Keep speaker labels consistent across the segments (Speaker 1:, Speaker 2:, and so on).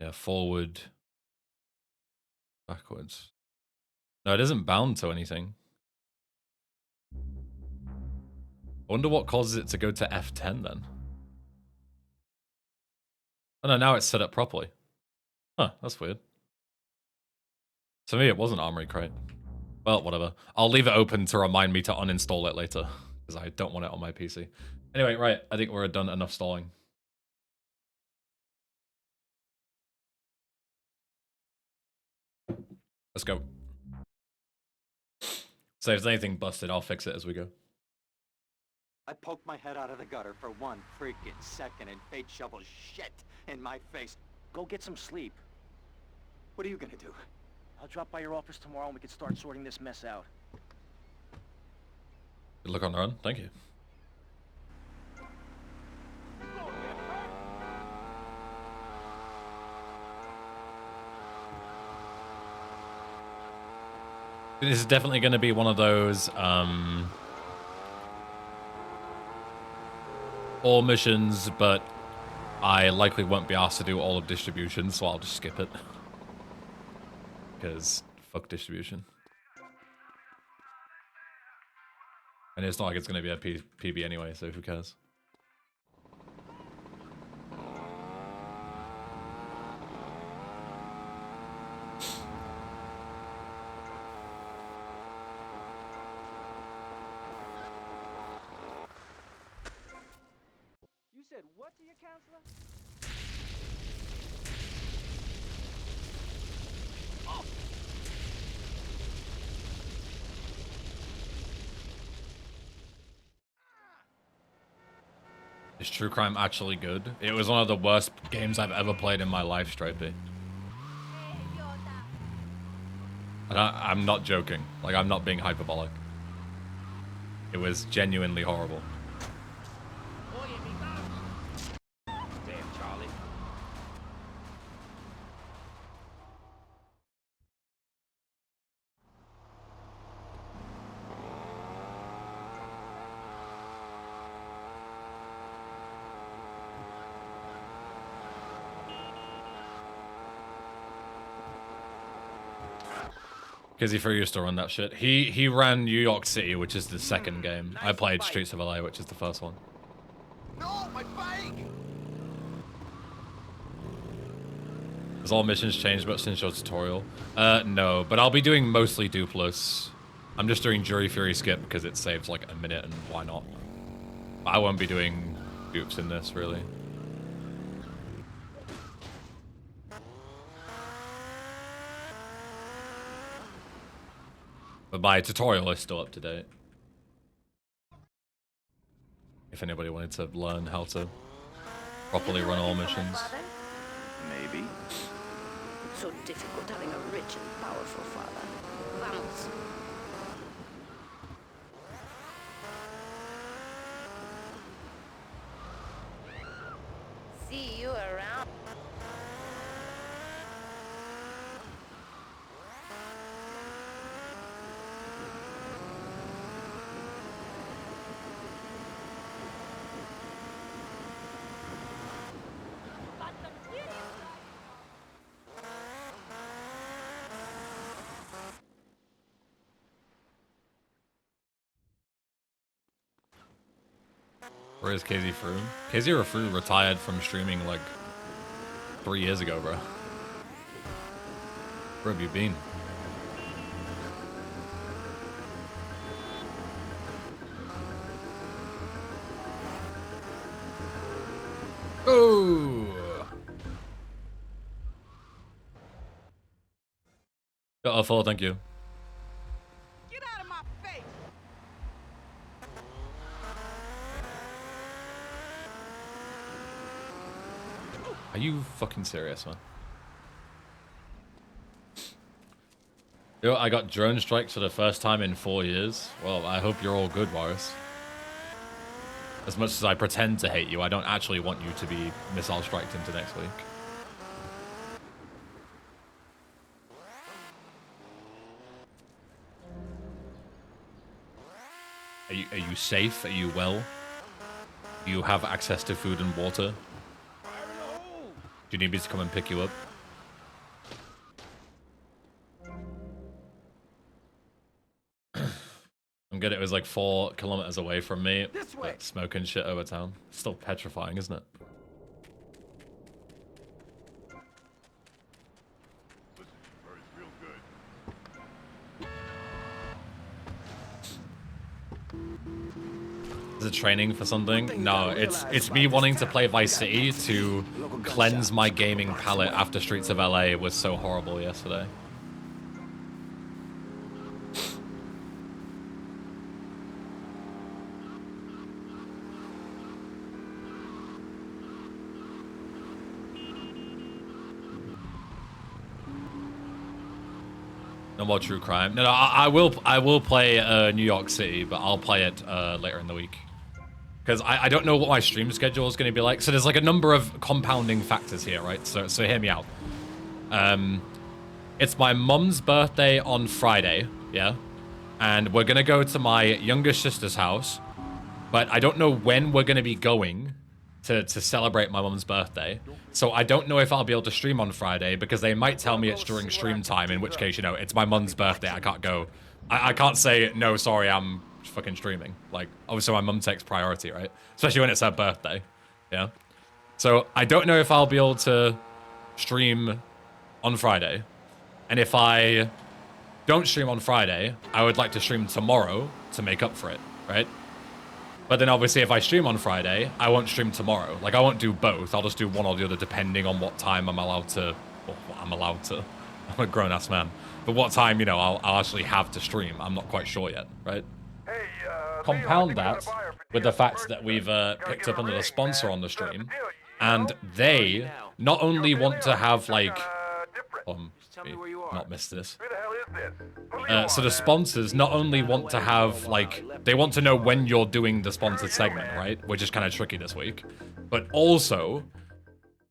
Speaker 1: Yeah, forward, backwards. No, it isn't bound to anything. I wonder what causes it to go to F10 then. Oh no, now it's set up properly. Huh, that's weird. To me, it wasn't Armory Crate. Well, whatever. I'll leave it open to remind me to uninstall it later, because I don't want it on my PC. Anyway, right, I think we're done enough stalling. Let's go. So if there's anything busted, I'll fix it as we go.
Speaker 2: I poked my head out of the gutter for 1 freaking second and fate shovels shit in my face.
Speaker 3: Go get some sleep.
Speaker 2: What are you gonna do?
Speaker 3: I'll drop by your office tomorrow and we can start sorting this mess out.
Speaker 1: Good luck on the run. Thank you. This is definitely going to be one of those all missions, but I likely won't be asked to do all of distribution, so I'll just skip it. Because fuck distribution. And it's not like it's going to be a PB anyway, so who cares?
Speaker 3: You said what to your counselor?
Speaker 1: Is True Crime actually good? It was one of the worst games I've ever played in my life, Stripey. And I'm not joking. Like, I'm not being hyperbolic. It was genuinely horrible.
Speaker 3: Damn, Charlie.
Speaker 1: Kizzy Free used to run that shit. He ran New York City, which is the second game.
Speaker 3: Nice
Speaker 1: I played
Speaker 3: bike.
Speaker 1: Streets of LA, which is the first one.
Speaker 2: No, my bike!
Speaker 1: Has all missions changed much since your tutorial? No, but I'll be doing mostly Dupless. I'm just doing Jury Fury Skip because it saves like a minute, and why not? But I won't be doing dupes in this, really. But my tutorial is still up to date. If anybody wanted to learn how to properly run all missions.
Speaker 2: Maybe.
Speaker 4: It's so difficult having a rich and powerful father. Vamos. See you around.
Speaker 1: Where is KZ Fru? KZ Fru retired from streaming like 3 years ago, bro. Where have you been? Oh! Got a follow, thank you.
Speaker 3: Get out of my face!
Speaker 1: Are you fucking serious, man? Yo, I got drone strikes for the first time in 4 years. Well, I hope you're all good, Morris. As much as I pretend to hate you, I don't actually want you to be missile striked into next week. Are you safe? Are you well? Do you have access to food and water?
Speaker 3: Fire in the hole!
Speaker 1: Do you need me to come and pick you up? I'm good. It was like 4 kilometers away from me.
Speaker 2: This way.
Speaker 1: But smoking shit over town. Still petrifying, isn't it? Is it training for something? No, it's me wanting to play Vice City to cleanse my gaming palette after Streets of LA was so horrible yesterday. No more true crime. No, I will play New York City, but I'll play it later in the week. Because I don't know what my stream schedule is going to be like. So there's like a number of compounding factors here, right? So hear me out. It's my mum's birthday on Friday, yeah? And we're going to go to my younger sister's house. But I don't know when we're going to be going to celebrate my mum's birthday. So I don't know if I'll be able to stream on Friday because they might tell me it's during stream time, in which case, you know, it's my mum's birthday. I can't go. I can't say, no, sorry, I'm fucking streaming. Like, obviously my mum takes priority, right? Especially when it's her birthday. Yeah. So I don't know if I'll be able to stream on Friday. And if I don't stream on Friday, I would like to stream tomorrow to make up for it, right? But then obviously if I stream on Friday, I won't stream tomorrow. Like, I won't do both. I'll just do one or the other depending on what time I'm allowed to... Well, what I'm allowed to. I'm a grown-ass man. But what time, you know, I'll actually have to stream. I'm not quite sure yet, right?
Speaker 5: Hey,
Speaker 1: Compound that with the fact that we've picked up another sponsor on the stream. And they not only want to have, like... not missed this. So the sponsors not only want to have, like, they want to know when you're doing the sponsored segment, right? Which is kind of tricky this week. But also,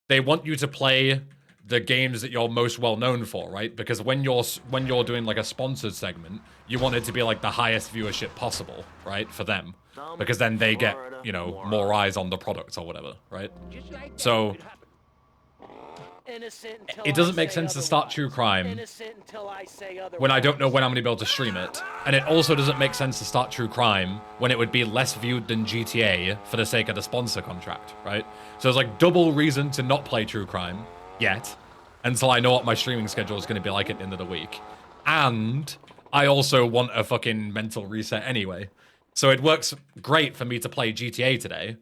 Speaker 1: they want you to play the games that you're most well known for, right? Because when you're doing like a sponsored segment, you want it to be like the highest viewership possible, right? For them. Because then they get, you know, more eyes on the product or whatever, right? So it doesn't make sense to start true crime when I don't know when I'm going to be able to stream it. And it also doesn't make sense to start true crime when it would be less viewed than GTA for the sake of the sponsor contract, right? So there's like double reason to not play true crime yet until I know what my streaming schedule is going to be like at the end of the week. And I also want a fucking mental reset anyway. So it works great for me to play GTA today.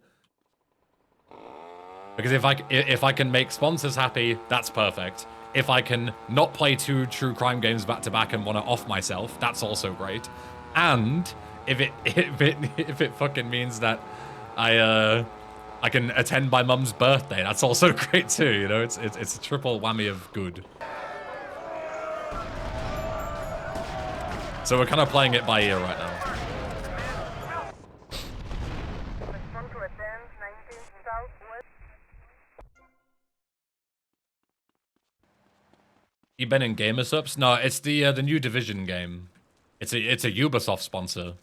Speaker 1: Because if I can make sponsors happy, that's perfect. If I can not play 2 true crime games back to back and want to off myself, that's also great. And if it fucking means that I can attend my mum's birthday, that's also great too. You know, it's a triple whammy of good. So we're kind of playing it by ear right now. You been in gamer subs? No, it's the new Division game. It's a Ubisoft sponsor,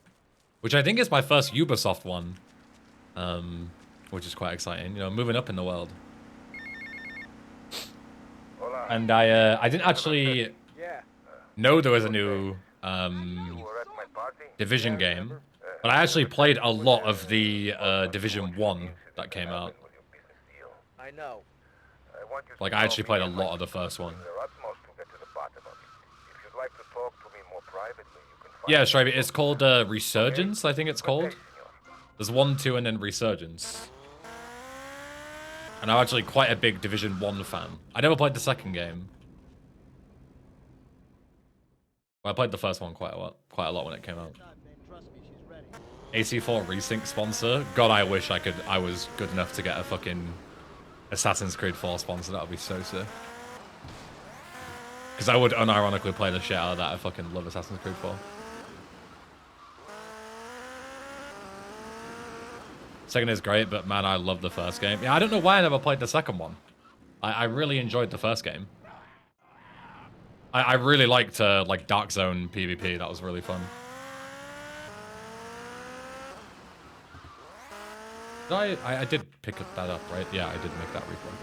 Speaker 1: which I think is my first Ubisoft one, which is quite exciting. You know, moving up in the world. And I didn't actually know there was a new Division game, but I actually played a lot of the Division 1 that came out.
Speaker 3: I know.
Speaker 1: Like, I actually played a lot of the first one. Yeah, Stripe, it's called Resurgence, I think it's called. There's 1, 2, and then Resurgence. And I'm actually quite a big Division 1 fan. I never played the second game. Well, I played the first one quite a lot when it came out. AC4 Resync sponsor? God, I wish I was good enough to get a fucking Assassin's Creed 4 sponsor. That would be so sick. Because I would unironically play the shit out of that. I fucking love Assassin's Creed 4. Second is great, but man, I love the first game. Yeah, I don't know why I never played the second one. I really enjoyed the first game. I really liked like Dark Zone PvP. That was really fun. I did pick that up, right? Yeah, I did make that replay.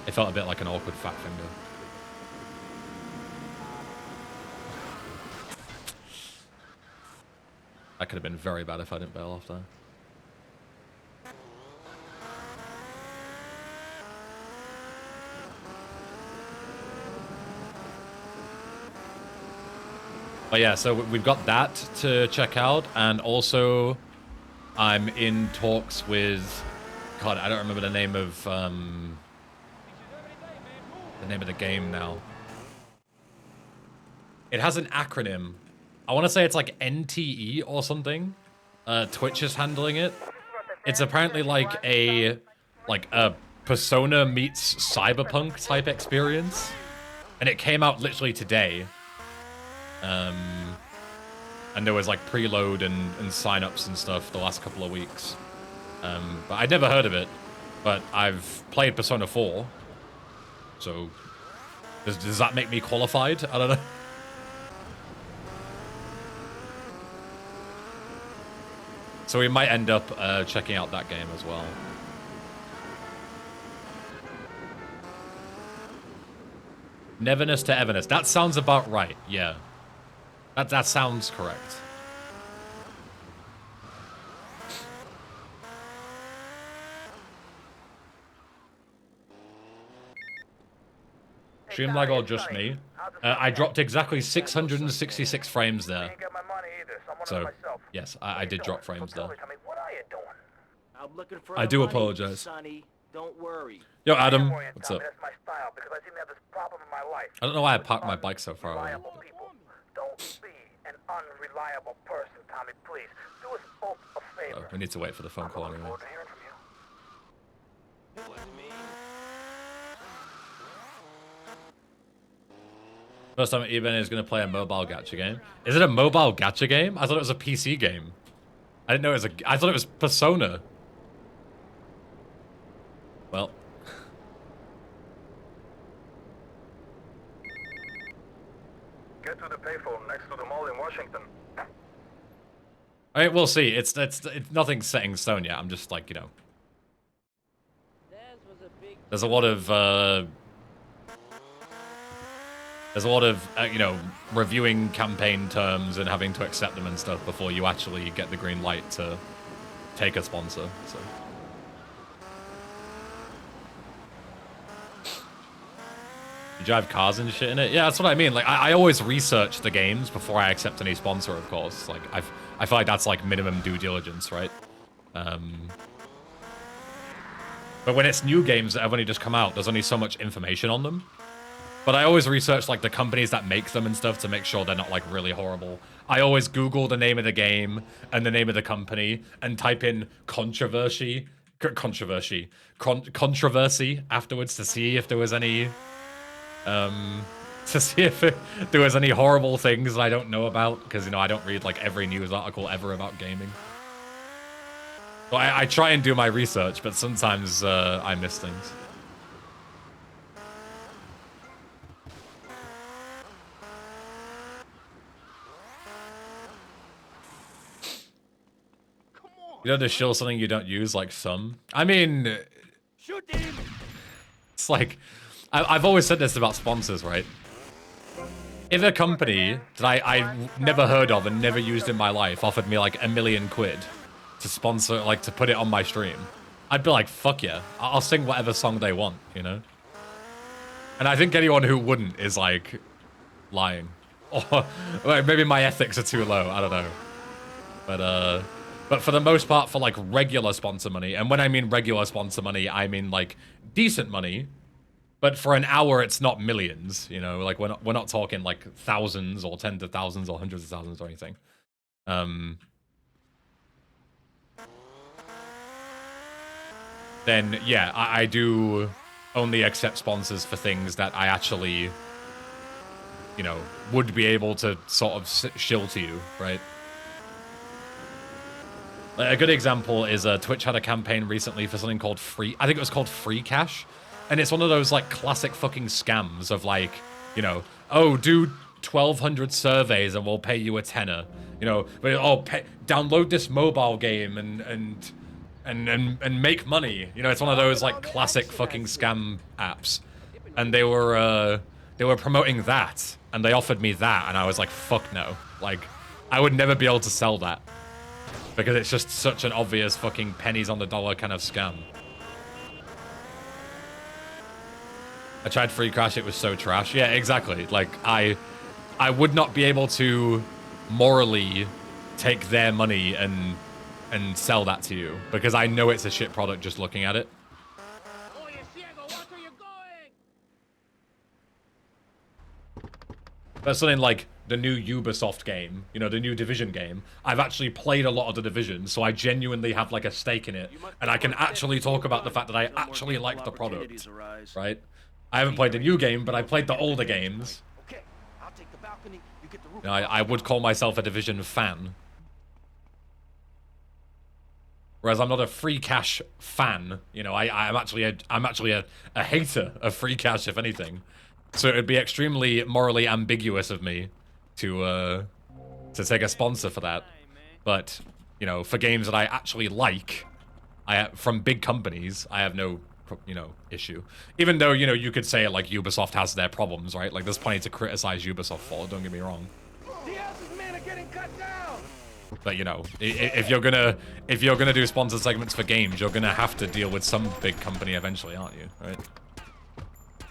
Speaker 1: It felt a bit like an awkward fat finger. That could have been very bad if I didn't bail off there. But yeah, so we've got that to check out, and also I'm in talks with, God, I don't remember the name of the game now. It has an acronym. I want to say it's like NTE or something. Twitch is handling it. It's apparently like a Persona meets Cyberpunk type experience, and it came out literally today. And there was like preload and sign-ups and stuff the last couple of weeks. But I'd never heard of it. But I've played Persona 4. So does that make me qualified? I don't know. So we might end up checking out that game as well. Neverness to Everness. That sounds about right, yeah. That sounds correct. Stream lag or just me? I dropped exactly 666 frames there. So, yes, I did drop frames there.
Speaker 3: I'm looking for
Speaker 1: I
Speaker 3: the
Speaker 1: do
Speaker 3: money,
Speaker 1: apologize.
Speaker 3: Sonny. Don't worry.
Speaker 1: Yo, Adam, what's up? I don't know why I parked my bike so far away.
Speaker 5: Don't be an unreliable person, Tommy, please. Do us both a favor.
Speaker 1: Oh, we need to wait for the phone call anyway. First time Eben is going to play a mobile gacha game. Is it a mobile gacha game? I thought it was a PC game. I didn't know it was I thought it was Persona. Well.
Speaker 5: Get to the payphone next to the mall in Washington.
Speaker 1: I mean, we'll see. It's nothing's set in stone yet. I'm just like, you know. There's a lot of you know, reviewing campaign terms and having to accept them and stuff before you actually get the green light to take a sponsor. So. You drive cars and shit in it? Yeah, that's what I mean. Like, I always research the games before I accept any sponsor, of course. Like, I feel like that's like minimum due diligence, right? But when it's new games that have only just come out, there's only so much information on them. But I always research like the companies that make them and stuff to make sure they're not like really horrible. I always Google the name of the game and the name of the company and type in controversy afterwards to see if there was any there was any horrible things that I don't know about, because, you know, I don't read like every news article ever about gaming. So I try and do my research, but sometimes I miss things. You know, to shill something you don't use, like some. I mean, it's like, I've always said this about sponsors, right? If a company that I never heard of and never used in my life offered me like £1 million to sponsor, like to put it on my stream, I'd be like, fuck yeah, I'll sing whatever song they want, you know? And I think anyone who wouldn't is like lying. Or like, maybe my ethics are too low, I don't know. But for the most part, for like regular sponsor money, and when I mean regular sponsor money, I mean like decent money, but for an hour, it's not millions, you know, like we're not talking like thousands or tens of thousands or hundreds of thousands or anything. Then yeah, I do only accept sponsors for things that I actually, you know, would be able to sort of shill to you, right? A good example is Twitch had a campaign recently for something called I think it was called Free Cash. And it's one of those like classic fucking scams of like, you know, oh, do 1,200 surveys and we'll pay you a tenner. You know, but download this mobile game and and make money. You know, it's one of those like classic fucking scam apps. And they were promoting that, and they offered me that, and I was like, fuck no. Like, I would never be able to sell that. Because it's just such an obvious fucking pennies on the dollar kind of scam. I tried free crash, it was so trash. Yeah, exactly. Like, I would not be able to morally take their money and sell that to you. Because I know it's a shit product just looking at it. That's something like the new Ubisoft game, you know, the new Division game. I've actually played a lot of the Division, so I genuinely have like a stake in it, and I can actually talk about the fact that I actually like the product, right? I haven't played the new game, but I played the older games. You know, I would call myself a Division fan. Whereas I'm not a free cash fan, you know, I'm actually a hater of free cash, if anything. So it would be extremely morally ambiguous of me to take a sponsor for that. But, you know, for games that I actually like, from big companies, I have no, you know, issue. Even though, you know, you could say like Ubisoft has their problems, right? Like there's plenty to criticize Ubisoft for, don't get me wrong. But, you know, if you're gonna do sponsored segments for games, you're gonna have to deal with some big company eventually, aren't you? Right?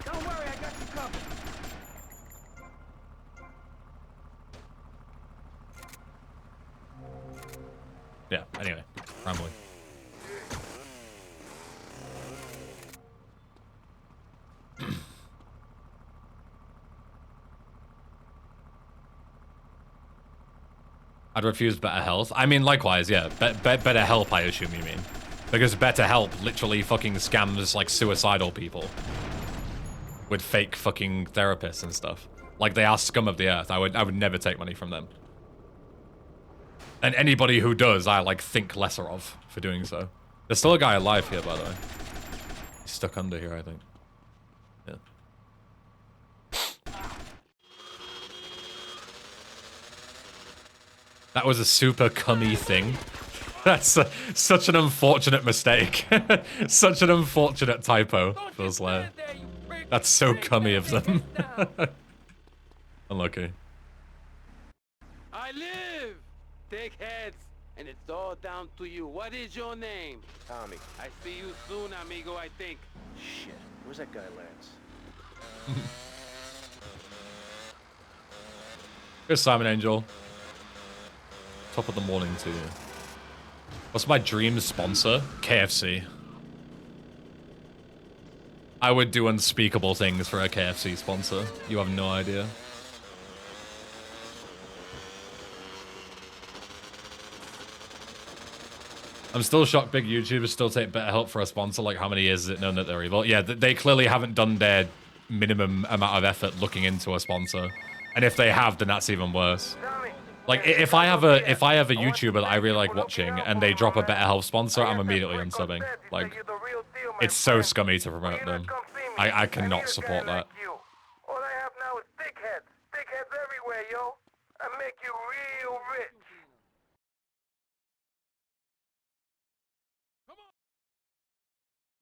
Speaker 3: Don't worry, I got you covered.
Speaker 1: Yeah, anyway, rambling. I'd refuse Better Health. I mean, likewise, yeah. Better Help, I assume you mean. Because Better Help literally fucking scams, like, suicidal people. With fake fucking therapists and stuff. Like, they are scum of the earth. I would never take money from them. And anybody who does, I, like, think lesser of for doing so. There's still a guy alive here, by the way. He's stuck under here, I think. Yeah. That was a super cummy thing. That's such an unfortunate mistake. Such an unfortunate typo, feels like. That's so cummy of them. Unlucky.
Speaker 6: I live! Take heads, and it's all down to you. What is your name?
Speaker 3: Tommy.
Speaker 6: I see you soon, amigo, I think.
Speaker 3: Shit, where's that guy, Lance?
Speaker 1: Here's Simon Angel. Top of the morning to you. What's my dream sponsor? KFC. I would do unspeakable things for a KFC sponsor. You have no idea. I'm still shocked big YouTubers still take Better Help for a sponsor. Like, how many years is it known that they're evil? Yeah, they clearly haven't done their minimum amount of effort looking into a sponsor. And if they have, then that's even worse. Like, if I have a YouTuber that I really like watching and they drop a Better Health sponsor, I'm immediately unsubbing. Like, it's so scummy to promote them. I cannot support that.
Speaker 5: All I have now is dickheads. Dickheads everywhere, yo. I make you real rich.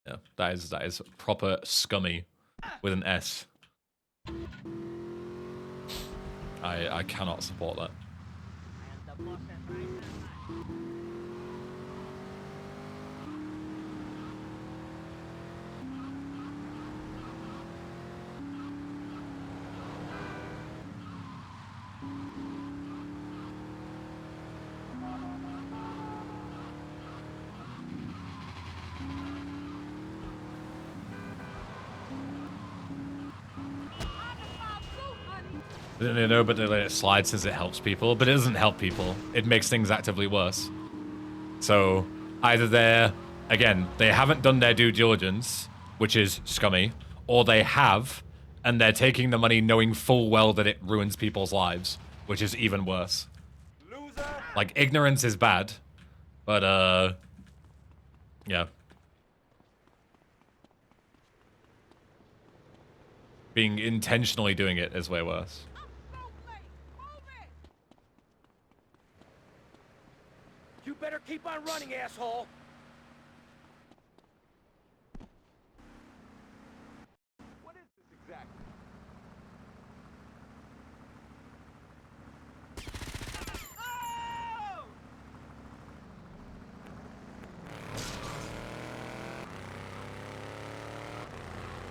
Speaker 1: Yeah, that is proper scummy with an S. I cannot support that. They know, but they let it slide since it helps people. But it doesn't help people. It makes things actively worse. So either they haven't done their due diligence, which is scummy, or they have, and they're taking the money knowing full well that it ruins people's lives, which is even worse. Like, ignorance is bad, but yeah. Being intentionally doing it is way worse.
Speaker 3: You better keep on running, asshole.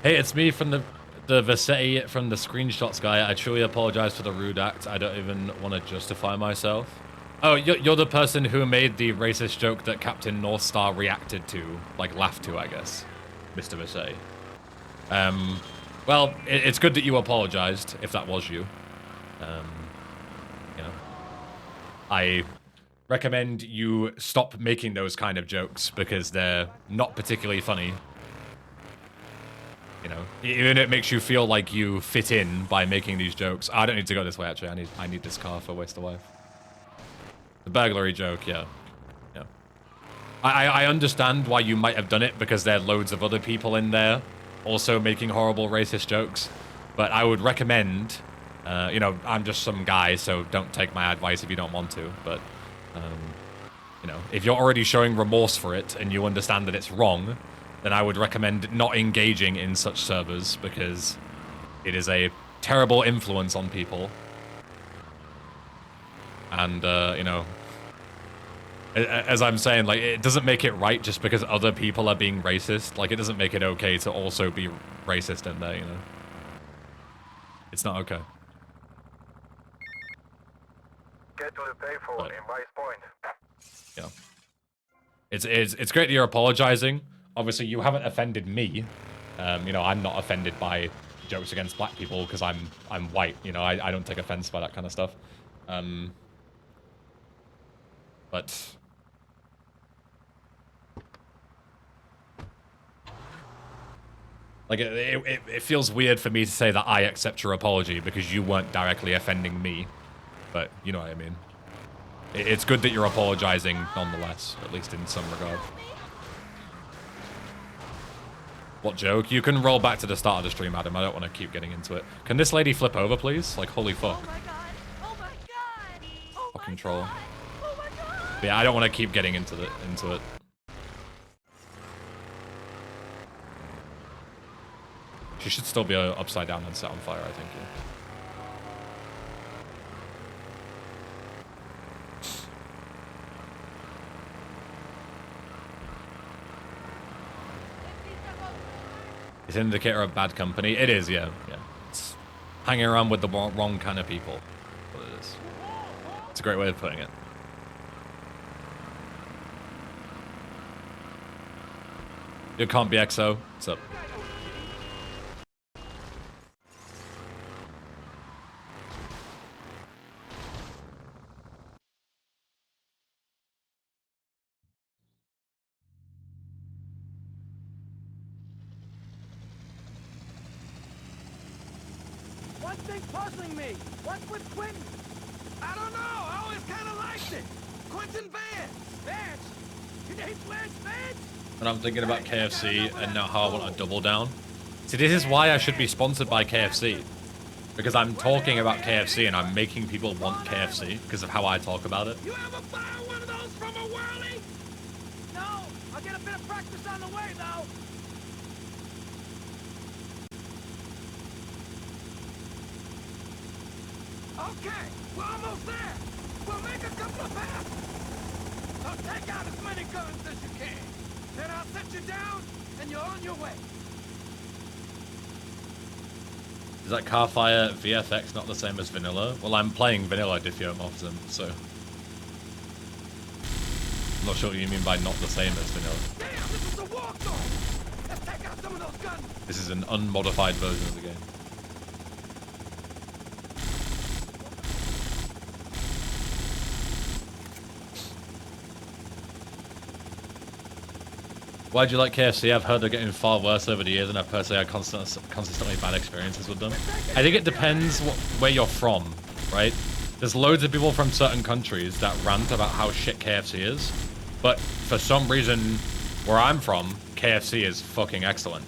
Speaker 1: Hey, it's me from the Vassetti from the screenshots guy. I truly apologize for the rude act. I don't even want to justify myself. Oh, you're the person who made the racist joke that Captain North Star reacted to, like laughed to, I guess, Mr. Vassetti. Well, it's good that you apologized, if that was you. You know, I recommend you stop making those kind of jokes because they're not particularly funny. You know, even it makes you feel like you fit in by making these jokes. I don't need to go this way, actually. I need this car for Waste of Life. The burglary joke, yeah. Yeah. I understand why you might have done it because there are loads of other people in there also making horrible racist jokes. But I would recommend, you know, I'm just some guy, so don't take my advice if you don't want to. But, you know, if you're already showing remorse for it and you understand that it's wrong, then I would recommend not engaging in such servers because it is a terrible influence on people. And, you know, as I'm saying, like, it doesn't make it right just because other people are being racist. Like, it doesn't make it okay to also be racist in there, you know? It's not okay.
Speaker 5: Get to the payphone in Vice Point.
Speaker 1: Yeah. It's great that you're apologizing. Obviously, you haven't offended me. You know, I'm not offended by jokes against black people because I'm white. You know, I don't take offense by that kind of stuff. But like, it feels weird for me to say that I accept your apology because you weren't directly offending me. But you know what I mean. It's good that you're apologizing nonetheless, at least in some regard. What joke? You can roll back to the start of the stream, Adam. I don't want to keep getting into it. Can this lady flip over, please? Like, holy fuck.
Speaker 4: Oh my god! Oh my god! Oh
Speaker 1: Fuck
Speaker 4: my
Speaker 1: control.
Speaker 4: god! Oh my god!
Speaker 1: But yeah, I don't want to keep getting into it. She should still be upside down and set on fire, I think. Yeah. It's an indicator of bad company. It is, yeah. Yeah. It's hanging around with the wrong kind of people. That's what it is. It's a great way of putting it. You can't be XO. What's up?
Speaker 3: One thing puzzling me. What's with Quentin?
Speaker 6: I don't know. I always kind of liked it. Quentin Vance.
Speaker 3: Vance? Your name's Lance Vance?
Speaker 1: And I'm thinking about KFC and now how I want a double down. See, this is why I should be sponsored by KFC. Because I'm talking about KFC and I'm making people want KFC because of how I talk about it.
Speaker 6: You ever borrow one of those from a whirly?
Speaker 3: No. I'll get a bit of practice on the way, though.
Speaker 6: Okay, we're almost there. We'll make a couple of passes. So take out as many guns as you can. Then I'll set you down, and you're on your way.
Speaker 1: Is that Carfire VFX not the same as vanilla? Well, I'm playing vanilla Diffeomorphism, so... I'm not sure what you mean by not the same as vanilla.
Speaker 6: Damn, this is a war zone. Let's take out some of those guns.
Speaker 1: This is an unmodified version of the game. Why do you like KFC? I've heard they're getting far worse over the years, and I've personally had consistently bad experiences with them. I think it depends where you're from, right? There's loads of people from certain countries that rant about how shit KFC is, but for some reason, where I'm from, KFC is fucking excellent.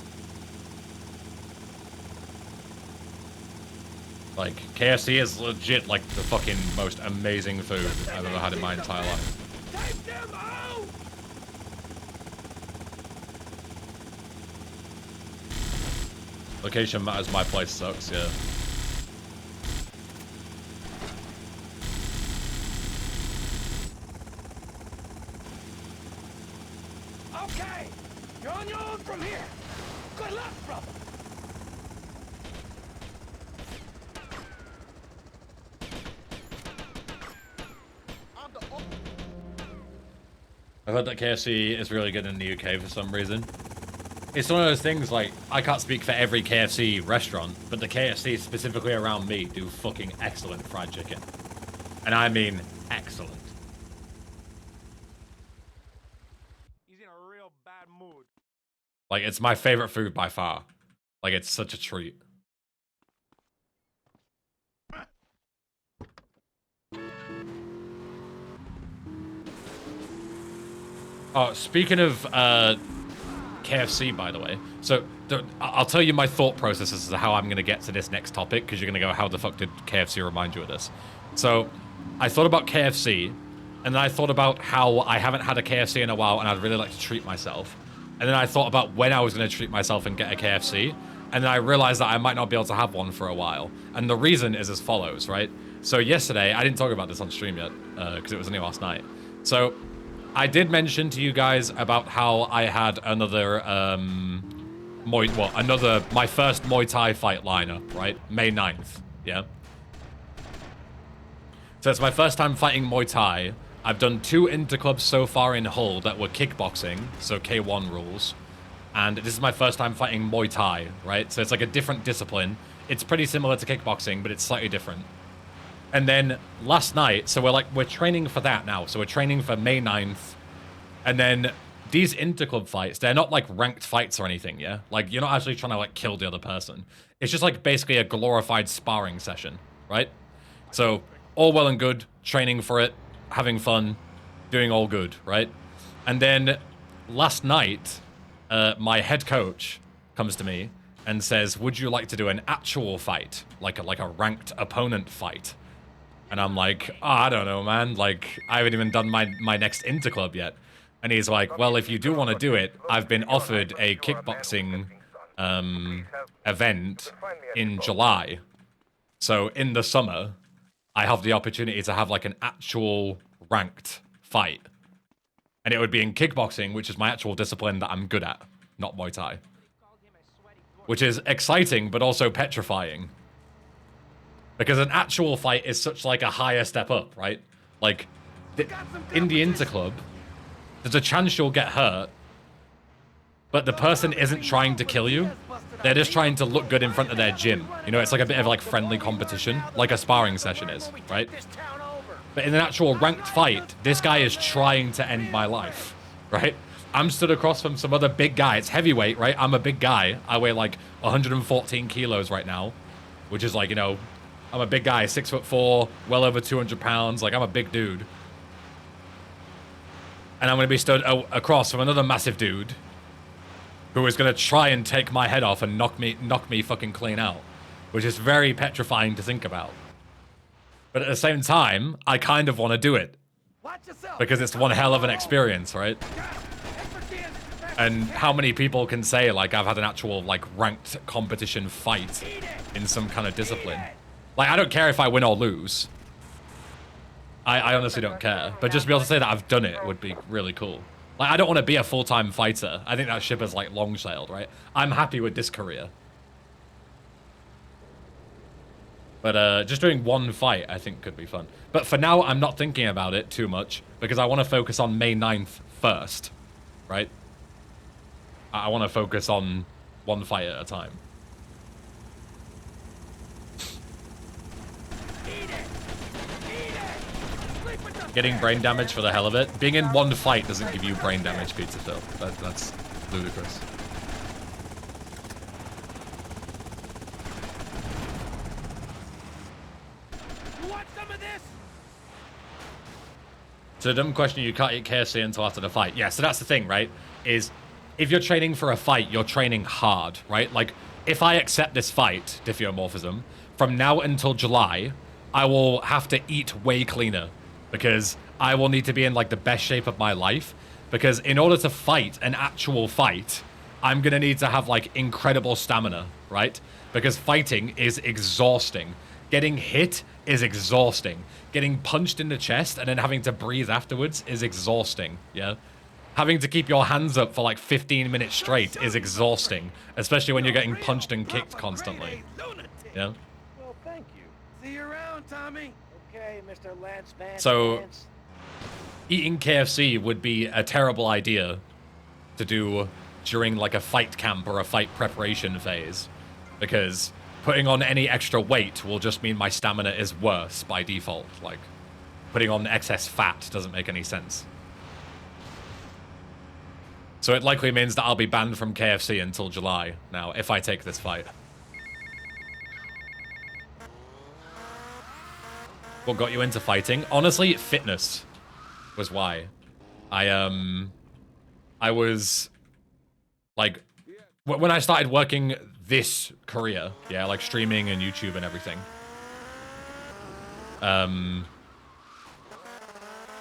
Speaker 1: Like, KFC is legit like the fucking most amazing food I've ever had in my entire life.
Speaker 6: Take them out!
Speaker 1: Location matters, my place sucks, yeah.
Speaker 6: Okay, you're on your own from here. Good luck, brother.
Speaker 1: I've heard that KFC is really good in the UK for some reason. It's one of those things, like, I can't speak for every KFC restaurant, but the KFC specifically around me do fucking excellent fried chicken. And I mean excellent.
Speaker 6: He's in a real bad mood.
Speaker 1: Like, it's my favorite food by far. Like, it's such a treat. Oh, speaking of KFC, by the way, so I'll tell you my thought process as to how I'm going to get to this next topic, because you're going to go, how the fuck did KFC remind you of this? So, I thought about KFC, and then I thought about how I haven't had a KFC in a while, and I'd really like to treat myself. And then I thought about when I was going to treat myself and get a KFC, and then I realized that I might not be able to have one for a while. And the reason is as follows, right? So yesterday, I didn't talk about this on stream yet, because it was only last night. So, I did mention to you guys about how I had another, my first Muay Thai fight lineup, right? May 9th, yeah? So it's my first time fighting Muay Thai. I've done 2 interclubs so far in Hull that were kickboxing, so K1 rules. And this is my first time fighting Muay Thai, right? So it's like a different discipline. It's pretty similar to kickboxing, but it's slightly different. And then last night, so we're training for that now. So we're training for May 9th. And then these interclub fights, they're not like ranked fights or anything, yeah? Like, you're not actually trying to like kill the other person. It's just like basically a glorified sparring session, right? So all well and good, training for it, having fun, doing all good, right? And then last night, my head coach comes to me and says, would you like to do an actual fight? Like a ranked opponent fight? And I'm like, oh, I don't know, man. Like, I haven't even done my next interclub yet. And he's like, well, if you do want to do it, I've been offered a kickboxing event in July. So in the summer, I have the opportunity to have like an actual ranked fight. And it would be in kickboxing, which is my actual discipline that I'm good at, not Muay Thai. Which is exciting, but also petrifying. Because an actual fight is such like a higher step up, right? Like, in the interclub, there's a chance you'll get hurt, but the person isn't trying to kill you. They're just trying to look good in front of their gym. You know, it's like a bit of like friendly competition, like a sparring session is, right? But in an actual ranked fight, this guy is trying to end my life, right? I'm stood across from some other big guy. It's heavyweight, right? I'm a big guy. I weigh like 114 kilos right now, which is like, you know, I'm a big guy, 6'4", well over 200 pounds. Like, I'm a big dude. And I'm going to be stood across from another massive dude who is going to try and take my head off and knock me fucking clean out, which is very petrifying to think about. But at the same time, I kind of want to do it because it's one hell of an experience, right? And how many people can say, like, I've had an actual, like, ranked competition fight in some kind of discipline? Like, I don't care if I win or lose. I honestly don't care. But just to be able to say that I've done it would be really cool. Like, I don't want to be a full-time fighter. I think that ship has, like, long-sailed, right? I'm happy with this career. But just doing one fight, I think, could be fun. But for now, I'm not thinking about it too much because I want to focus on May 9th first, right? I want to focus on one fight at a time. Getting brain damage for the hell of it. Being in one fight doesn't give you brain damage, Pizza Phil. That's ludicrous.
Speaker 6: You want some of this?
Speaker 1: So the dumb question, you can't eat KFC until after the fight. Yeah, so that's the thing, right? Is if you're training for a fight, you're training hard, right? Like, if I accept this fight, diffeomorphism, from now until July, I will have to eat way cleaner because I will need to be in, like, the best shape of my life. Because in order to fight an actual fight, I'm going to need to have, like, incredible stamina, right? Because fighting is exhausting. Getting hit is exhausting. Getting punched in the chest and then having to breathe afterwards is exhausting, yeah? Having to keep your hands up for like 15 minutes straight is exhausting, especially when you're getting punched and kicked constantly. Yeah?
Speaker 3: Well, thank you.
Speaker 6: See you around, Tommy.
Speaker 3: Okay, Mr. Lance Vance.
Speaker 1: So,
Speaker 3: Vance.
Speaker 1: eating KFC would be a terrible idea to do during like a fight camp or a fight preparation phase, because putting on any extra weight will just mean my stamina is worse by default. Like, putting on excess fat doesn't make any sense. So it likely means that I'll be banned from KFC until July now, if I take this fight. What got you into fighting? Honestly, fitness was why. I was, like, when I started working this career, yeah, like streaming and YouTube and everything,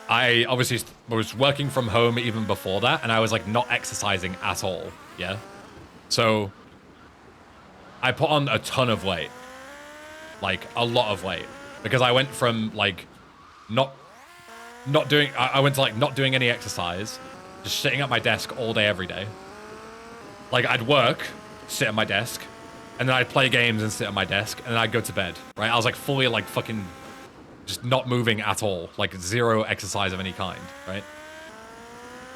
Speaker 1: I obviously was working from home even before that, and I was like not exercising at all, yeah? So I put on a ton of weight, like a lot of weight, because I went from like I went to like not doing any exercise, just sitting at my desk all day, every day. Like I'd work, sit at my desk, and then I'd play games and sit at my desk, and then I'd go to bed, right? I was like fully like fucking just not moving at all, like zero exercise of any kind, right?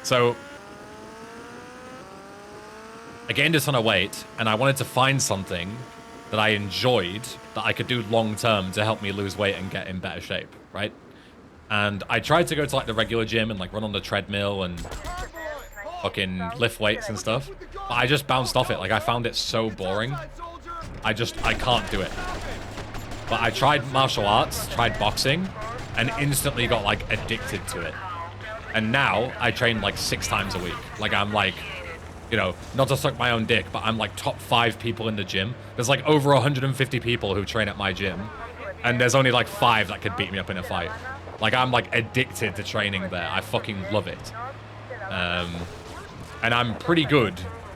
Speaker 1: So I gained a ton of weight, and I wanted to find something that I enjoyed that I could do long term to help me lose weight and get in better shape, right? And I tried to go to like the regular gym and like run on the treadmill and fucking lift weights and stuff, but I just bounced off it. Like I found it so boring. I can't do it. But I tried martial arts, tried boxing, and instantly got like addicted to it. And now I train like 6 times a week. Like I'm like, you know, not to suck my own dick, but I'm like top 5 people in the gym. There's like over 150 people who train at my gym, and there's only like 5 that could beat me up in a fight. Like I'm like addicted to training there. I fucking love it. And I'm pretty good.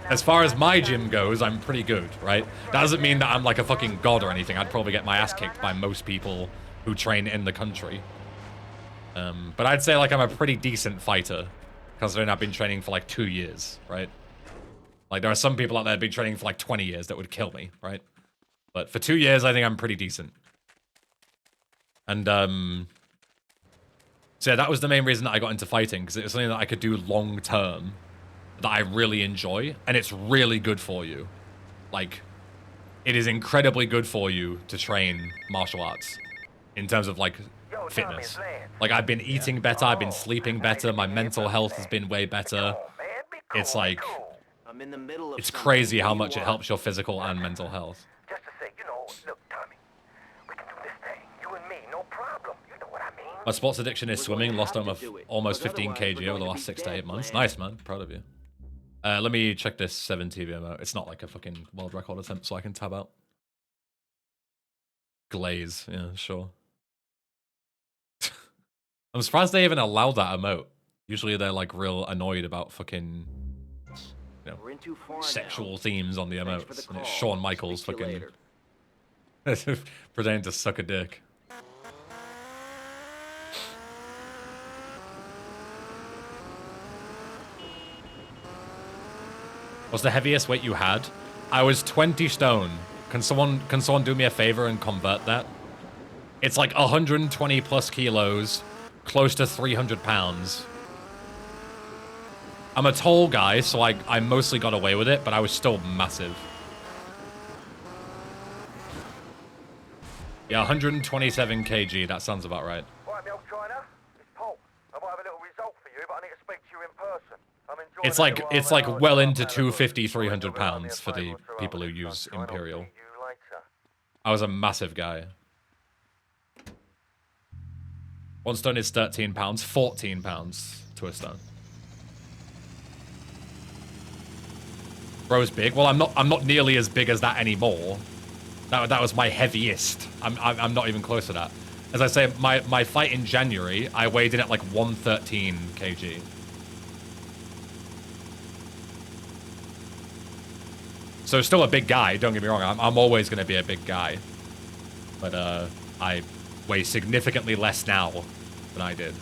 Speaker 1: As far as my gym goes, I'm pretty good, right? That doesn't mean that I'm like a fucking god or anything. I'd probably get my ass kicked by most people who train in the country. But I'd say like I'm a pretty decent fighter, considering I've been training for like 2 years, right? Like there are some people out there who've been training for like 20 years that would kill me, right? But for 2 years, I think I'm pretty decent. And so yeah, that was the main reason that I got into fighting, because it was something that I could do long term, that I really enjoy, and it's really good for you. Like, it is incredibly good for you to train martial arts in terms of like fitness. Like I've been eating better, I've been sleeping better, my mental health has been way better. It's like,
Speaker 3: I'm in the middle of
Speaker 1: it's
Speaker 3: something.
Speaker 1: crazy how
Speaker 3: What do
Speaker 1: much
Speaker 3: you
Speaker 1: it
Speaker 3: want?
Speaker 1: helps your physical and mental health.
Speaker 5: Just to say, you know, look, Tommy, we can do this thing. You and me, no problem. You know what I mean?
Speaker 1: My sports addiction is swimming, lost
Speaker 3: have to do it,
Speaker 1: almost
Speaker 3: because
Speaker 1: 15
Speaker 3: otherwise
Speaker 1: kg
Speaker 3: we're
Speaker 1: over the
Speaker 3: going to
Speaker 1: last
Speaker 3: be
Speaker 1: 6 to 8
Speaker 3: dead,
Speaker 1: months.
Speaker 3: man.
Speaker 1: Nice, man. Proud of you. Let me check this 7 TVMO. It's not like a fucking world record attempt, so I can tab out. Glaze, yeah, sure. I'm surprised they even allowed that emote. Usually they're like real annoyed about fucking, you know,
Speaker 3: We're in too far
Speaker 1: sexual
Speaker 3: now.
Speaker 1: themes on the
Speaker 3: Thanks for
Speaker 1: emotes.
Speaker 3: the
Speaker 1: And it's
Speaker 3: call.
Speaker 1: Shawn Michaels
Speaker 3: Speak to you
Speaker 1: fucking
Speaker 3: later.
Speaker 1: pretending to suck a dick. What's the heaviest weight you had? I was 20 stone. Can someone do me a favor and convert that? It's like 120 plus kilos, close to 300 pounds. I'm a tall guy, so I mostly got away with it, but I was still massive. Yeah, 127 kg, that sounds about right.
Speaker 5: Right, me old China, it's Paul. I might have a little result for you, but I need to speak to you in person. I'm enjoying
Speaker 1: It's like well into 250, 300 pounds for the people who use Imperial. I was a massive guy. 1 stone is 13 pounds, 14 pounds to a stone. Bro's big. Well, I'm not nearly as big as that anymore. That was my heaviest. I'm not even close to that. As I say, my fight in January, I weighed in at like 113 kg. So still a big guy, don't get me wrong. I'm always going to be a big guy. But I weigh significantly less now than I did.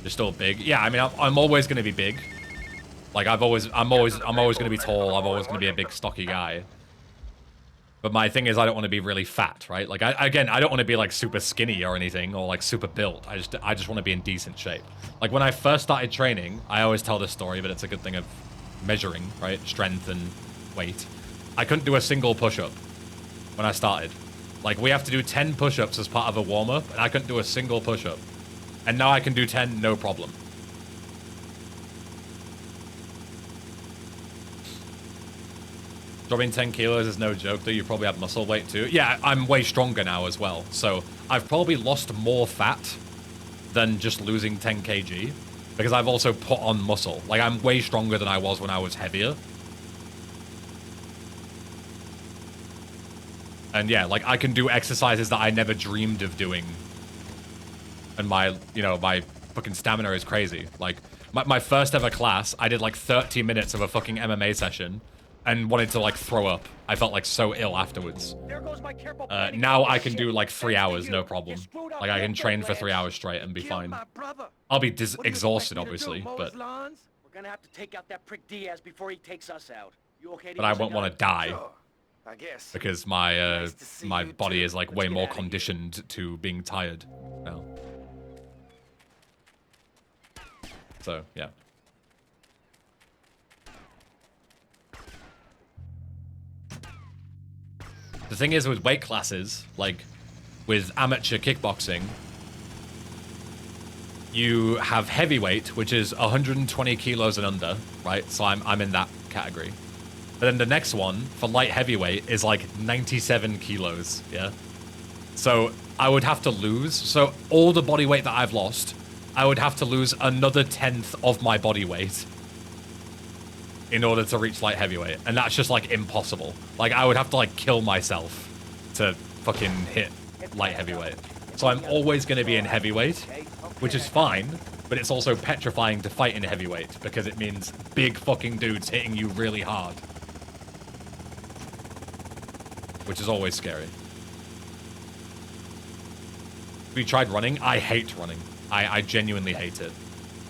Speaker 1: You're still big. Yeah, I mean, I'm always going to be big. Like I'm always going to be tall. I'm always going to be a big stocky guy. But my thing is, I don't want to be really fat, right? Like, again, I don't want to be like super skinny or anything, or like super built. I just want to be in decent shape. Like when I first started training, I always tell this story, but it's a good thing of measuring, right? Strength and weight. I couldn't do a single push-up when I started. Like we have to do 10 push-ups as part of a warm-up, and I couldn't do a single push-up. And now I can do 10, no problem. Dropping 10 kilos is no joke, though. You probably have muscle weight too. Yeah, I'm way stronger now as well. So I've probably lost more fat than just losing 10 kg. Because I've also put on muscle. Like, I'm way stronger than I was when I was heavier. And yeah, like, I can do exercises that I never dreamed of doing. And my, you know, my fucking stamina is crazy. Like, my first ever class, I did like 30 minutes of a fucking MMA session. And wanted to, like, throw up. I felt, like, so ill afterwards. Now I can do, like, 3 hours, no problem. Like, I can train for 3 hours straight and be fine. I'll be exhausted, obviously, but...
Speaker 3: We're gonna have to take out that prick Diaz before he takes us out. You okay?
Speaker 1: But I won't want to die.
Speaker 6: Sure, I guess.
Speaker 1: Because my,
Speaker 6: Nice to see
Speaker 1: my
Speaker 6: you
Speaker 1: body
Speaker 6: too.
Speaker 1: is, like,
Speaker 6: Let's
Speaker 1: way
Speaker 6: get
Speaker 1: more
Speaker 6: outta here.
Speaker 1: conditioned to being tired now. So, yeah. The thing is with weight classes, like with amateur kickboxing, you have heavyweight, which is 120 kilos and under, right? So I'm in that category. But then the next one for light heavyweight is like 97 kilos, yeah? So I would have to lose, so all the body weight that I've lost, I would have to lose another 1/10 of my body weight in order to reach light heavyweight. And that's just like impossible. Like I would have to like kill myself to fucking hit light heavyweight. So I'm always going to be in heavyweight, which is fine, but it's also petrifying to fight in heavyweight because it means big fucking dudes hitting you really hard. Which is always scary. Have you tried running? I hate running. I genuinely hate it.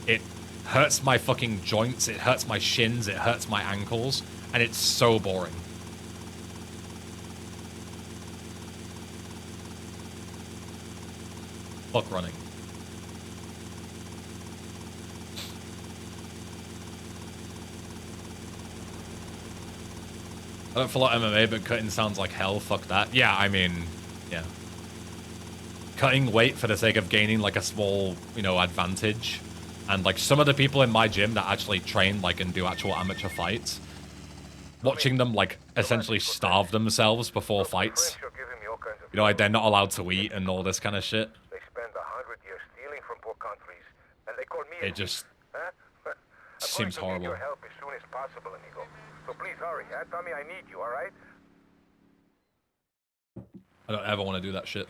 Speaker 1: It hurts my fucking joints, it hurts my shins, it hurts my ankles, and it's so boring. Fuck running. I don't follow MMA, but cutting sounds like hell. Fuck that. Yeah, I mean, yeah. Cutting weight for the sake of gaining like a small, you know, advantage. And like some of the people in my gym that actually train like and do actual amateur fights, watching them like essentially starve themselves before fights. You know, like they're not allowed to eat and all this kind of shit.
Speaker 5: They spend 100 years stealing from poor countries, and they call me.
Speaker 1: It just
Speaker 5: Huh?
Speaker 1: seems
Speaker 5: I'm going to need
Speaker 1: horrible.
Speaker 5: your help as soon as possible, amigo. So please hurry. Tell me I need you. All right?
Speaker 1: I don't ever want to do that shit.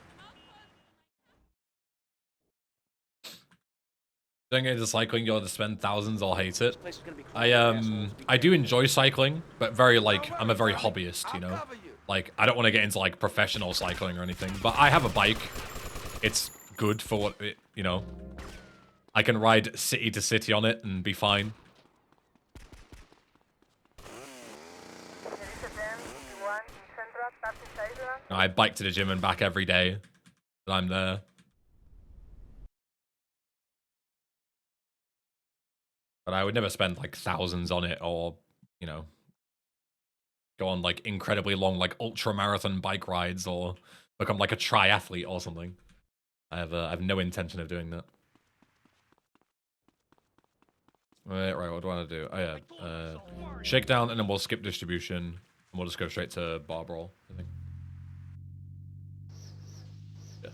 Speaker 1: Don't get into cycling, you'll have to spend thousands, I'll hate it. I do enjoy cycling, but very like, I'm a very hobbyist, you know? Like, I don't want to get into like professional cycling or anything, but I have a bike. It's good for what it, you know. I can ride city to city on it and be fine. I bike to the gym and back every day that I'm there. But I would never spend like thousands on it or, you know, go on like incredibly long like ultra marathon bike rides or become like a triathlete or something. I have no intention of doing that. Right, what do I want to do? Oh yeah, shakedown and then we'll skip distribution and we'll just go straight to bar brawl, I think. Yeah.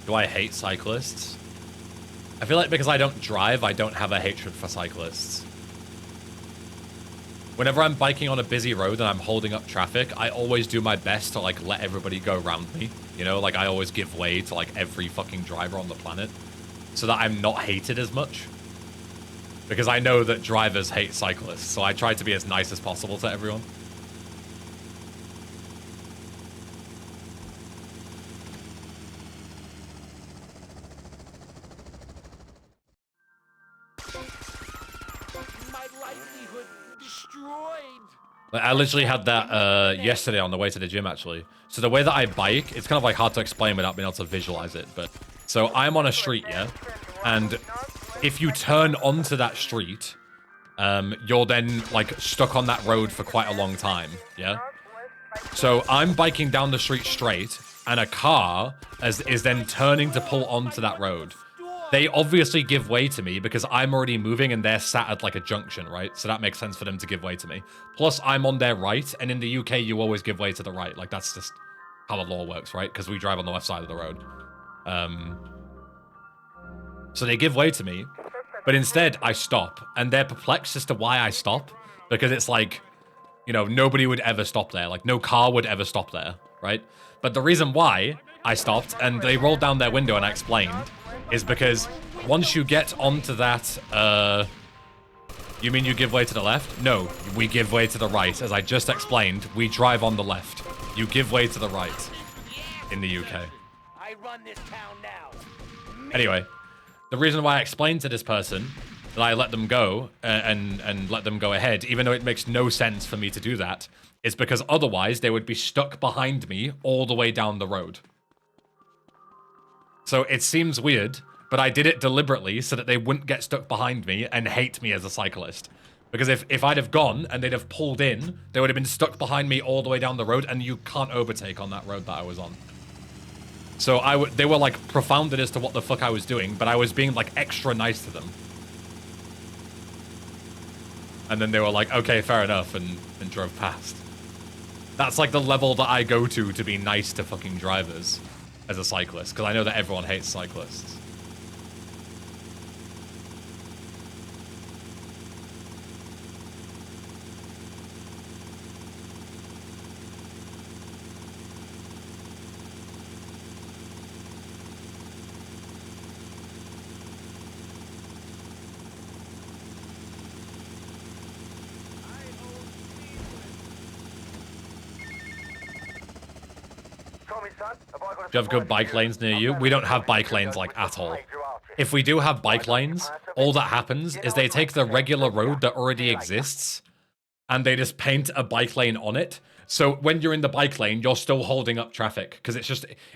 Speaker 1: Do I hate cyclists? I feel like because I don't drive, I don't have a hatred for cyclists. Whenever I'm biking on a busy road and I'm holding up traffic, I always do my best to like let everybody go around me. You know, like I always give way to like every fucking driver on the planet so that I'm not hated as much. Because I know that drivers hate cyclists, so I try to be as nice as possible to everyone. Like, I literally had that yesterday on the way to the gym, actually. So the way that I bike, it's kind of like hard to explain without being able to visualize it. But so I'm on a street, yeah? And if you turn onto that street, you're then like stuck on that road for quite a long time, yeah? So I'm biking down the street straight, and a car is then turning to pull onto that road. They obviously give way to me because I'm already moving and they're sat at like a junction, right? So that makes sense for them to give way to me. Plus, I'm on their right, and in the UK, you always give way to the right. Like, that's just how the law works, right? Because we drive on the left side of the road. So they give way to me, but instead I stop, and they're perplexed as to why I stop, because it's like, you know, nobody would ever stop there. Like, no car would ever stop there, right? But the reason why I stopped, and they rolled down their window and I explained, is because once you get onto that, you mean you give way to the left? No, we give way to the right. As I just explained, we drive on the left. You give way to the right in the UK.
Speaker 3: I run this town now.
Speaker 1: Anyway, the reason why I explained to this person that I let them go and let them go ahead, even though it makes no sense for me to do that, is because otherwise they would be stuck behind me all the way down the road. So it seems weird, but I did it deliberately so that they wouldn't get stuck behind me and hate me as a cyclist. Because if I'd have gone and they'd have pulled in, they would have been stuck behind me all the way down the road, and you can't overtake on that road that I was on. So they were like profounded as to what the fuck I was doing, but I was being like extra nice to them. And then they were like, okay, fair enough, and drove past. That's like the level that I go to be nice to fucking drivers as a cyclist, because I know that everyone hates cyclists. Do you have good bike lanes near you? We don't have bike lanes, like, at all. If we do have bike lanes, all that happens is they take the regular road that already exists, and they just paint a bike lane on it. So when you're in the bike lane, you're still holding up traffic, because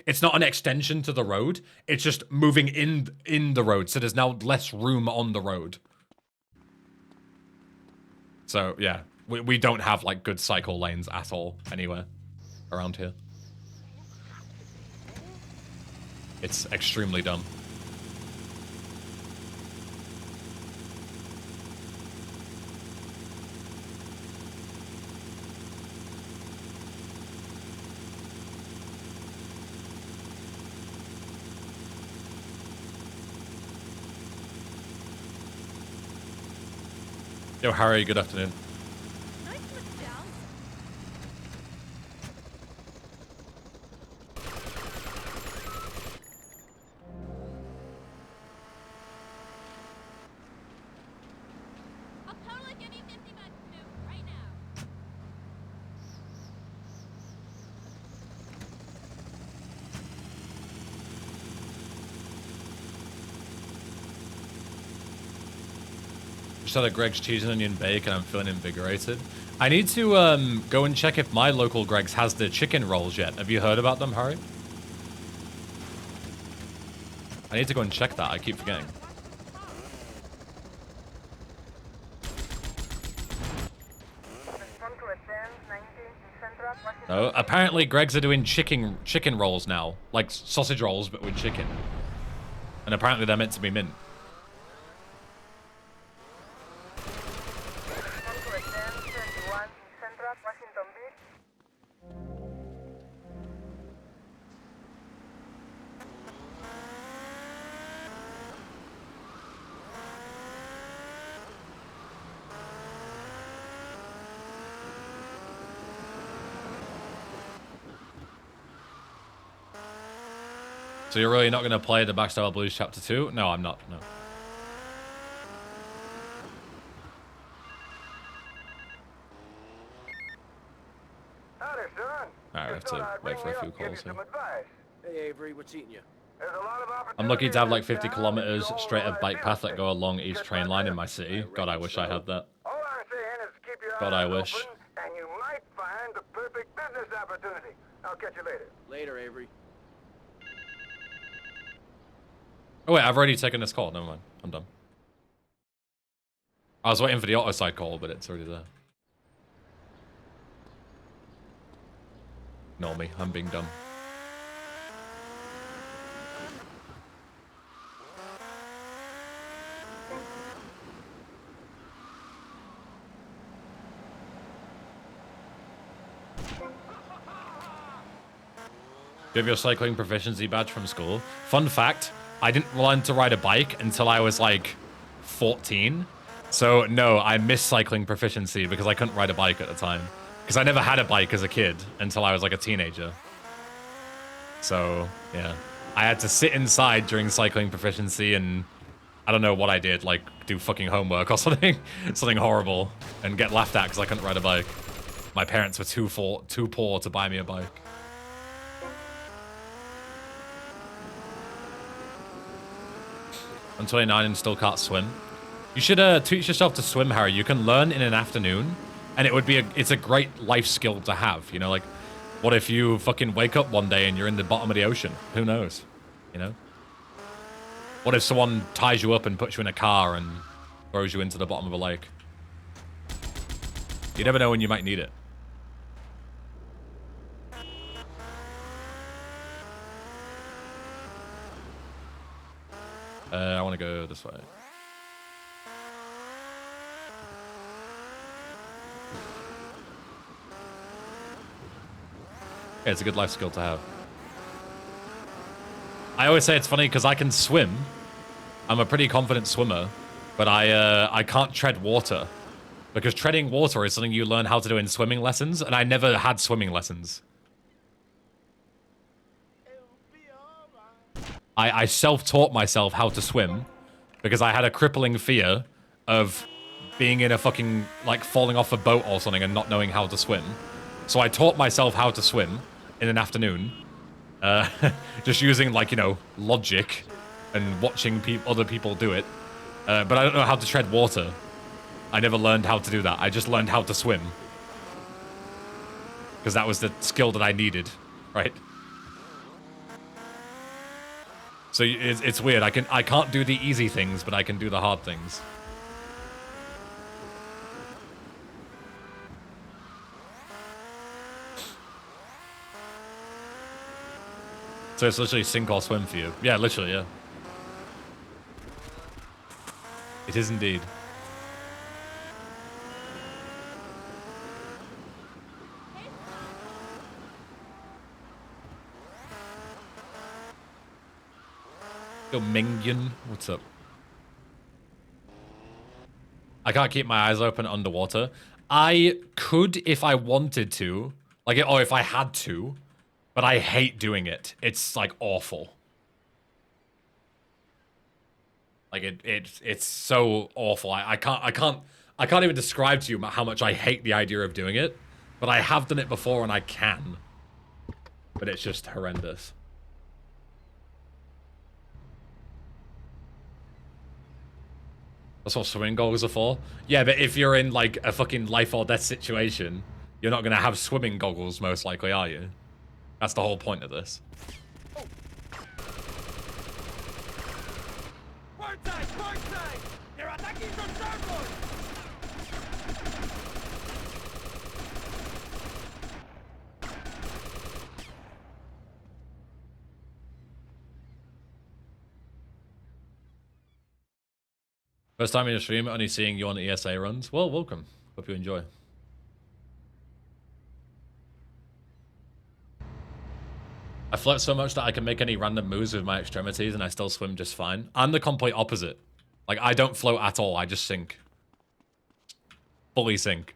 Speaker 1: it's not an extension to the road, it's just moving in the road, so there's now less room on the road. So, yeah, we don't have, like, good cycle lanes at all anywhere around here. It's extremely dumb. Yo, Harry, good afternoon. Just had a Greg's cheese and onion bake and I'm feeling invigorated. I need to go and check if my local Greg's has the chicken rolls yet. Have you heard about them, Harry? I need to go and check that. I keep forgetting. No, apparently Greg's are doing chicken rolls now. Like sausage rolls, but with chicken. And apparently they're meant to be mint. So you're really not going to play the Backstyle Blues Chapter 2? No, I'm not, no. Alright, I have to wait for a few calls here.
Speaker 3: Hey, Avery, what's eating you?
Speaker 1: I'm lucky to have like 50 kilometers straight of bike path that go along each train line in my city. God, I wish I had that. God, I wish.
Speaker 5: And you perfect business opportunity. I'll catch you later.
Speaker 3: Later, Avery.
Speaker 1: Oh wait, I've already taken this call. Never mind. I'm done. I was waiting for the auto side call, but it's already there. Ignore me. I'm being dumb. Do you have your cycling proficiency badge from school? Fun fact, I didn't learn to ride a bike until I was like 14. So no, I missed cycling proficiency because I couldn't ride a bike at the time. Because I never had a bike as a kid until I was like a teenager. So yeah, I had to sit inside during cycling proficiency and I don't know what I did, like do fucking homework or something, something horrible, and get laughed at because I couldn't ride a bike. My parents were too poor to buy me a bike. I'm 29 and still can't swim. You should teach yourself to swim, Harry. You can learn in an afternoon, and it's a great life skill to have. You know, like, what if you fucking wake up one day and you're in the bottom of the ocean? Who knows? You know? What if someone ties you up and puts you in a car and throws you into the bottom of a lake? You never know when you might need it. I want to go this way. Yeah, it's a good life skill to have. I always say it's funny because I can swim. I'm a pretty confident swimmer, but I can't tread water. Because treading water is something you learn how to do in swimming lessons, and I never had swimming lessons. I self-taught myself how to swim because I had a crippling fear of being in a fucking, like, falling off a boat or something and not knowing how to swim. So I taught myself how to swim in an afternoon, just using, like, you know, logic and watching other people do it. But I don't know how to tread water. I never learned how to do that. I just learned how to swim. Because that was the skill that I needed, right? So it's weird. I can't do the easy things, but I can do the hard things. So it's literally sink or swim for you. Yeah, literally, yeah. It is indeed. Yo, Mingyun, what's up? I can't keep my eyes open underwater. I could if I wanted to, like, or if I had to, but I hate doing it. It's like awful. Like it's so awful. I can't even describe to you how much I hate the idea of doing it, but I have done it before and I can. But it's just horrendous. That's what swimming goggles are for. Yeah, but if you're in like a fucking life or death situation, you're not gonna have swimming goggles most likely, are you? That's the whole point of this.
Speaker 6: Port side! Port side! They're attacking from starboard!
Speaker 1: First time in your stream, only seeing you on ESA runs. Well, welcome. Hope you enjoy. I float so much that I can make any random moves with my extremities and I still swim just fine. I'm the complete opposite. Like, I don't float at all. I just sink. Fully sink.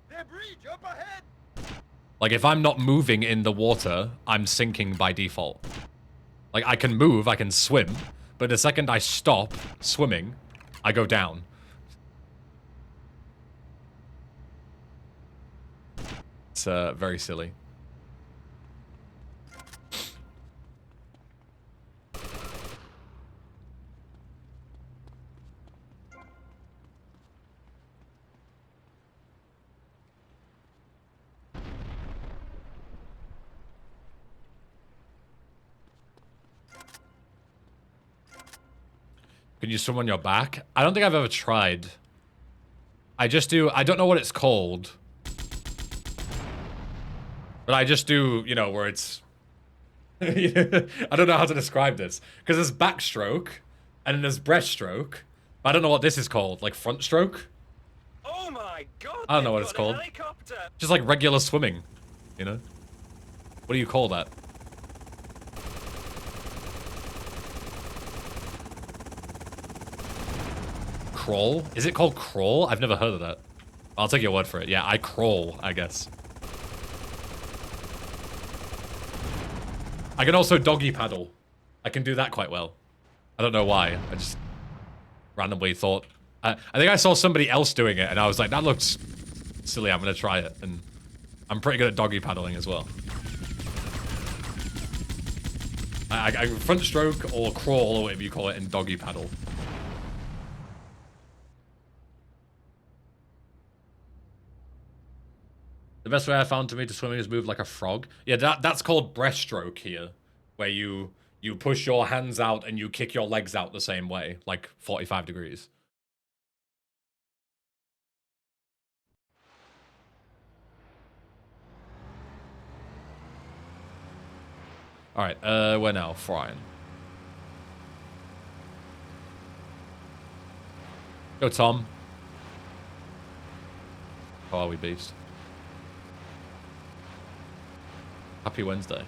Speaker 6: Debris, up ahead!
Speaker 1: Like, if I'm not moving in the water, I'm sinking by default. Like, I can move, I can swim, but the second I stop swimming, I go down. It's very silly. Can you swim on your back? I don't think I've ever tried. I don't know what it's called. But I just do, you know, where it's... I don't know how to describe this. Because there's backstroke, and then there's breaststroke. But I don't know what this is called. Like front stroke?
Speaker 3: Oh my god!
Speaker 1: I don't know
Speaker 3: they've
Speaker 1: what it's
Speaker 3: got a
Speaker 1: called.
Speaker 3: helicopter.
Speaker 1: Just like regular swimming, you know? What do you call that? Crawl? Is it called crawl? I've never heard of that. I'll take your word for it. Yeah, I crawl, I guess. I can also doggy paddle. I can do that quite well. I don't know why. I just randomly thought... I think I saw somebody else doing it, and I was like, that looks silly, I'm gonna try it. And I'm pretty good at doggy paddling as well. I front stroke or crawl, or whatever you call it, in doggy paddle. The best way I found to me to swimming is move like a frog. Yeah, that's called breaststroke here, where you push your hands out and you kick your legs out the same way, like 45 degrees. All right, we're now frying. Go, Tom. How are we, beast? Happy Wednesday.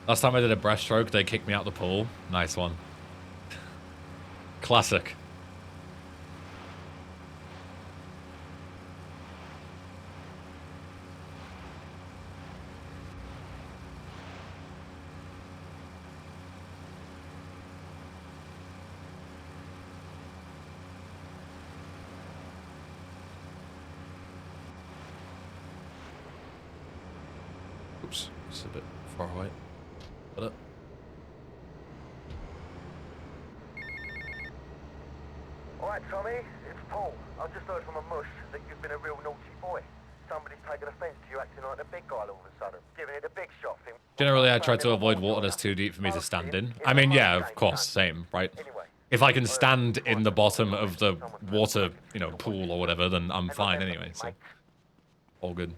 Speaker 1: Last time I did a breaststroke, they kicked me out the pool. Nice one. Classic. Oops, it's a bit far away. Got it.
Speaker 5: Alright, Tommy, it's Paul. I've just heard from a mush that you've been a real naughty boy. Somebody's taken offense to you acting like the big guy all of a sudden, giving it a big shot.
Speaker 1: Generally, I try to avoid water that's too deep for me to stand in. I mean, yeah, of course, same, right? If I can stand in the bottom of the water, you know, pool or whatever, then I'm fine anyway, so all good.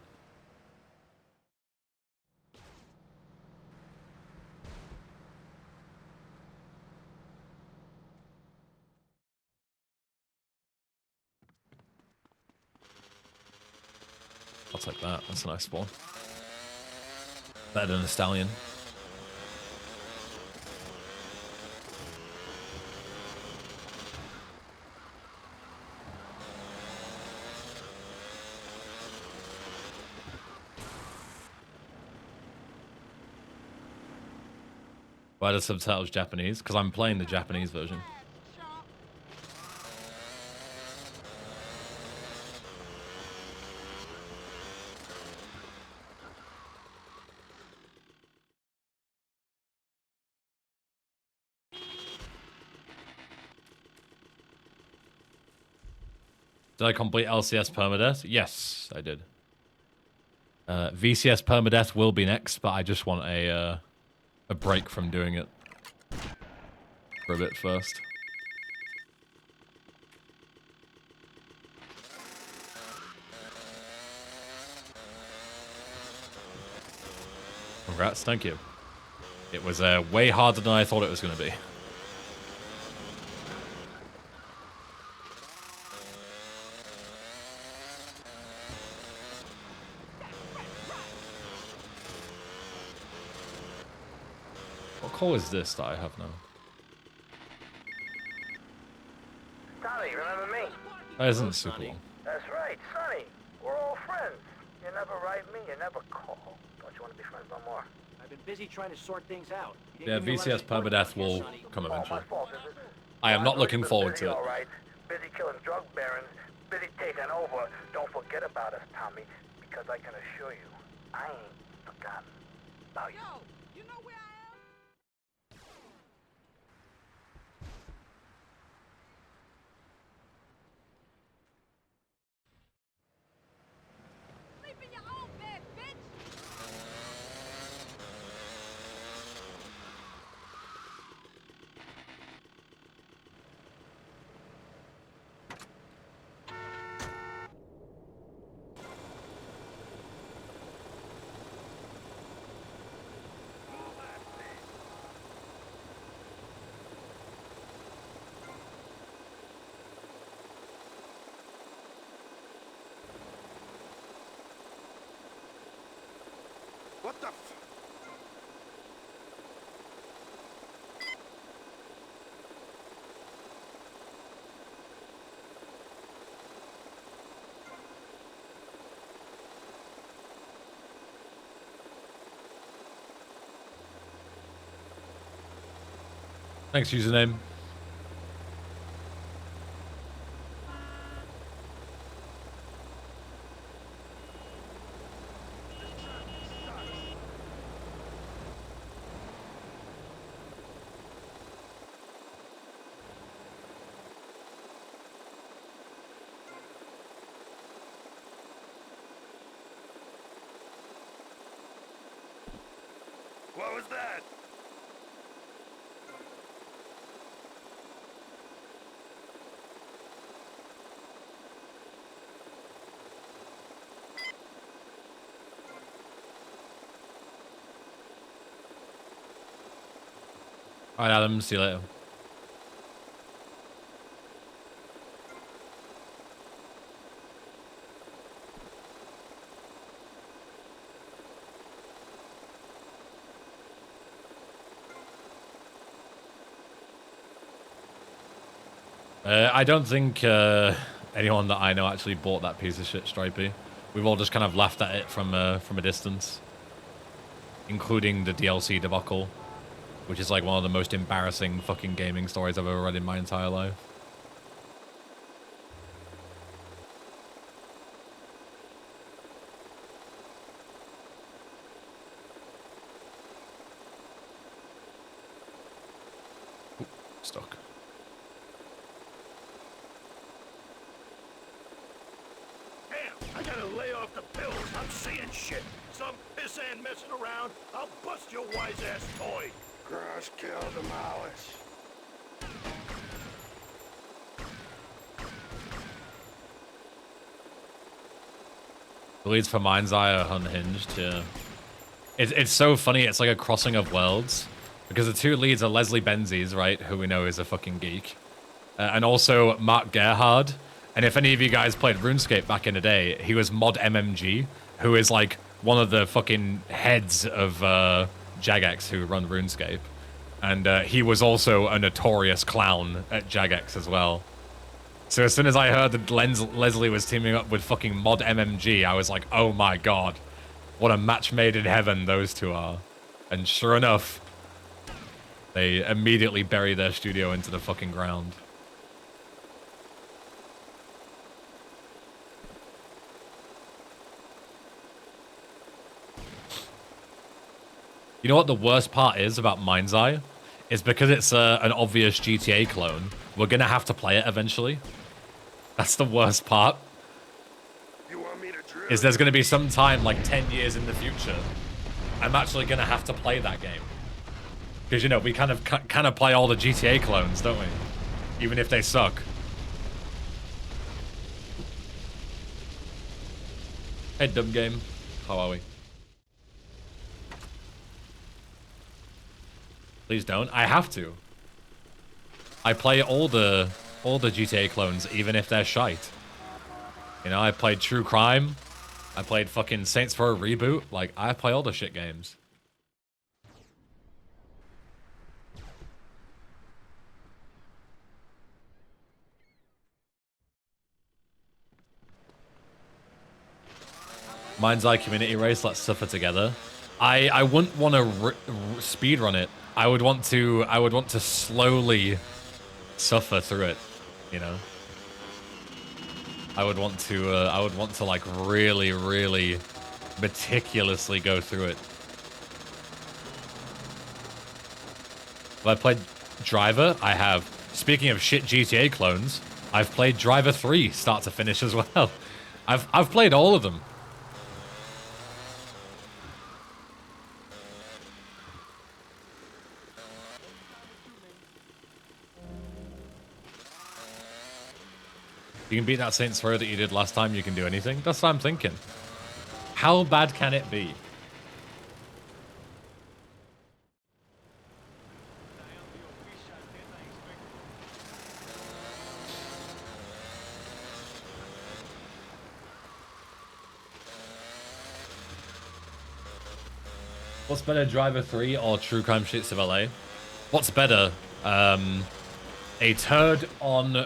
Speaker 1: I'll take that. That's a nice spawn. Better than a stallion. Why are the subtitles Japanese? Because I'm playing the Japanese version. Did I complete LCS permadeath? Yes, I did. VCS permadeath will be next, but I just want a break from doing it for a bit first. Congrats, thank you. It was way harder than I thought it was going to be. What call is this that I have now?
Speaker 5: Sonny, remember me?
Speaker 1: That isn't super long.
Speaker 5: That's right, Sonny. We're all friends. You never write me, you never call. Don't you want to be friends no more?
Speaker 3: I've been busy trying to sort things out. You
Speaker 1: Yeah,
Speaker 3: didn't give me a lot of
Speaker 1: VCS
Speaker 3: support
Speaker 1: permadeath
Speaker 3: here,
Speaker 1: will
Speaker 3: Sonny.
Speaker 1: come
Speaker 5: Oh, my
Speaker 1: eventually.
Speaker 5: fault, is it?
Speaker 1: I am not looking
Speaker 5: Busy,
Speaker 1: forward to it.
Speaker 5: all right. Busy killing drug barons, busy taking over. Don't forget about us, Tommy, because I can assure you, I ain't forgotten about you.
Speaker 6: You know where I am? Sleep in your own bed, bitch! What the f...
Speaker 1: Thanks, username.
Speaker 6: What was that?
Speaker 1: All right, Adam. See you later. I don't think anyone that I know actually bought that piece of shit, Stripey. We've all just kind of laughed at it from a distance, including the DLC debacle, which is like one of the most embarrassing fucking gaming stories I've ever read in my entire life. Ooh, stuck.
Speaker 6: I gotta lay off the pills. I'm seeing shit. Some pissant messing around. I'll bust your wise-ass toy. Cross kill demolish.
Speaker 1: The leads for Mind's Eye are unhinged, yeah. It's so funny, it's like a crossing of worlds. Because the two leads are Leslie Benzies, right, who we know is a fucking geek. And also Mark Gerhard. And if any of you guys played RuneScape back in the day, he was Mod MMG, who is like one of the fucking heads of Jagex who run RuneScape. And he was also a notorious clown at Jagex as well. So as soon as I heard that Leslie was teaming up with fucking Mod MMG, I was like, oh my god. What a match made in heaven those two are. And sure enough, they immediately bury their studio into the fucking ground. You know what the worst part is about Mind's Eye? Is because it's an obvious GTA clone, we're gonna have to play it eventually. That's the worst part.
Speaker 6: You want me to drill?
Speaker 1: Is there's gonna be some time, like 10 years in the future, I'm actually gonna have to play that game. Because, you know, we kind of play all the GTA clones, don't we? Even if they suck. Hey, dumb game. How are we? Please don't. I have to. I play all the GTA clones, even if they're shite. You know, I played True Crime. I played fucking Saints Row Reboot. Like, I play all the shit games. Mind's Eye community race. Let's suffer together. I wouldn't want to speedrun it. I would want to slowly suffer through it, you know. I would want to like really meticulously go through it. Have I played Driver? I have. Speaking of shit GTA clones, I've played Driver 3 start to finish as well. I've played all of them. You can beat that Saints Row that you did last time, you can do anything? That's what I'm thinking. How bad can it be? What's better, Driver 3 or True Crime Streets of LA? What's better, a turd on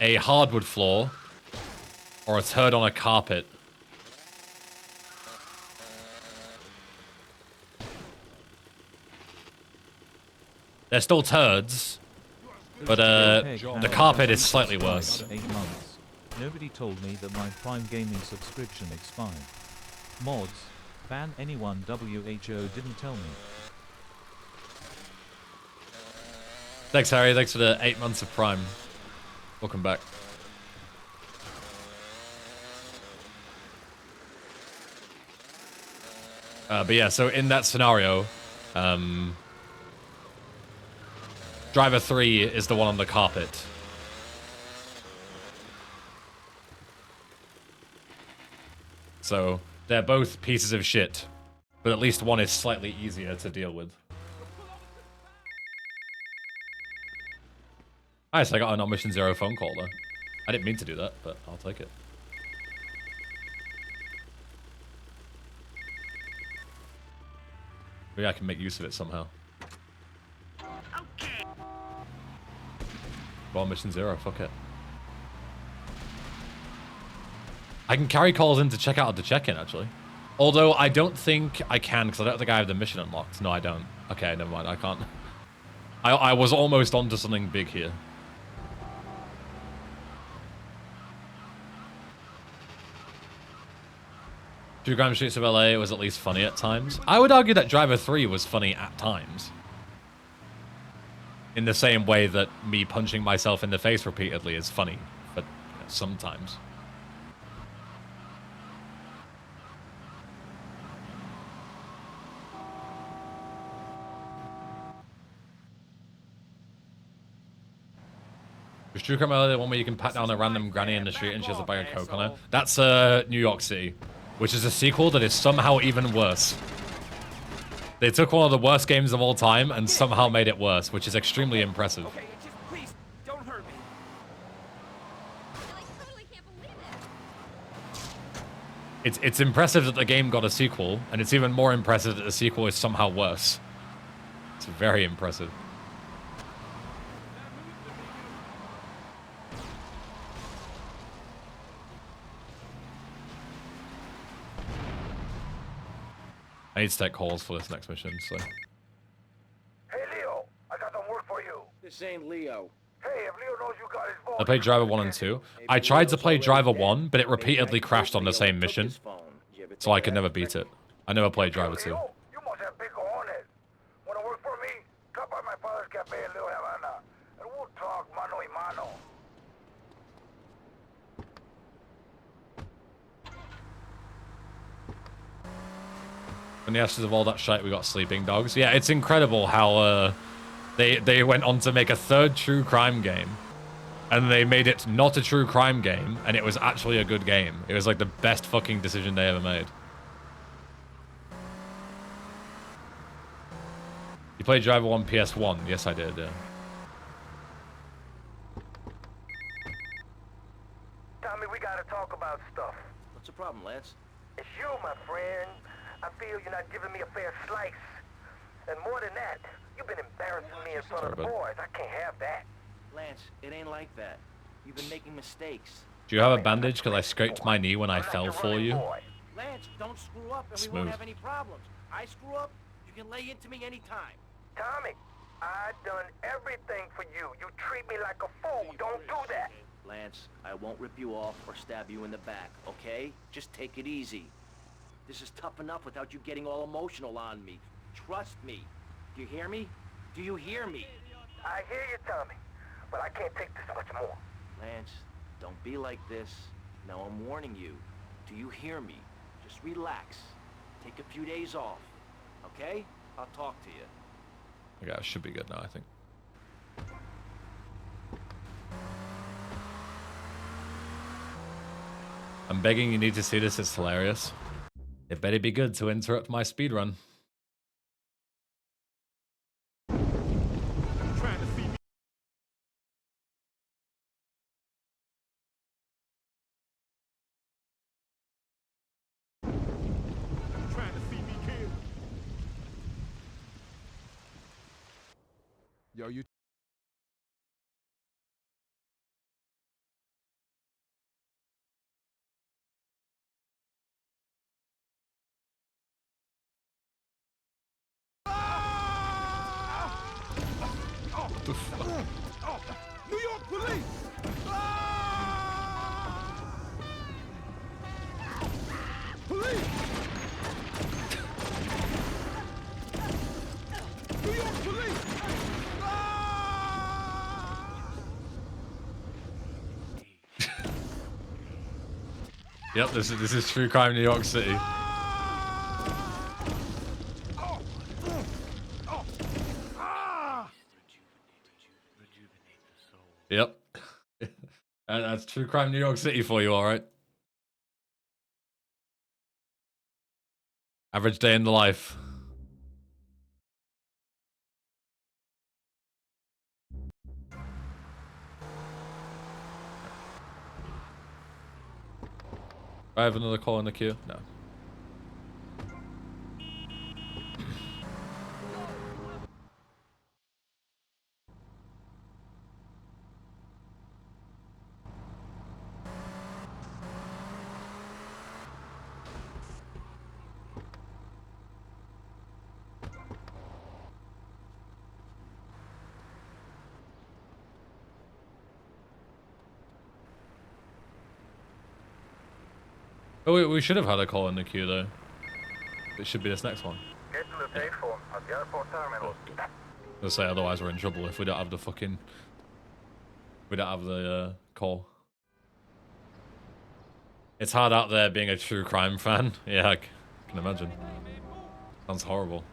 Speaker 1: a hardwood floor or a turd on a carpet? They're still turds, but the carpet is slightly worse.
Speaker 7: 8 months. Nobody told me that my Prime Gaming subscription expired. Mods, ban anyone. WHO didn't tell me.
Speaker 1: Thanks, Harry. Thanks for the 8 months of Prime. Welcome back. But yeah, so in that scenario, Driver 3 is the one on the carpet. So they're both pieces of shit, but at least one is slightly easier to deal with. Nice, I got an Mission Zero phone call though. I didn't mean to do that, but I'll take it. Maybe I can make use of it somehow.
Speaker 3: Okay.
Speaker 1: Go on, Mission Zero, fuck it. I can carry calls in to check out or to check in, actually. Although I don't think I can, because I don't think I have the mission unlocked. No, I don't. Okay, never mind, I can't. I was almost onto something big here. True Crime Streets of LA was at least funny at times. I would argue that Driver 3 was funny at times. In the same way that me punching myself in the face repeatedly is funny, but you know, sometimes. Was True Crime LA the one where you can pat down a random granny in the street and she has a bag of coke on her? That's New York City, which is a sequel that is somehow even worse. They took one of the worst games of all time and somehow made it worse, which is extremely impressive.
Speaker 6: Okay, just please, don't hurt me.
Speaker 4: I totally can't believe it.
Speaker 1: It's impressive that the game got a sequel, and it's even more impressive that the sequel is somehow worse. It's very impressive. I need to take calls for this next mission, so...
Speaker 5: Hey, Leo, I got some work for you.
Speaker 3: This ain't Leo.
Speaker 5: Hey, if Leo knows you got his phone...
Speaker 1: I played Driver 1 and 2. I tried to play Driver 1, but it repeatedly crashed on the same mission, so I could never beat it. I never played Driver 2.
Speaker 5: Leo, you must have big cojones. Wanna work for me? Come by my father's cafe in Little Havana, and we'll talk mano y mano.
Speaker 1: In the ashes of all that shite, we got Sleeping Dogs. Yeah, it's incredible how they went on to make a third true crime game. And they made it not a true crime game, and it was actually a good game. It was like the best fucking decision they ever made. You played Driver 1 PS1? Yes, I did, yeah.
Speaker 5: Tommy, we gotta talk about stuff.
Speaker 3: What's the problem, Lance?
Speaker 5: It's you, my friend. I feel you're not giving me a fair slice. And more than that, you've been embarrassing me in front of the boys. I can't have that.
Speaker 3: Lance, it ain't like that. You've been making mistakes.
Speaker 1: Do you have a bandage? Because I scraped my knee when I fell for you.
Speaker 3: Lance, don't screw up and we
Speaker 1: Smooth.
Speaker 3: won't have any problems. I screw up, you can lay into me anytime.
Speaker 5: Tommy, I've done everything for you. You treat me like a fool. Don't do that.
Speaker 3: Lance, I won't rip you off or stab you in the back, okay? Just take it easy. This is tough enough without you getting all emotional on me. Trust me. Do you hear me? Do you hear me?
Speaker 5: I hear you, Tommy, but I can't take this much more.
Speaker 3: Lance, don't be like this. Now I'm warning you. Do you hear me? Just relax. Take a few days off, okay? I'll talk to you.
Speaker 1: Okay, I should be good now, I think. I'm begging you need to see this, it's hilarious. It better be good to interrupt my speedrun.
Speaker 6: Trying to see me. Trying to see me killed. Yo, you. New York police! Police! New York police!
Speaker 1: Yep, this is true crime New York City. Yep. That's true crime New York City for you, alright? Average day in the life. Do I have another call in the queue? No. Oh wait, we should have had a call in the queue though. It should be this next one.
Speaker 5: Get to the payphone at the airport terminal.
Speaker 1: I'll say otherwise we're in trouble if we don't have the fucking... We don't have the call. It's hard out there being a true crime fan. Yeah, I can imagine. Sounds horrible.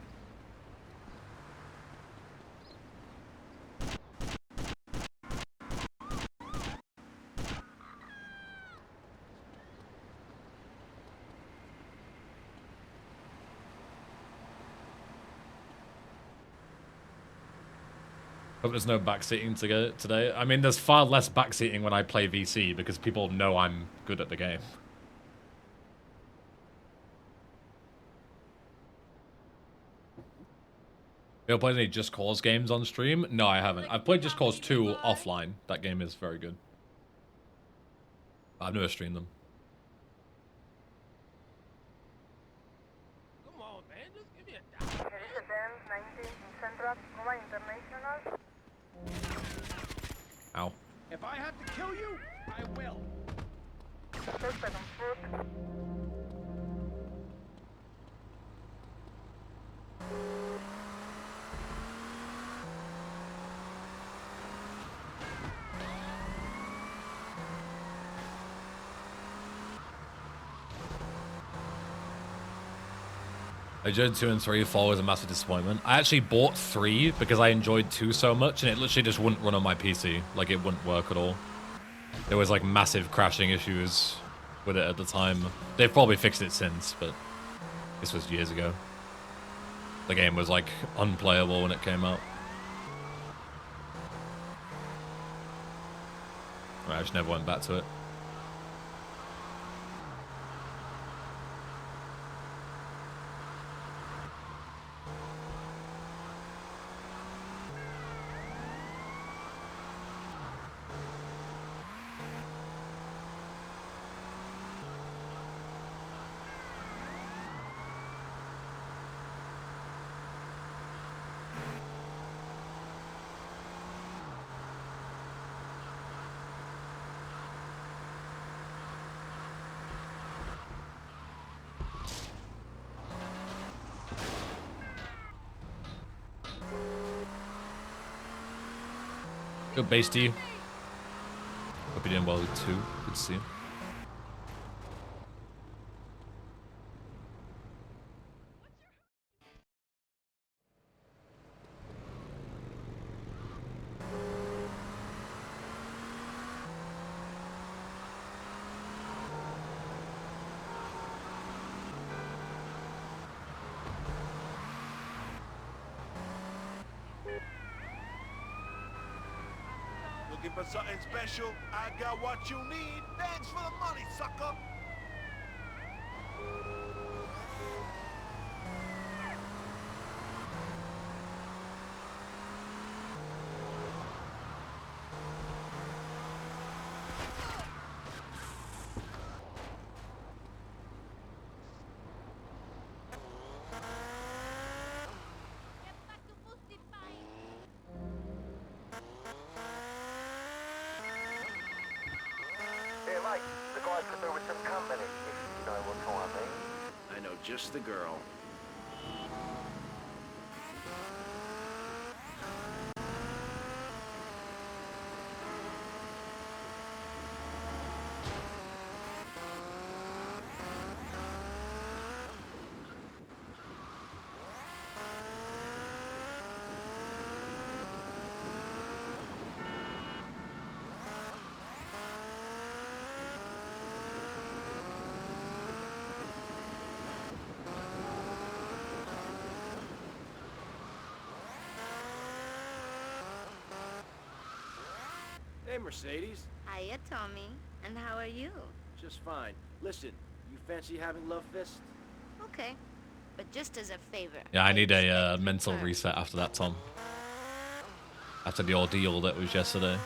Speaker 1: Hope there's no backseating today. I mean, there's far less backseating when I play VC because people know I'm good at the game. You ever played any Just Cause games on stream? No, I haven't. I've played Just Cause 2 offline. That game is very good. I've never streamed them.
Speaker 6: Come on, man, just give me a dollar.
Speaker 5: Mercedes-Benz 19 in Central, Nova International.
Speaker 1: Ow.
Speaker 6: If I have to kill you, I will.
Speaker 5: Suspect on foot.
Speaker 1: I enjoyed 2 and 3. 4 was a massive disappointment. I actually bought 3 because I enjoyed 2 so much, and it literally just wouldn't run on my PC. Like, it wouldn't work at all. There was, like, massive crashing issues with it at the time. They've probably fixed it since, but this was years ago. The game was, like, unplayable when it came out. I just never went back to it. Good base to you. Hope you're doing well too. Good to see you.
Speaker 8: Looking for something special? I got what you need. Thanks for the money, sucker.
Speaker 3: just the girl. Hey, Mercedes.
Speaker 4: Hiya, Tommy. And how are you?
Speaker 3: Just fine. Listen, you fancy having love fists?
Speaker 4: Okay. But just as a favor.
Speaker 1: Yeah, I need a
Speaker 4: expect
Speaker 1: mental
Speaker 4: return.
Speaker 1: reset after that, Tom. After the ordeal that was yesterday.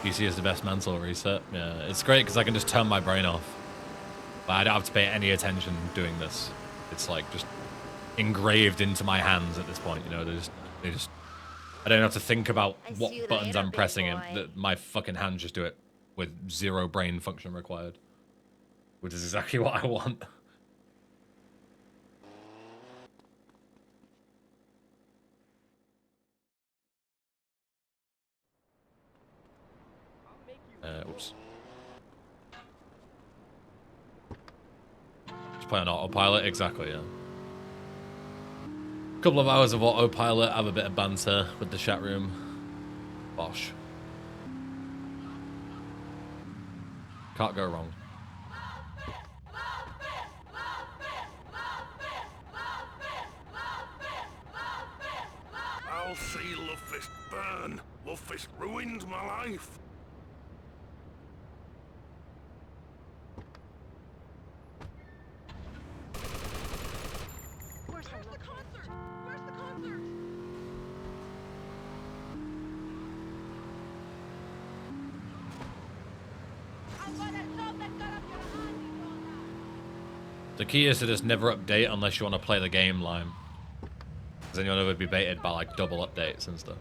Speaker 1: PC is the best mental reset. Yeah, it's great because I can just turn my brain off. But I don't have to pay any attention doing this. It's like just engraved into my hands at this point. You know, they just. I don't have to think about
Speaker 4: I
Speaker 1: what
Speaker 4: see you
Speaker 1: buttons
Speaker 4: later,
Speaker 1: I'm
Speaker 4: big
Speaker 1: pressing.
Speaker 4: boy.
Speaker 1: My fucking hands just do it with zero brain function required, which is exactly what I want. Oops. Just play on autopilot, exactly, yeah. Couple of hours of autopilot, have a bit of banter with the chat room. Bosh. Can't go wrong.
Speaker 8: I'll see Lovefist burn. Lovefist ruined my life.
Speaker 6: Where's the concert? Where's the concert?
Speaker 1: The key is to just never update unless you want to play the game line. Because then you'll never be baited by like double updates and stuff.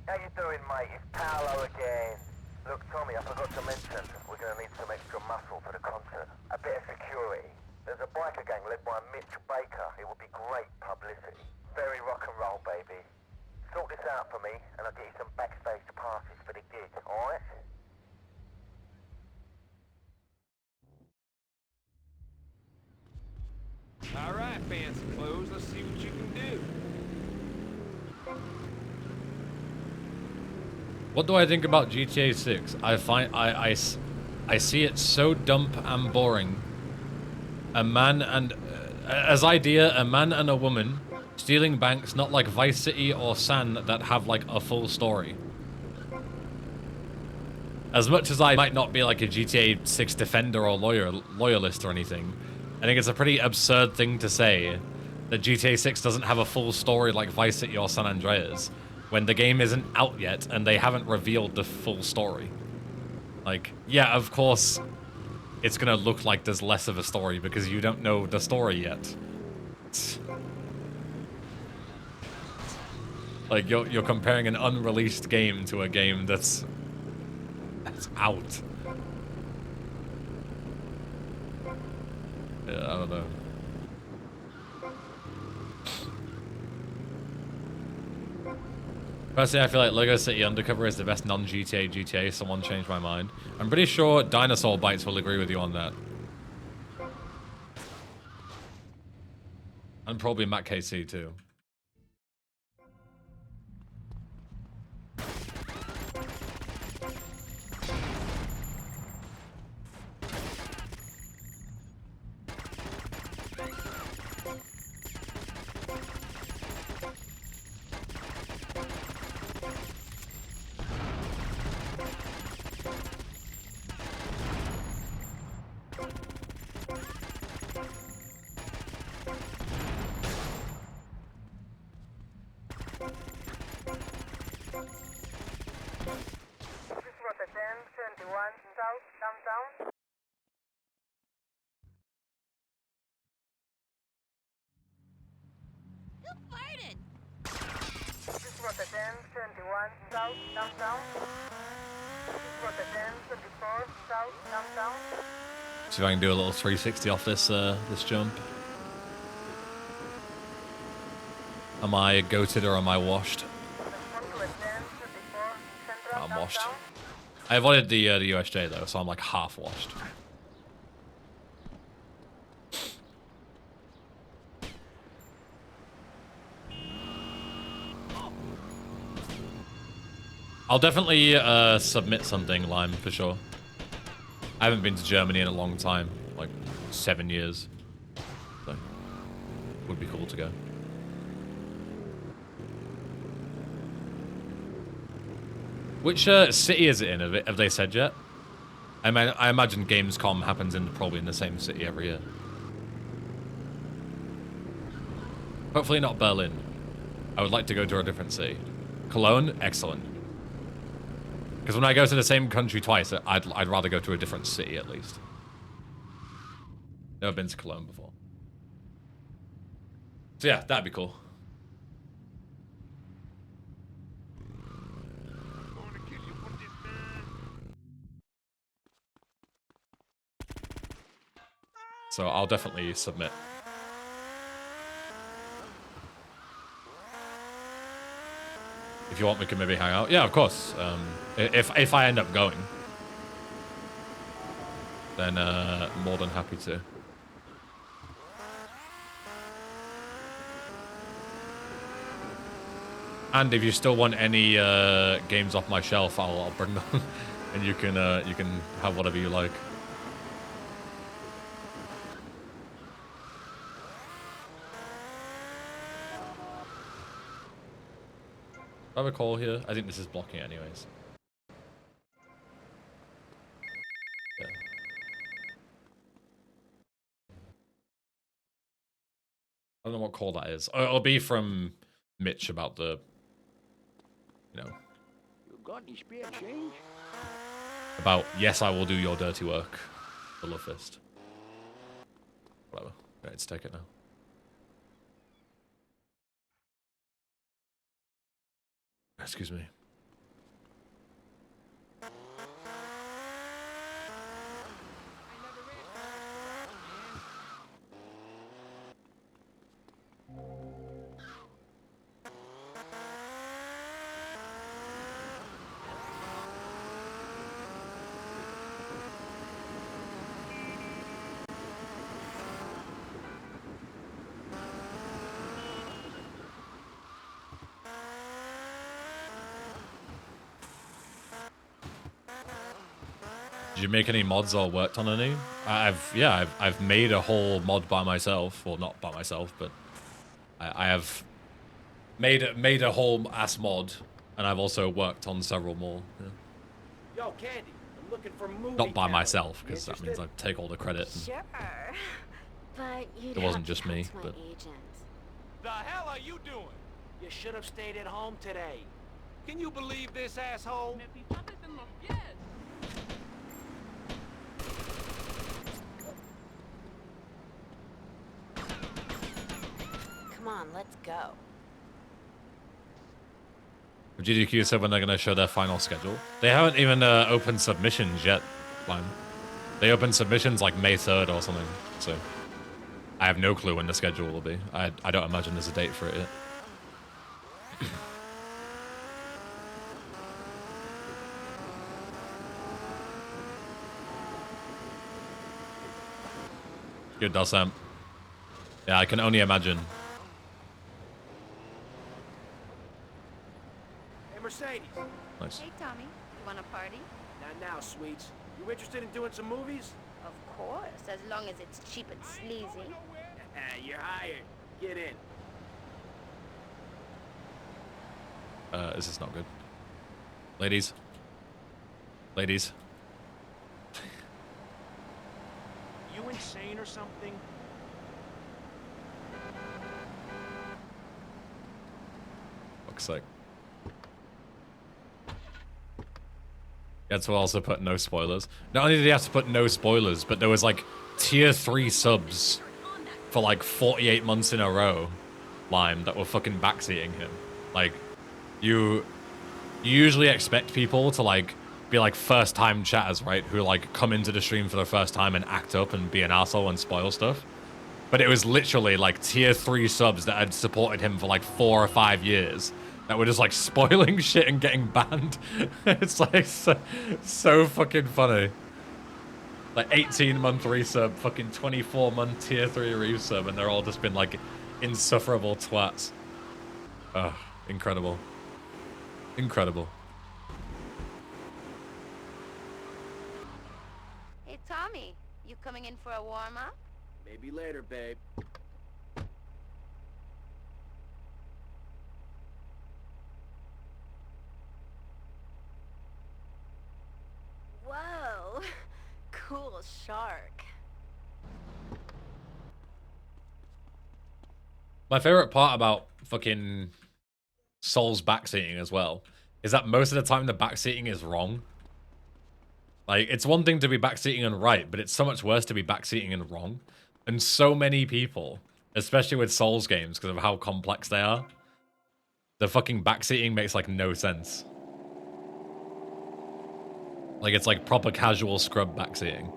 Speaker 5: How you doing, mate? It's Paolo again. Look, Tommy, I forgot to mention, we're going to need some extra muscle for the concert. A bit of security. There's a biker gang led by Mitch Baker. It would be great publicity. Very rock and roll, baby. Sort this out for me, and I'll get you some backstage passes for the gig, alright?
Speaker 6: All right, fancy clothes. Let's see what you can do.
Speaker 1: What do I think about GTA 6? I see it so dumb and boring. A man and as idea, a man and a woman stealing banks, not like Vice City or San that have like a full story. As much as I might not be like a GTA 6 defender or loyalist or anything, I think it's a pretty absurd thing to say that GTA 6 doesn't have a full story like Vice City or San Andreas when the game isn't out yet and they haven't revealed the full story. Like, yeah, of course, it's gonna look like there's less of a story because you don't know the story yet. Like, you're comparing an unreleased game to a game that's out. Yeah, I don't know. Personally, I feel like Lego City Undercover is the best non-GTA GTA. Someone changed my mind. I'm pretty sure Dinosaur Bites will agree with you on that. And probably Matt KC too.
Speaker 5: south, downtown.
Speaker 4: Who farted?
Speaker 5: This is Rota 1071 south, downtown. This is Rota 1024 south, downtown.
Speaker 1: See if I can do a little 360 off this this jump. Am I goated or am I washed? I'm washed. I avoided the USJ though, so I'm like half washed. I'll definitely submit something, Lime, for sure. I haven't been to Germany in a long time, like 7 years. So, would be cool to go. Which city is it in? Have they said yet? I imagine Gamescom happens probably in the same city every year. Hopefully not Berlin. I would like to go to a different city. Cologne, excellent. Because when I go to the same country twice, I'd rather go to a different city at least. Never been to Cologne before. So yeah, that'd be cool. So I'll definitely submit. If you want, we can maybe hang out. Yeah, of course. If I end up going, then more than happy to. And if you still want any games off my shelf, I'll bring them, and you can have whatever you like. Do I have a call here? I think this is blocking it anyways. Yeah. I don't know what call that is. Oh, it'll be from Mitch about the, you know.
Speaker 3: You got any spare change?
Speaker 1: About, yes, I will do your dirty work. The love fist. Whatever. Let's take it now. Excuse me. Did you make any mods or worked on any? I've made a whole mod by myself. Well, not by myself, but I have made a whole ass mod, and I've also worked on several more. Yeah.
Speaker 3: Yo, Candy, I'm looking for movie
Speaker 1: Not by
Speaker 3: talent.
Speaker 1: myself,
Speaker 3: You
Speaker 1: because that means I
Speaker 3: interested?
Speaker 1: take all the credit. And
Speaker 4: Sure. But you'd
Speaker 1: It wasn't
Speaker 4: have to
Speaker 1: just me,
Speaker 4: talk to my
Speaker 1: but-
Speaker 4: agent.
Speaker 8: The hell are you doing?
Speaker 3: You should have stayed at home today.
Speaker 8: Can you believe this asshole?
Speaker 4: Come on, let's go.
Speaker 1: GDQ said when they're going to show their final schedule. They haven't even opened submissions yet, Lime. They opened submissions like May 3rd or something, so I have no clue when the schedule will be. I don't imagine there's a date for it yet. Good, Dulcam. Yeah, I can only imagine.
Speaker 3: Hey, Mercedes.
Speaker 1: Nice.
Speaker 4: Hey, Tommy. You want a party?
Speaker 3: Not now, sweets. You interested in doing some movies?
Speaker 4: Of course, as long as it's cheap and sleazy.
Speaker 3: You're hired. Get in.
Speaker 1: This is not good. Ladies. Ladies.
Speaker 3: You insane or something?
Speaker 1: Fuck's sake. He had to also put no spoilers. Not only did he have to put no spoilers, but there was like tier 3 subs for like 48 months in a row, Lime, that were fucking backseating him. Like, you usually expect people to like be like first time chatters, right? Who like come into the stream for the first time and act up and be an asshole and spoil stuff. But it was literally like tier 3 subs that had supported him for like 4 or 5 years that were just like spoiling shit and getting banned. It's like so fucking funny. Like 18-month resub, fucking 24-month tier 3 resub, and they're all just been like insufferable twats. Ugh, incredible. Incredible.
Speaker 4: Hey, Tommy, you coming in for a warm-up?
Speaker 3: Maybe later, babe.
Speaker 4: Whoa, cool shark.
Speaker 1: My favorite part about fucking Soul's backseating as well is that most of the time the backseating is wrong. Like, it's one thing to be backseating and right, but it's so much worse to be backseating and wrong. And so many people, especially with Souls games, because of how complex they are, the fucking backseating makes like no sense. Like, it's like proper casual scrub backseating.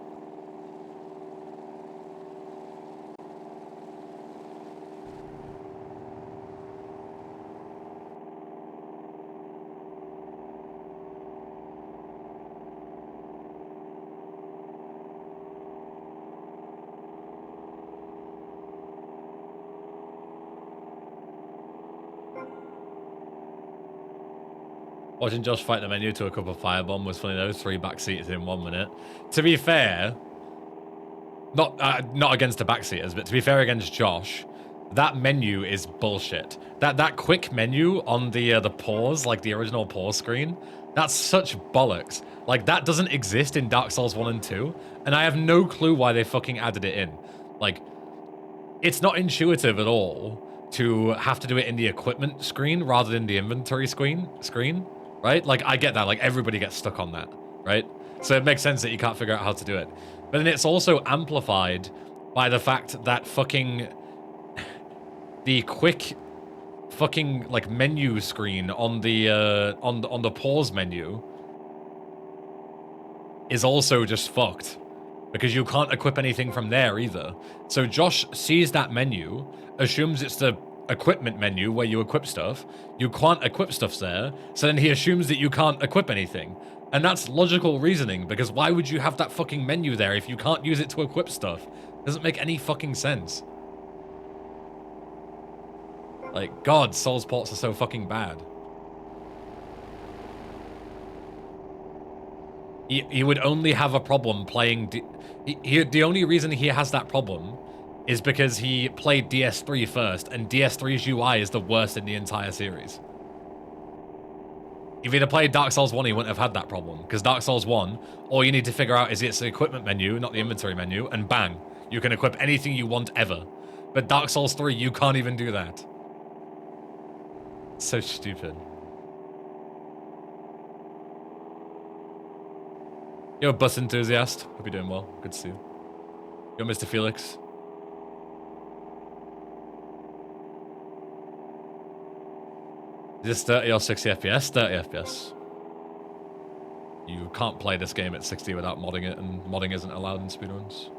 Speaker 1: Watching Josh fight the menu to a cup of firebomb was funny though. 3 backseaters in 1 minute. To be fair, not against the backseaters, but to be fair against Josh, that menu is bullshit. That quick menu on the pause, like the original pause screen, that's such bollocks. Like, that doesn't exist in Dark Souls 1 and 2, and I have no clue why they fucking added it in. Like, it's not intuitive at all to have to do it in the equipment screen rather than the inventory screen, right? Like, I get that. Like, everybody gets stuck on that, right? So it makes sense that you can't figure out how to do it. But then it's also amplified by the fact that fucking the quick fucking like menu screen on the pause menu is also just fucked because you can't equip anything from there either. So Josh sees that menu, assumes it's the equipment menu where you equip stuff. You can't equip stuff there, so then he assumes that you can't equip anything. And that's logical reasoning, because why would you have that fucking menu there if you can't use it to equip stuff? Doesn't make any fucking sense. Like, God, Souls ports are so fucking bad. He would only have a problem playing... the only reason he has that problem is because he played DS3 first, and DS3's UI is the worst in the entire series. If he'd have played Dark Souls 1, he wouldn't have had that problem, because Dark Souls 1, all you need to figure out is it's the equipment menu, not the inventory menu, and bang, you can equip anything you want ever. But Dark Souls 3, you can't even do that. So stupid. Yo, bus enthusiast. Hope you're doing well. Good to see you. Yo, Mr. Felix. Is this 30 or 60 FPS? 30 FPS. You can't play this game at 60 without modding it, and modding isn't allowed in speedruns.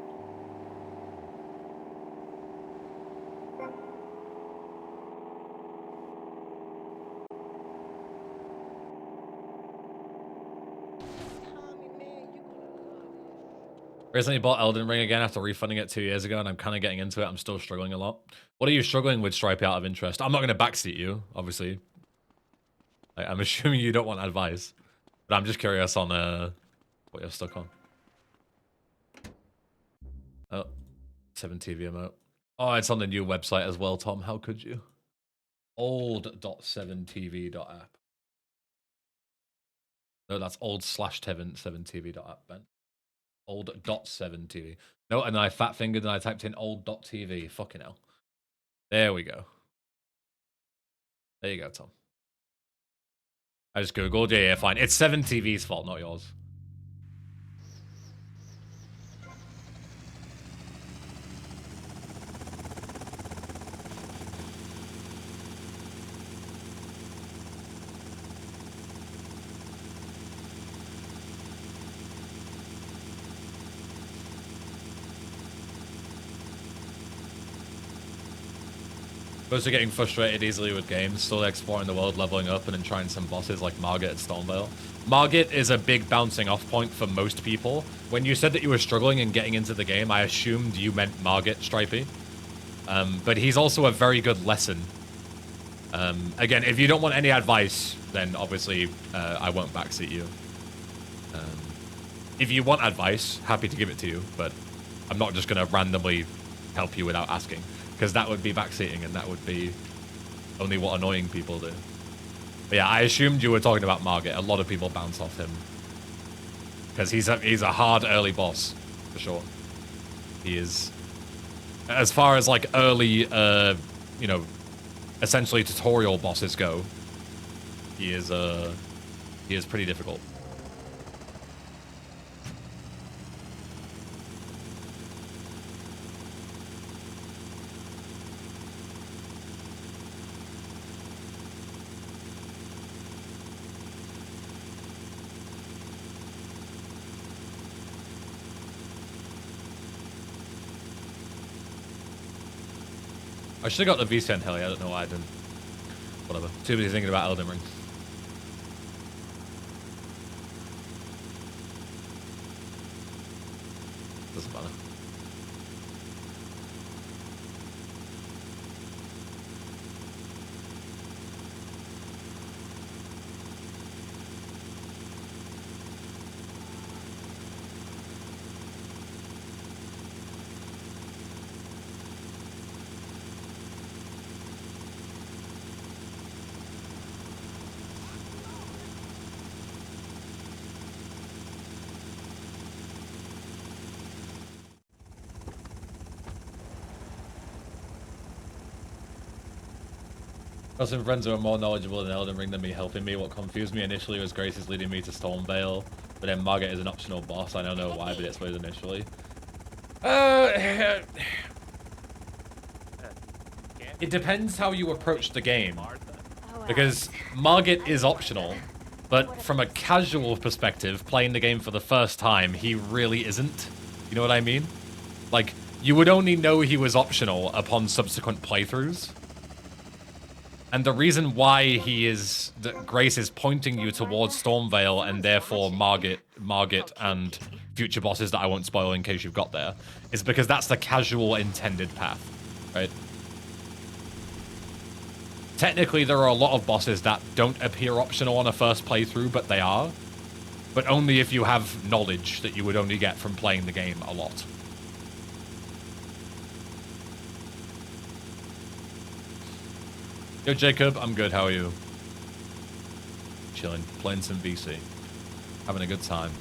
Speaker 1: Recently bought Elden Ring again after refunding it 2 years ago, and I'm kind of getting into it. I'm still struggling a lot. What are you struggling with, Stripe, out of interest? I'm not going to backseat you, obviously. I'm assuming you don't want advice. But I'm just curious on what you're stuck on. Oh, 7TV emote. Oh, it's on the new website as well, Tom. How could you? Old.7tv.app. No, that's old/7tv.app, Ben. Old.7tv. No, and I fat fingered and I typed in old.tv. Fucking hell. There we go. There you go, Tom. I just googled. Yeah, fine. It's 7TV's fault, not yours. Opposed to getting frustrated easily with games, still exploring the world, leveling up, and then trying some bosses like Margit and Stormvale. Margit is a big bouncing off point for most people. When you said that you were struggling in getting into the game, I assumed you meant Margit, Stripey. But he's also a very good lesson. Again, if you don't want any advice, then obviously I won't backseat you. If you want advice, happy to give it to you, but I'm not just going to randomly help you without asking, because that would be backseating, and that would be only what annoying people do. But yeah, I assumed you were talking about Margit. A lot of people bounce off him, because he's a hard early boss, for sure. He is, as far as like early, you know, essentially tutorial bosses go, he is pretty difficult. I should have got the VCN heli. I don't know why I didn't. Whatever. Too busy thinking about Elden Ring. Doesn't matter. Got some friends who are more knowledgeable in Elden Ring than me helping me. What confused me initially was Grace is leading me to Stormvale, but then Margit is an optional boss. I don't know why, but it's weird initially. It depends how you approach the game, because Margit is optional, but from a casual perspective, playing the game for the first time, he really isn't. You know what I mean? Like, you would only know he was optional upon subsequent playthroughs. And the reason why that Grace is pointing you towards Stormvale and therefore Margit and future bosses that I won't spoil in case you've got there, is because that's the casual intended path, right? Technically, there are a lot of bosses that don't appear optional on a first playthrough, but they are. But only if you have knowledge that you would only get from playing the game a lot. Yo, Jacob, I'm good. How are you? Chilling, playing some VC, having a good time.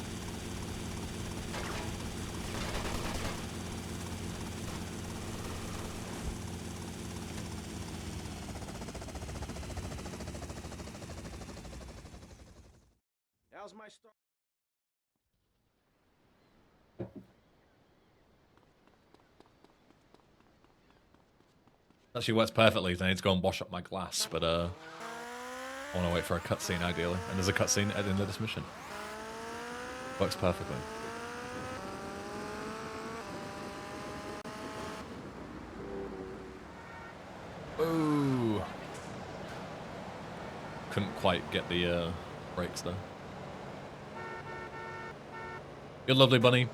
Speaker 3: How's my start?
Speaker 1: Actually works perfectly. I need to go and wash up my glass, but I want to wait for a cutscene ideally. And there's a cutscene at the end of this mission. Works perfectly. Ooh. Couldn't quite get the brakes though. Good, lovely bunny.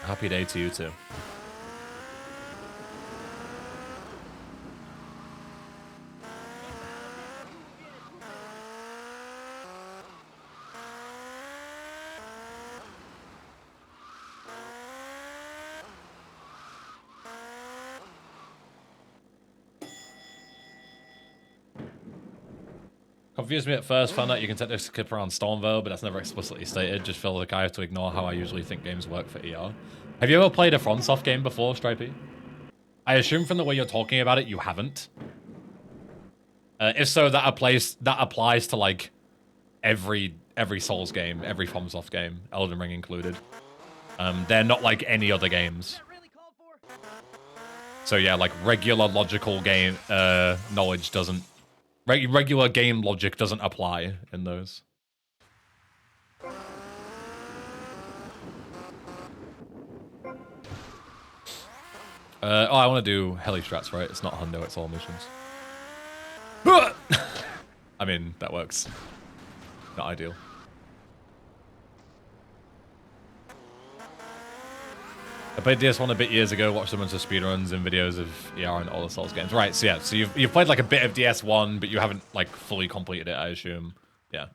Speaker 1: Happy day to you too. Confused me at first, found out you can technically skip around Stormvale, but that's never explicitly stated. Just feel like I have to ignore how I usually think games work for ER. Have you ever played a FromSoft game before, Stripey? I assume from the way you're talking about it, you haven't. If so, that applies to like every Souls game, every FromSoft game, Elden Ring included. They're not like any other games. So yeah, like regular logical game knowledge doesn't. Regular game logic doesn't apply in those. Oh, I want to do heli strats, right? It's not hundo, it's all missions. I mean, that works. Not ideal. I played DS1 a bit years ago, watched a bunch of speedruns and videos of ER and all the Souls games. Right, so yeah, so you've played like a bit of DS1, but you haven't like fully completed it, I assume. Yeah.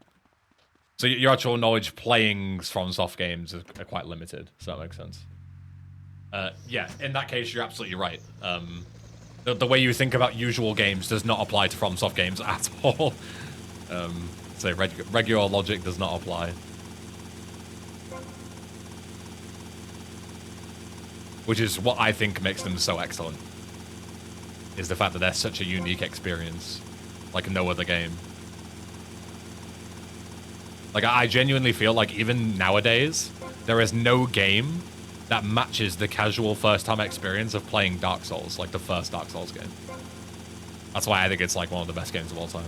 Speaker 1: So your actual knowledge playing from soft games are quite limited, so that makes sense. Yeah, in that case, you're absolutely right. The way you think about usual games does not apply to FromSoft games at all. So regular logic does not apply. Which is what I think makes them so excellent. Is the fact that they're such a unique experience. Like no other game. Like I genuinely feel like even nowadays, there is no game that matches the casual first-time experience of playing Dark Souls, like the first Dark Souls game. That's why I think it's like one of the best games of all time.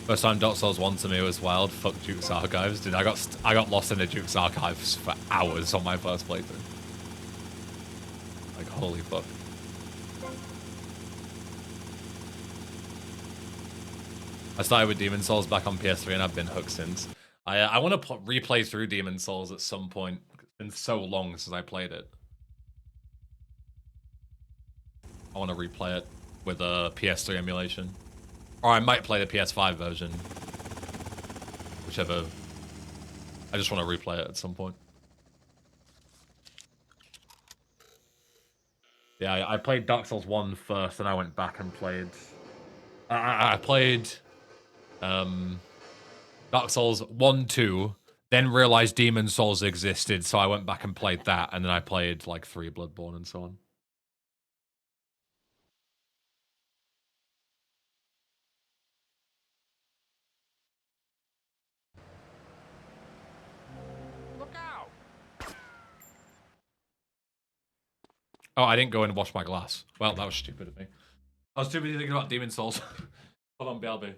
Speaker 1: First time Dark Souls 1 to me was wild. Fuck Duke's Archives. Dude, I got lost in the Duke's Archives for hours on my first playthrough. Like, holy fuck. I started with Demon Souls back on PS3 and I've been hooked since. I want to replay through Demon Souls at some point. It's been so long since I played it. I want to replay it with a PS3 emulation. Or I might play the PS5 version. Whichever. I just want to replay it at some point. Yeah, I played Dark Souls 1 first, and I went back and played... I played... Dark Souls 1, 2, then realized Demon Souls existed, so I went back and played that, and then I played, like, 3 Bloodborne and so on. Oh, I didn't go and wash my glass. Well, that was stupid of me. I was too busy thinking about Demon Souls. Hold on, BLB.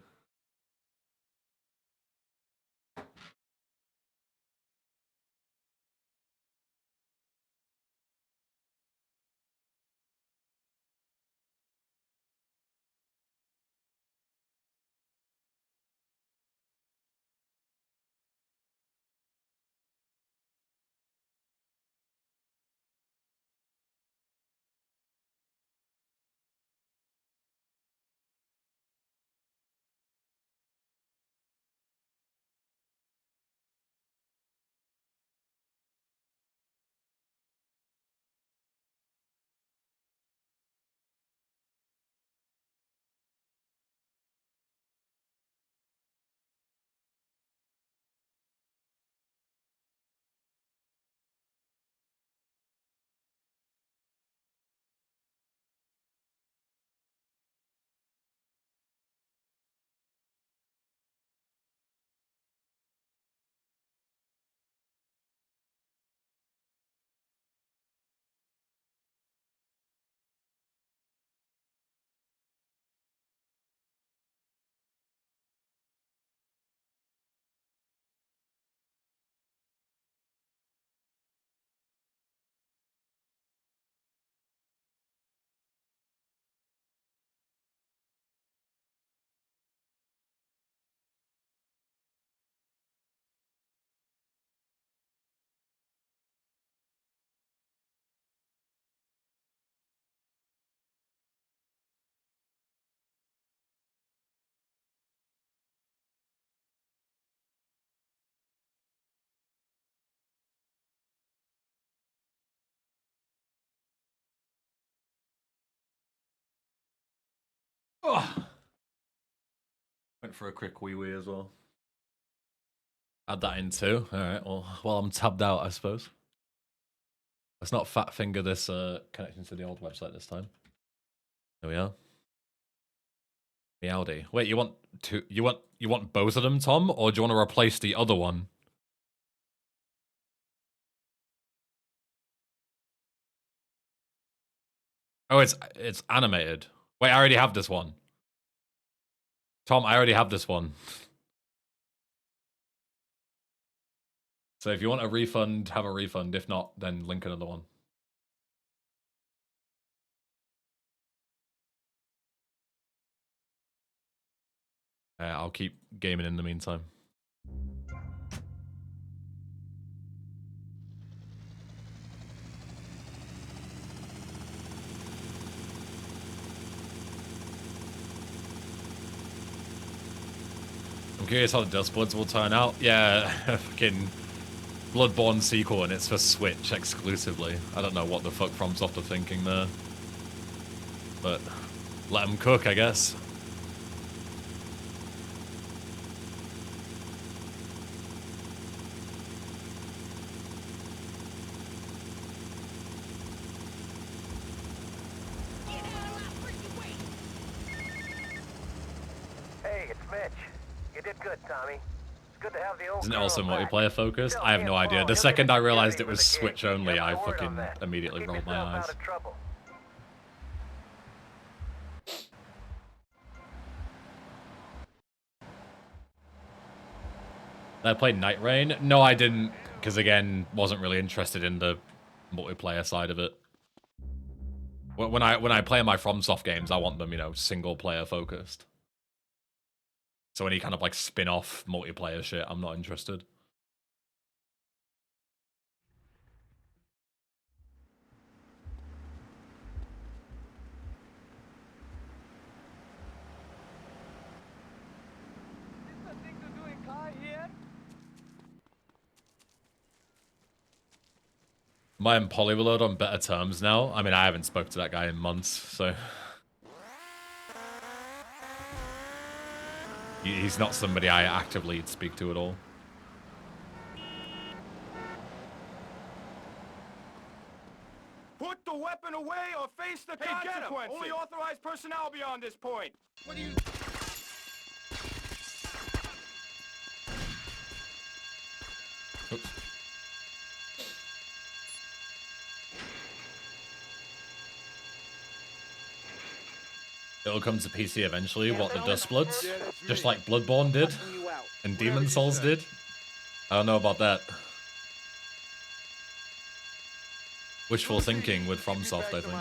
Speaker 1: Oh. Went for a quick wee as well. Add that in too. Alright, well, while I'm tabbed out, I suppose. Let's not fat finger this connection to the old website this time. There we are. Meowdy. Wait, you want both of them, Tom, or do you want to replace the other one? Oh, it's animated. Wait, I already have this one. Tom, I already have this one. So if you want a refund, have a refund. If not, then link another one. I'll keep gaming in the meantime. I'm curious how the Dustbloods will turn out. Yeah, fucking Bloodborne sequel, and it's for Switch exclusively. I don't know what the fuck FromSoft are thinking there. But let them cook, I guess.
Speaker 5: Hey, it's Mitch. You did good, Tommy. It's good to have the old
Speaker 1: Isn't it also
Speaker 5: girl back.
Speaker 1: multiplayer focused? I have no idea. The second I realized it was Switch only, I fucking immediately rolled my eyes. I played Night Rain? No, I didn't, because again, wasn't really interested in the multiplayer side of it. When I play my FromSoft games, I want them, you know, single player focused. So any kind of like spin-off multiplayer shit, I'm not interested. Am I in Polyreload on better terms now? I mean, I haven't spoke to that guy in months, so... He's not somebody I actively speak to at all.
Speaker 6: Put the weapon away or face the consequences. Only authorized personnel beyond this point. What do you...
Speaker 1: Oops. It'll come to PC eventually, what the Dustbloods? Just like Bloodborne did, and Demon Souls did? I don't know about that. Wishful thinking with FromSoft, I think.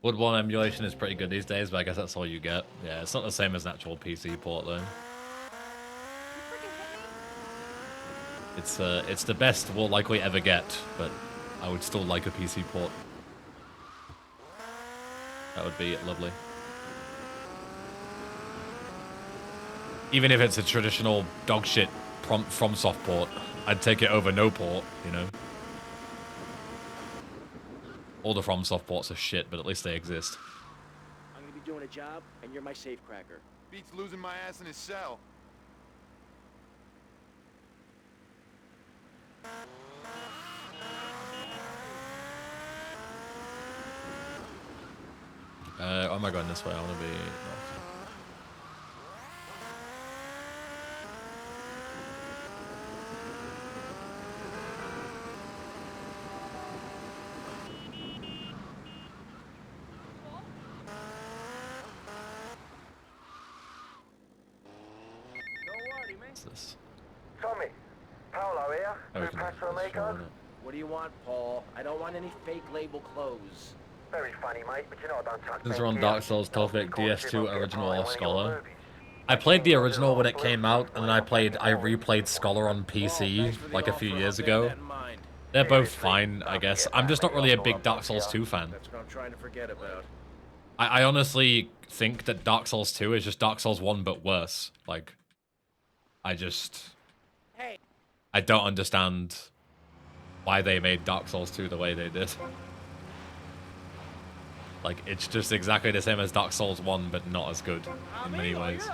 Speaker 1: Bloodborne emulation is pretty good these days, but I guess that's all you get. Yeah, it's not the same as an actual PC port, though. It's the best we'll likely ever get, but I would still like a PC port. That would be lovely. Even if it's a traditional dogshit FromSoft port, I'd take it over no port, you know? All the FromSoft ports are shit, but at least they exist.
Speaker 3: I'm gonna be doing a job, and you're my safecracker.
Speaker 8: Beats losing my ass in his cell.
Speaker 1: Am I going this way? I want to be... What's this?
Speaker 5: Tommy, Paolo here.
Speaker 1: Oh, we
Speaker 5: Two
Speaker 1: can
Speaker 5: packs for
Speaker 1: just show
Speaker 5: amigos.
Speaker 1: it.
Speaker 3: What do you want, Paul? I don't want any fake label clothes.
Speaker 5: Very funny, mate, but you know I don't touch
Speaker 1: Since
Speaker 5: them
Speaker 1: we're on
Speaker 5: here.
Speaker 1: Dark Souls topic,
Speaker 5: Of course, you
Speaker 1: DS2
Speaker 5: won't get
Speaker 1: original
Speaker 5: by
Speaker 1: or
Speaker 5: one of your
Speaker 1: Scholar.
Speaker 5: movies.
Speaker 1: I played the original when it came out, and then I replayed Scholar on PC
Speaker 3: Paul, thanks for the
Speaker 1: like a
Speaker 3: offer.
Speaker 1: few
Speaker 3: I'll
Speaker 1: years
Speaker 3: bear
Speaker 1: ago.
Speaker 3: that in mind.
Speaker 1: They're both fine, I guess. I'm just not really a big Dark Souls 2 fan.
Speaker 3: That's what I'm trying to forget about.
Speaker 1: I honestly think that Dark Souls 2 is just Dark Souls 1 but worse. Like, I don't understand why they made Dark Souls 2 the way they did. Like, it's just exactly the same as Dark Souls 1 but not as good in many ways.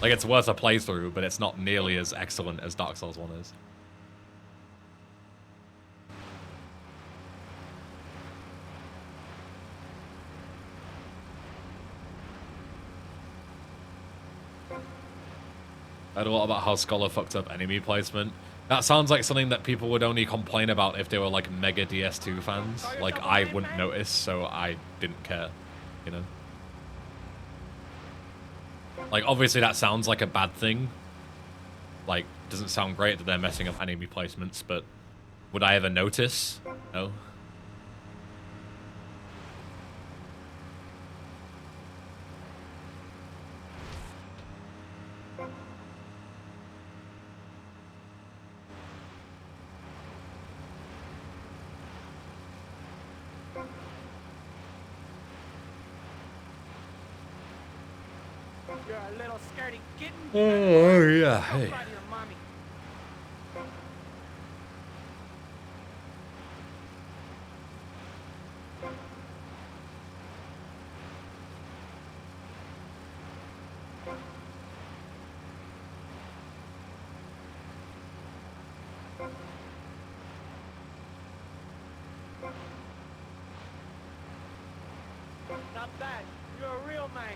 Speaker 1: Like, it's worth a playthrough, but it's not nearly as excellent as Dark Souls 1 is. I heard a lot about how Scholar fucked up enemy placement. That sounds like something that people would only complain about if they were like mega DS2 fans. Like, I wouldn't notice, so I didn't care, you know? Like, obviously that sounds like a bad thing. Like, doesn't sound great that they're messing up enemy placements, but would I ever notice? No.
Speaker 6: You're a little scaredy kitten.
Speaker 1: Oh, yeah, hey.
Speaker 6: Proud of your mommy. Not bad. You're a real man.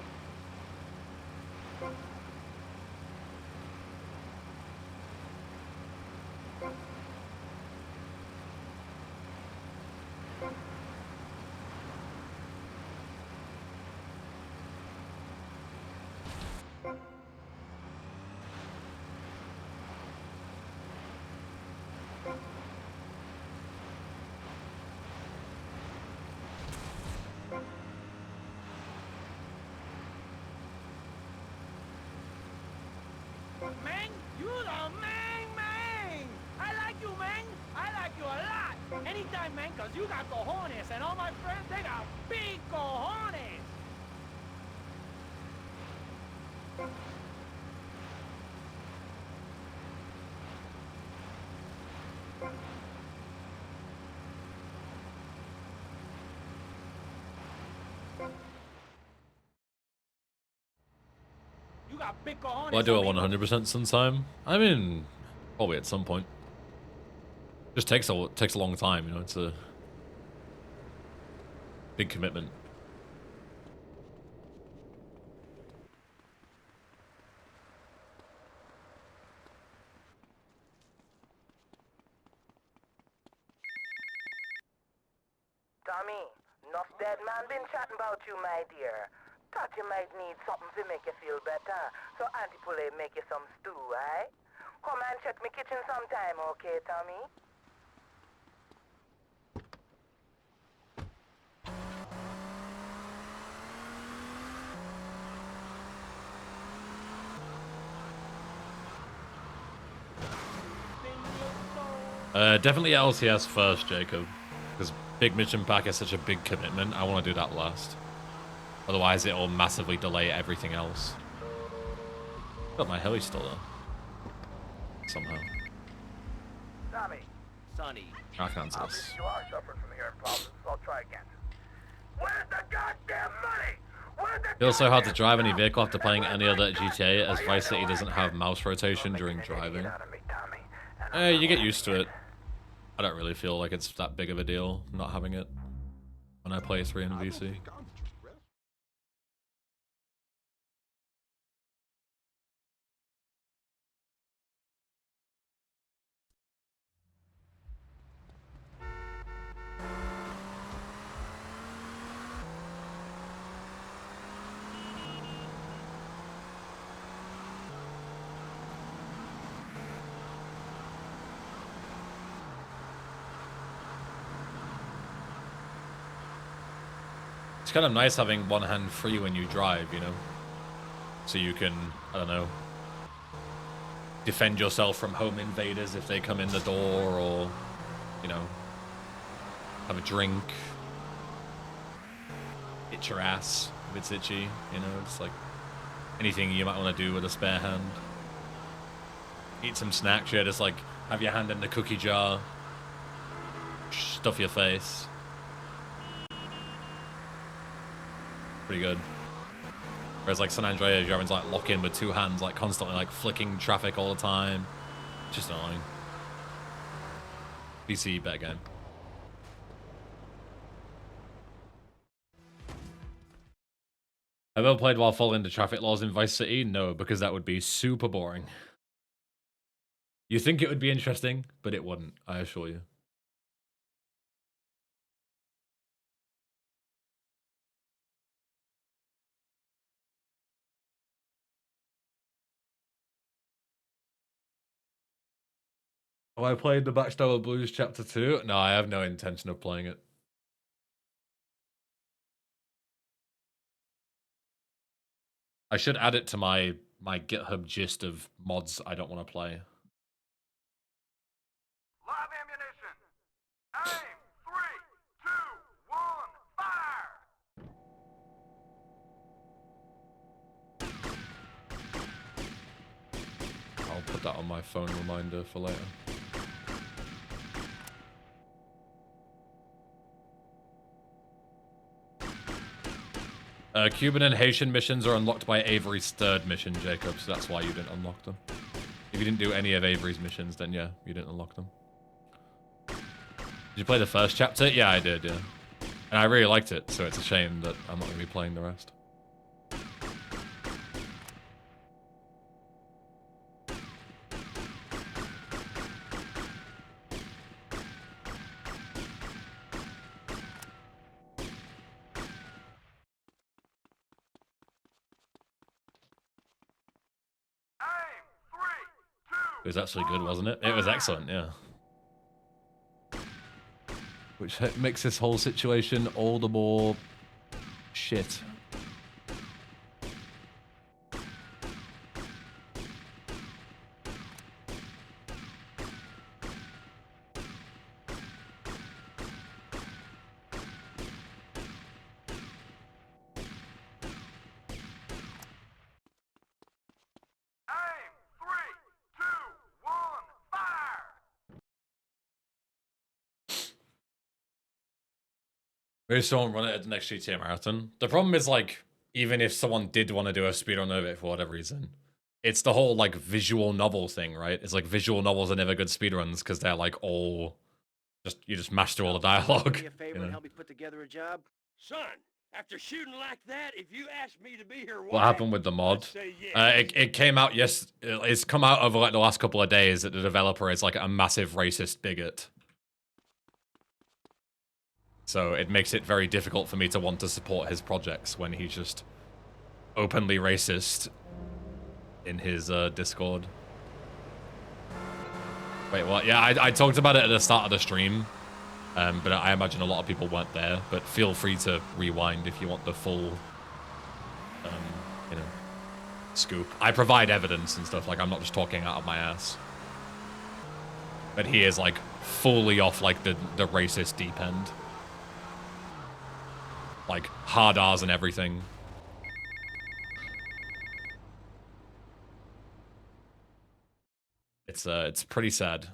Speaker 6: Mang, you the Mang! I like you, Mang! I like you a lot! Anytime, Mang, cause you got cojones, and all my friends, they got big cojones! You got big cojones.
Speaker 1: Will I do it
Speaker 6: amigo.
Speaker 1: 100% sometime? I mean, probably at some point. Just takes a long time, you know. It's a big commitment.
Speaker 5: Tommy, enough dead man been chatting about you, my dear. Thought you might need something to make you feel better. So Auntie Poulet make you some stew, eh? Come and check me kitchen sometime, okay, Tommy?
Speaker 1: Definitely LTS first, Jacob. Because Big Mission Pack is such a big commitment. I want to do that last. Otherwise, it'll massively delay everything else. Got my heli still there. Somehow.
Speaker 5: Tommy,
Speaker 3: Sonny,
Speaker 1: I can answer
Speaker 5: I'll
Speaker 1: this.
Speaker 5: see you are suffering from hearing problems, so I'll try again. Where's the goddamn money? Where's the
Speaker 1: Feels so hard to
Speaker 5: goddamn-
Speaker 1: drive any vehicle after playing any other GTA, as Vice City doesn't have mouse rotation during driving.
Speaker 5: Out of me, Tommy, and I'm
Speaker 1: You get used to it. I don't really feel like it's that big of a deal not having it when I play 3 in VC. It's kind of nice having one hand free when you drive, you know? So you can, I don't know, defend yourself from home invaders if they come in the door, or you know, have a drink, itch your ass if it's itchy, you know, just like anything you might want to do with a spare hand. Eat some snacks, yeah, just like have your hand in the cookie jar, stuff your face. Pretty good. Whereas like San Andreas, you're having to like lock in with two hands, like constantly like flicking traffic all the time. Just annoying. PC, better game. Have you ever played while following the traffic laws in Vice City? No, because that would be super boring. You think it would be interesting, but it wouldn't, I assure you. Have I played the Backstory Blues Chapter 2? No, I have no intention of playing it. I should add it to my GitHub gist of mods I don't want to play.
Speaker 6: Live ammunition. Aim. 3, 2, 1, fire.
Speaker 1: I'll put that on my phone reminder for later. Cuban and Haitian missions are unlocked by Avery's third mission, Jacob, so that's why you didn't unlock them. If you didn't do any of Avery's missions, then yeah, you didn't unlock them. Did you play the first chapter? Yeah, I did, yeah. And I really liked it, so it's a shame that I'm not going to be playing the rest. It was actually good, wasn't it? It was excellent, yeah. Which makes this whole situation all the more shit. Maybe someone run it at the next GTA Marathon. The problem is, like, even if someone did want to do a speedrun of it for whatever reason, it's the whole, like, visual novel thing, right? It's like visual novels are never good speedruns because they're, like, all... you just master all the dialogue.
Speaker 3: Do me a favor and help me put together a job?
Speaker 6: Son, after shooting like that, if you asked me to be here,
Speaker 1: What happened with the mod? It came out, it's come out over, like, the last couple of days that the developer is, like, a massive racist bigot. So it makes it very difficult for me to want to support his projects when he's just openly racist in his Discord. Wait, what? Yeah, I talked about it at the start of the stream, but I imagine a lot of people weren't there. But feel free to rewind if you want the full, scoop. I provide evidence and stuff. Like, I'm not just talking out of my ass. But he is, like, fully off, like, the racist deep end. Like, hard R's and everything. It's pretty sad.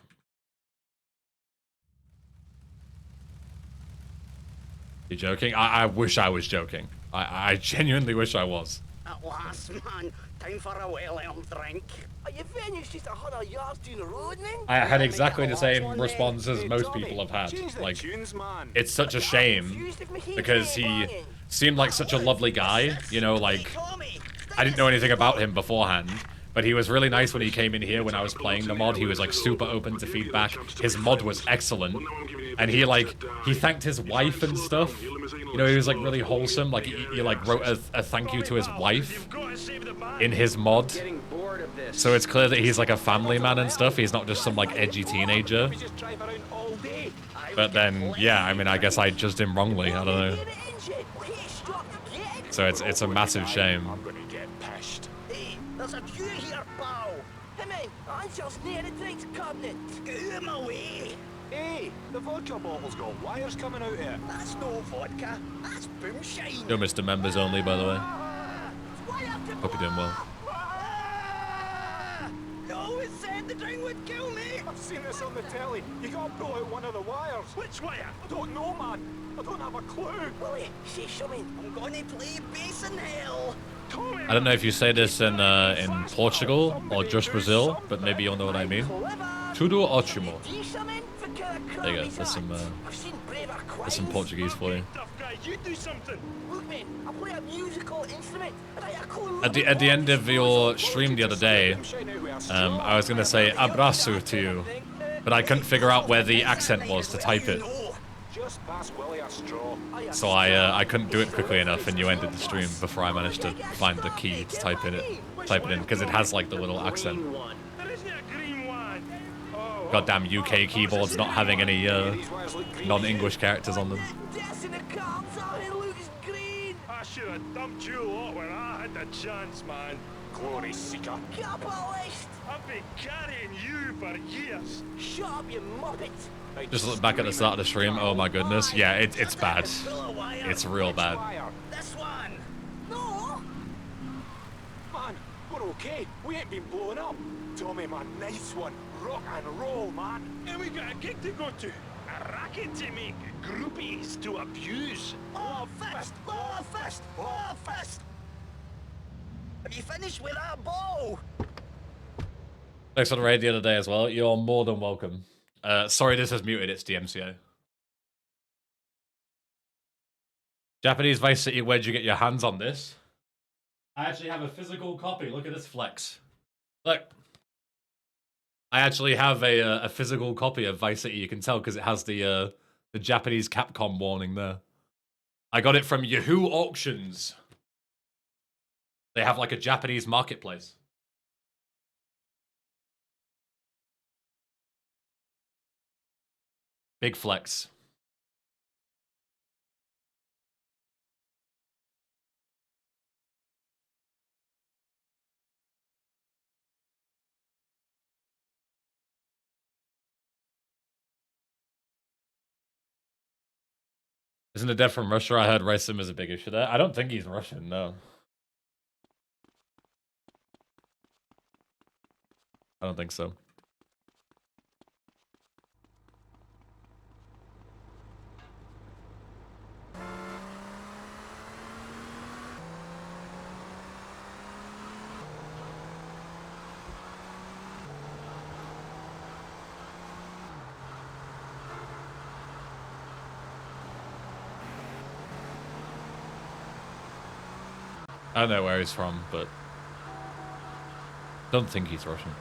Speaker 1: You joking? I wish I was joking. I genuinely wish I was.
Speaker 9: At last, man. Time for a well-earned drink. Are you finished? Just 100 yards down the road, then?
Speaker 1: I had exactly the same response as most people have had. Like, it's such a shame because he seemed like such a lovely guy, you know, like, I didn't know anything about him beforehand, but he was really nice when he came in here when I was playing the mod. He was, like, super open to feedback. His mod was excellent, and he thanked his wife and stuff. You know, he was, like, really wholesome. Like, he like, wrote a thank you to his wife in his mod. So it's clear that he's, like, a family man and stuff. He's not just some, like, edgy teenager. But then, yeah, I mean, I guess I judged him wrongly. I don't know. So it's a massive shame.
Speaker 9: I'm gonna get pissed. Hey, there's a queue here, pal. Come in, answer's near the drinks cabinet. Get out of my way.
Speaker 6: Hey, the vodka bottle's got wires coming out here.
Speaker 9: That's no vodka. That's boomshine.
Speaker 1: You're Mr. Members only, by the way.
Speaker 9: Why have to
Speaker 1: Hope you're doing well.
Speaker 9: You always said the drink would kill me.
Speaker 6: I've seen this on the telly. You gotta pull out one of the wires. Which wire? I don't know, man. I don't have a clue.
Speaker 9: Willie, say something. I'm gonna play bass in hell.
Speaker 1: I don't know if you say this in Portugal or just Brazil, but maybe you'll know what I mean. Tudo ótimo. There you go. There's some Portuguese for you.
Speaker 6: You do something.
Speaker 9: Look, man, I play a musical instrument.
Speaker 1: At the end of your stream the other day, I was gonna say abraço to you, but I couldn't figure out where the accent was to type it.
Speaker 6: Just pass Willie a straw.
Speaker 1: So I couldn't do it quickly enough, and you ended the stream before I managed to find the key to type it in, because it has like the little accent.
Speaker 6: There isn't a green one. Oh,
Speaker 1: Goddamn UK keyboards not having any non-English characters on them.
Speaker 6: I should have dumped you lot when I had the chance, man. Glory seeker.
Speaker 9: Capitalist!
Speaker 6: I've been carrying you for years.
Speaker 9: Shut up, you muppet!
Speaker 1: Just look back at the start of the stream. Oh my goodness. Yeah, it's bad. It's real bad.
Speaker 9: This one! No!
Speaker 6: Man, we're okay. We ain't been blowing up. Tommy, man, nice one. Rock and roll, man. And we got a gig to go to. A racket to make. Groupies to abuse.
Speaker 9: Oh, fist! Oh, fist! Oh, fist! Have you finished with that ball?
Speaker 1: Thanks for the raid the other day as well. You're more than welcome. Sorry this is muted, it's DMCA. Japanese Vice City, where'd you get your hands on this? I actually have a physical copy. Look at this flex. Look. I actually have a physical copy of Vice City. You can tell because it has the Japanese Capcom warning there. I got it from Yahoo Auctions. They have like a Japanese marketplace. Big flex. Isn't it dead from Russia? I heard racism is a big issue there. I don't think he's Russian, no. I don't think so. I don't know where he's from, but don't think he's Russian.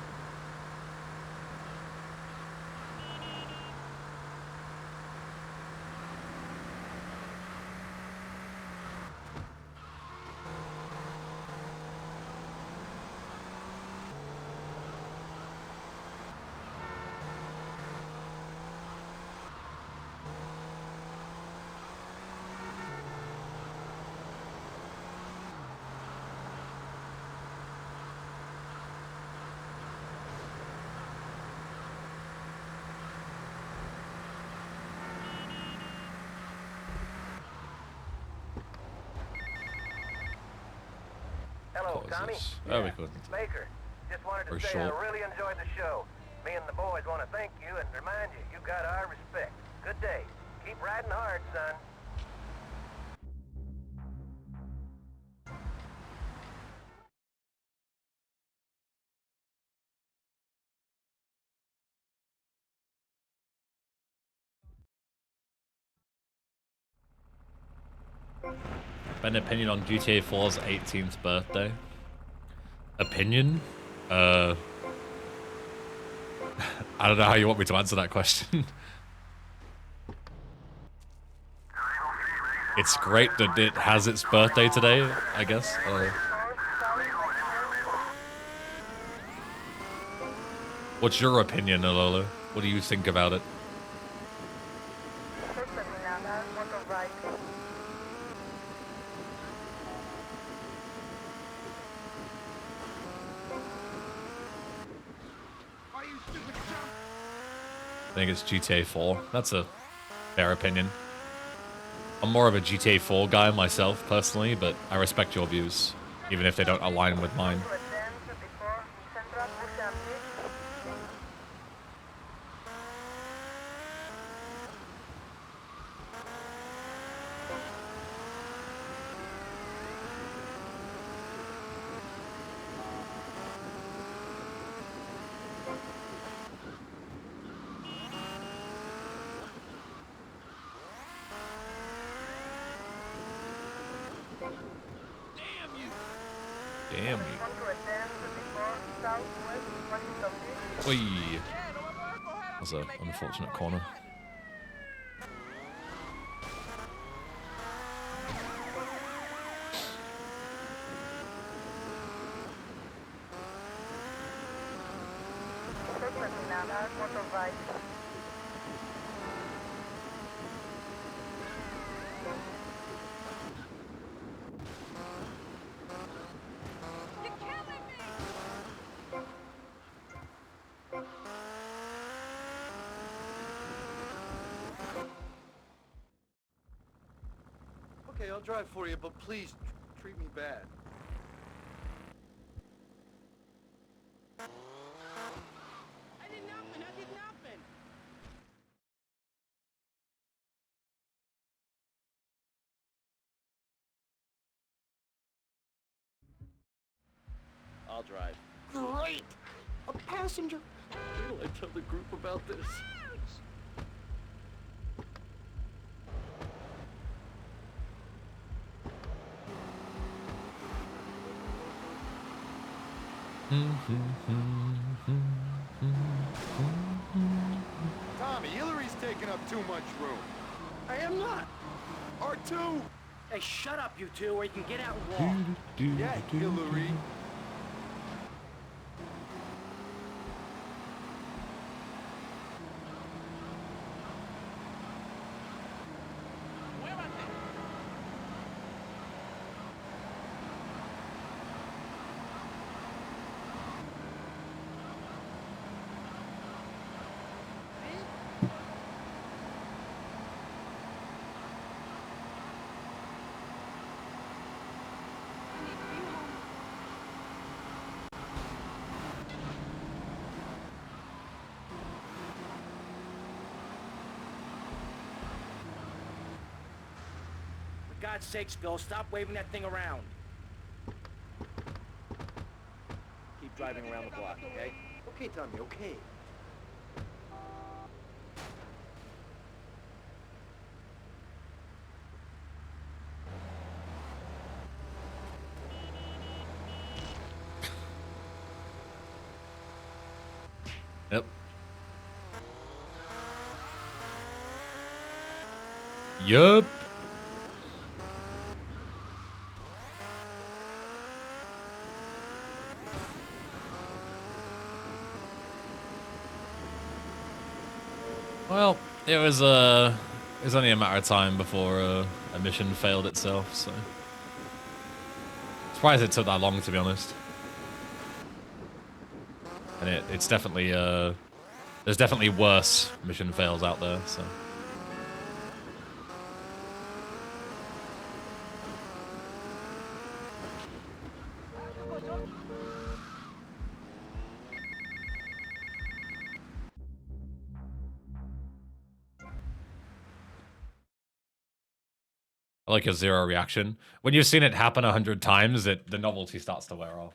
Speaker 5: Hello, Tommy.
Speaker 1: Oh, we couldn't.
Speaker 5: It's Baker. Just wanted to
Speaker 1: Very
Speaker 5: say
Speaker 1: short.
Speaker 5: I really enjoyed the show. Me and the boys want to thank you and remind you, you got our respect. Good day. Keep riding hard, son.
Speaker 1: An opinion on GTA 4's 18th birthday? Opinion? I don't know how you want me to answer that question. It's great that it has its birthday today, I guess. What's your opinion, Alola? What do you think about it? think it's GTA 4. That's a fair opinion. I'm more of a GTA 4 guy myself, personally, but I respect your views, even if they don't align with mine. Damn you. Oi. That's an unfortunate corner.
Speaker 8: Okay, I'll drive for you, but please treat me bad.
Speaker 9: I did nothing. I did nothing.
Speaker 3: I'll drive.
Speaker 9: Great! A passenger.
Speaker 3: Wait till I tell the group about this.
Speaker 8: Tommy, Hillary's taking up too much room.
Speaker 9: I am not.
Speaker 8: R2!
Speaker 3: Hey, shut up, you two, or you can get out and walk.
Speaker 8: Yeah, Hillary.
Speaker 3: For God's sakes, Bill, stop waving that thing around. Keep driving around the block, okay?
Speaker 2: Okay, Tommy, okay.
Speaker 1: Yep. Yup. Well, it was only a matter of time before a mission failed itself, so surprised it took that long, to be honest. And it's definitely there's definitely worse mission fails out there, so. I like your zero reaction. When you've seen it happen 100 times, the novelty starts to wear off.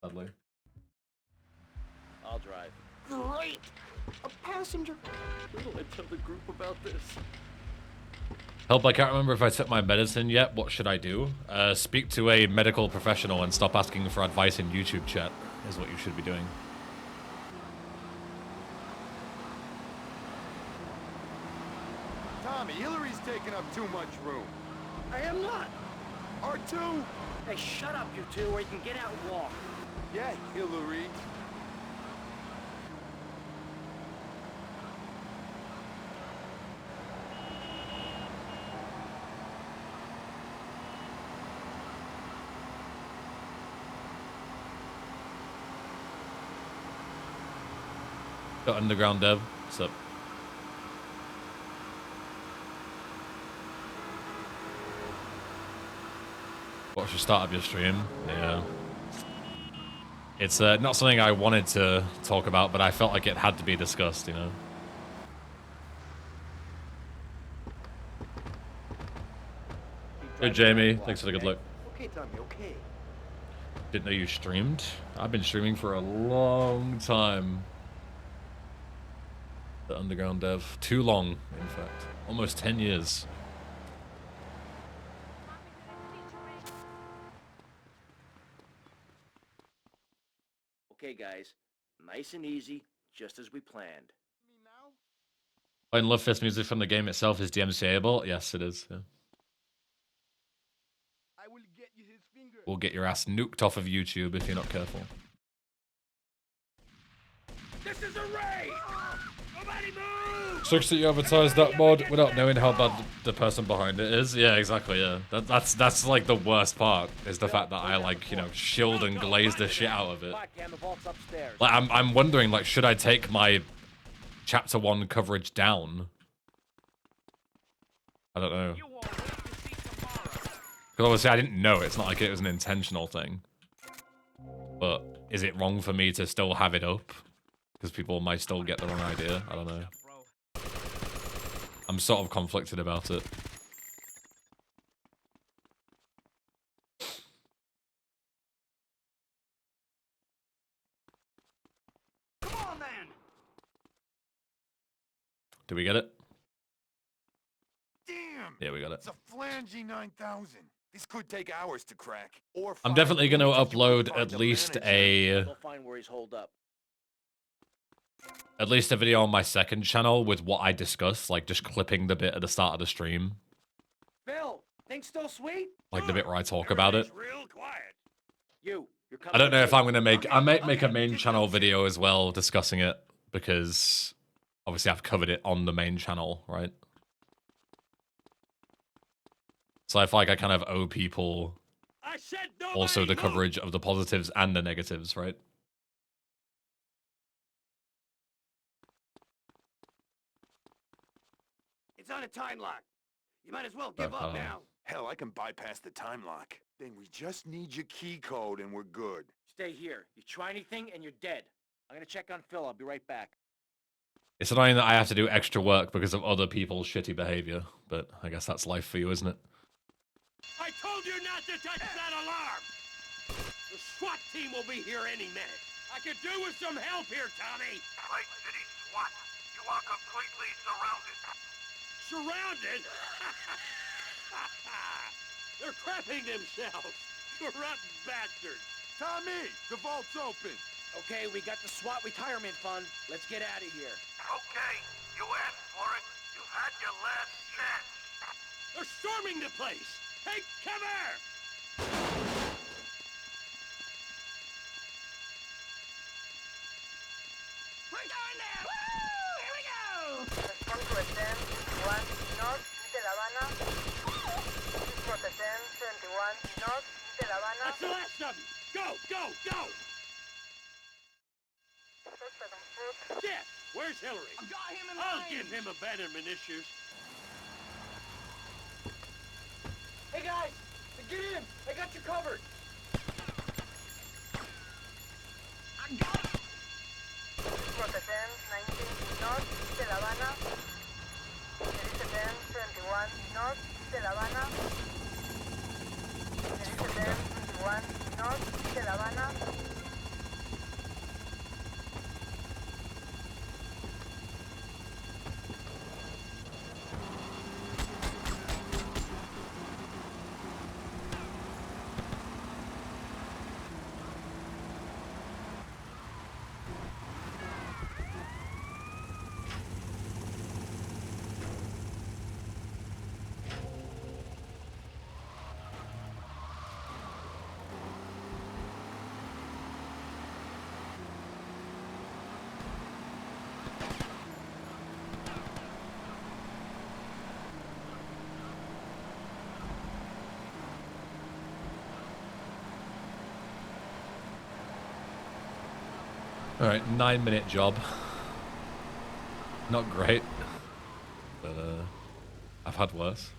Speaker 1: Sadly.
Speaker 3: I'll drive.
Speaker 9: Great! A passenger.
Speaker 3: Wait till I tell the group about this.
Speaker 1: Help, I can't remember if I took my medicine yet. What should I do? Speak to a medical professional and stop asking for advice in YouTube chat, is what you should be doing.
Speaker 8: Tommy, Hillary's taking up too much room.
Speaker 9: I am not.
Speaker 8: R2!
Speaker 3: Hey, shut up, you two, or you can get out and walk.
Speaker 8: Yeah, Hillary.
Speaker 1: Got underground dev. What's up? What's your start of your stream? Yeah. It's not something I wanted to talk about, but I felt like it had to be discussed, you know? Good, Jamie. Thanks for the good look.
Speaker 3: Okay, Tommy, okay.
Speaker 1: Didn't know you streamed. I've been streaming for a long time. The underground dev. Too long, in fact. Almost 10 years.
Speaker 3: Okay, guys. Nice and easy, just as we planned.
Speaker 1: Playing Love Fist music from the game itself is DMCA-able? Yes, it is. Yeah. We'll get your ass nuked off of YouTube if you're not careful.
Speaker 6: This is a raid! Nobody move!
Speaker 1: Sucks that you advertised that mod without knowing how bad the person behind it is. Yeah, exactly, yeah. That's like the worst part, is the fact that I, like, you know, shielded and glazed the shit out of it. Like, I'm wondering, like, should I take my Chapter 1 coverage down? I don't know. Because obviously I didn't know, it's not like it was an intentional thing. But is it wrong for me to still have it up? Because people might still get the wrong idea. I don't know. I'm sort of conflicted about it.
Speaker 6: Come on, then!
Speaker 1: Do we get it?
Speaker 8: Damn!
Speaker 1: Yeah, we got it.
Speaker 8: It's a flangy 9000. This could take hours to crack. Or
Speaker 1: I'm definitely going to upload at least a...
Speaker 3: We'll find where he's holed up.
Speaker 1: At least a video on my second channel with what I discussed, like just clipping the bit at the start of the stream.
Speaker 3: Bill, things still sweet?
Speaker 1: Like the bit where I talk about it.
Speaker 6: Real quiet.
Speaker 3: You're coming
Speaker 1: I don't know if
Speaker 3: with
Speaker 1: I'm going to make... I might make a main channel video as well discussing it, because obviously I've covered it on the main channel, right? So I feel like I kind of owe people also the coverage of the positives and the negatives, right?
Speaker 6: It's on a time lock. You might as well give up now.
Speaker 8: Hell, I can bypass the time lock. Then we just need your key code and we're good.
Speaker 3: Stay here. You try anything and you're dead. I'm gonna check on Phil. I'll be right back.
Speaker 1: It's annoying that I have to do extra work because of other people's shitty behavior, but I guess that's life for you, isn't it?
Speaker 6: I told you not to touch that alarm! The SWAT team will be here any minute. I could do with some help here, Tommy!
Speaker 5: Lake City SWAT, you are completely surrounded.
Speaker 6: Surrounded? They're crapping themselves! Corrupt bastards!
Speaker 8: Tommy, the vault's open.
Speaker 3: Okay, we got the SWAT retirement fund. Let's get out of here.
Speaker 5: Okay, you asked for it. You've had your last chance.
Speaker 6: They're storming the place! Take cover!
Speaker 9: We're going there! Woo! Here we go!
Speaker 5: Respond to attend 1 North de La Habana. Please not attend 71 North de La Habana.
Speaker 6: That's the last of them! Go, go, go! Shit! Where's Hillary?
Speaker 9: I've got him in
Speaker 6: I'll
Speaker 9: line.
Speaker 6: give him abandonment issues.
Speaker 3: Hey guys, get in. I got you covered.
Speaker 9: I got him.
Speaker 5: Please not attend 19 North de La Habana. Please attend 71 North de La Habana. Please attend 21 North de La Habana.
Speaker 1: Alright, 9-minute job. Not great, but I've had worse.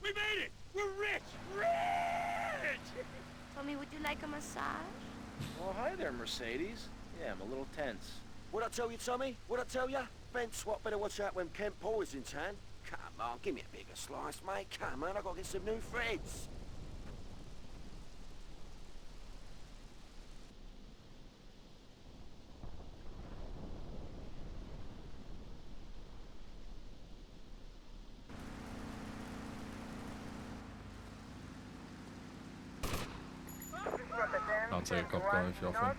Speaker 6: We made it! We're rich! Rich!
Speaker 4: Tommy, would you like a massage?
Speaker 3: Oh, hi there, Mercedes. Yeah, I'm a little tense.
Speaker 9: What I tell you, Tommy? What I tell you? Ben Swat better watch out when Kent Paul is in town. Come on, give me a bigger slice, mate. Come on, I gotta get some new threads.
Speaker 1: I'll take a cop car if you're offering.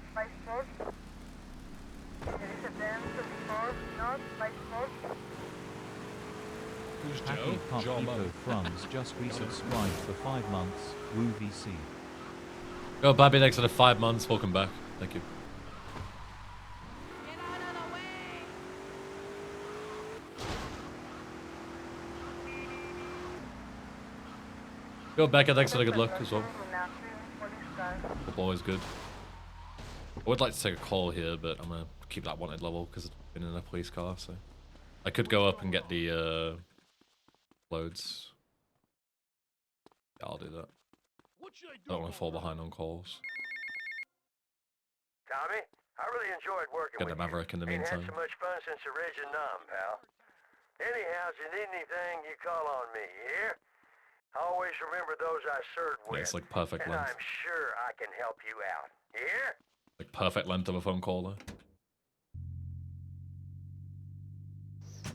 Speaker 1: Who's
Speaker 7: Happy Pup Eco Crumbs just resubscribed for 5 months. Woo VC.
Speaker 1: Go, Babby, next to the 5 months. Welcome back. Thank you.
Speaker 4: Get out of the way!
Speaker 1: Go, Becca, thanks for the good luck as well. Always good. I would like to take a call here, but I'm gonna keep that wanted level because I've been in a police car, so I could go up and get the loads. Yeah, I'll do that. I don't want to fall behind on calls.
Speaker 5: Tommy, I really enjoyed working
Speaker 1: Get
Speaker 5: with
Speaker 1: the Maverick in the
Speaker 5: Ain't
Speaker 1: meantime.
Speaker 5: had so much fun since the Reg and Numb, pal. Anyhow, if you need anything, you call on me, you hear? Always remember those I served with.
Speaker 1: Yeah, it's like perfect
Speaker 5: and
Speaker 1: length.
Speaker 5: I'm sure I can help you out. You hear?
Speaker 1: Like perfect length of a phone call there.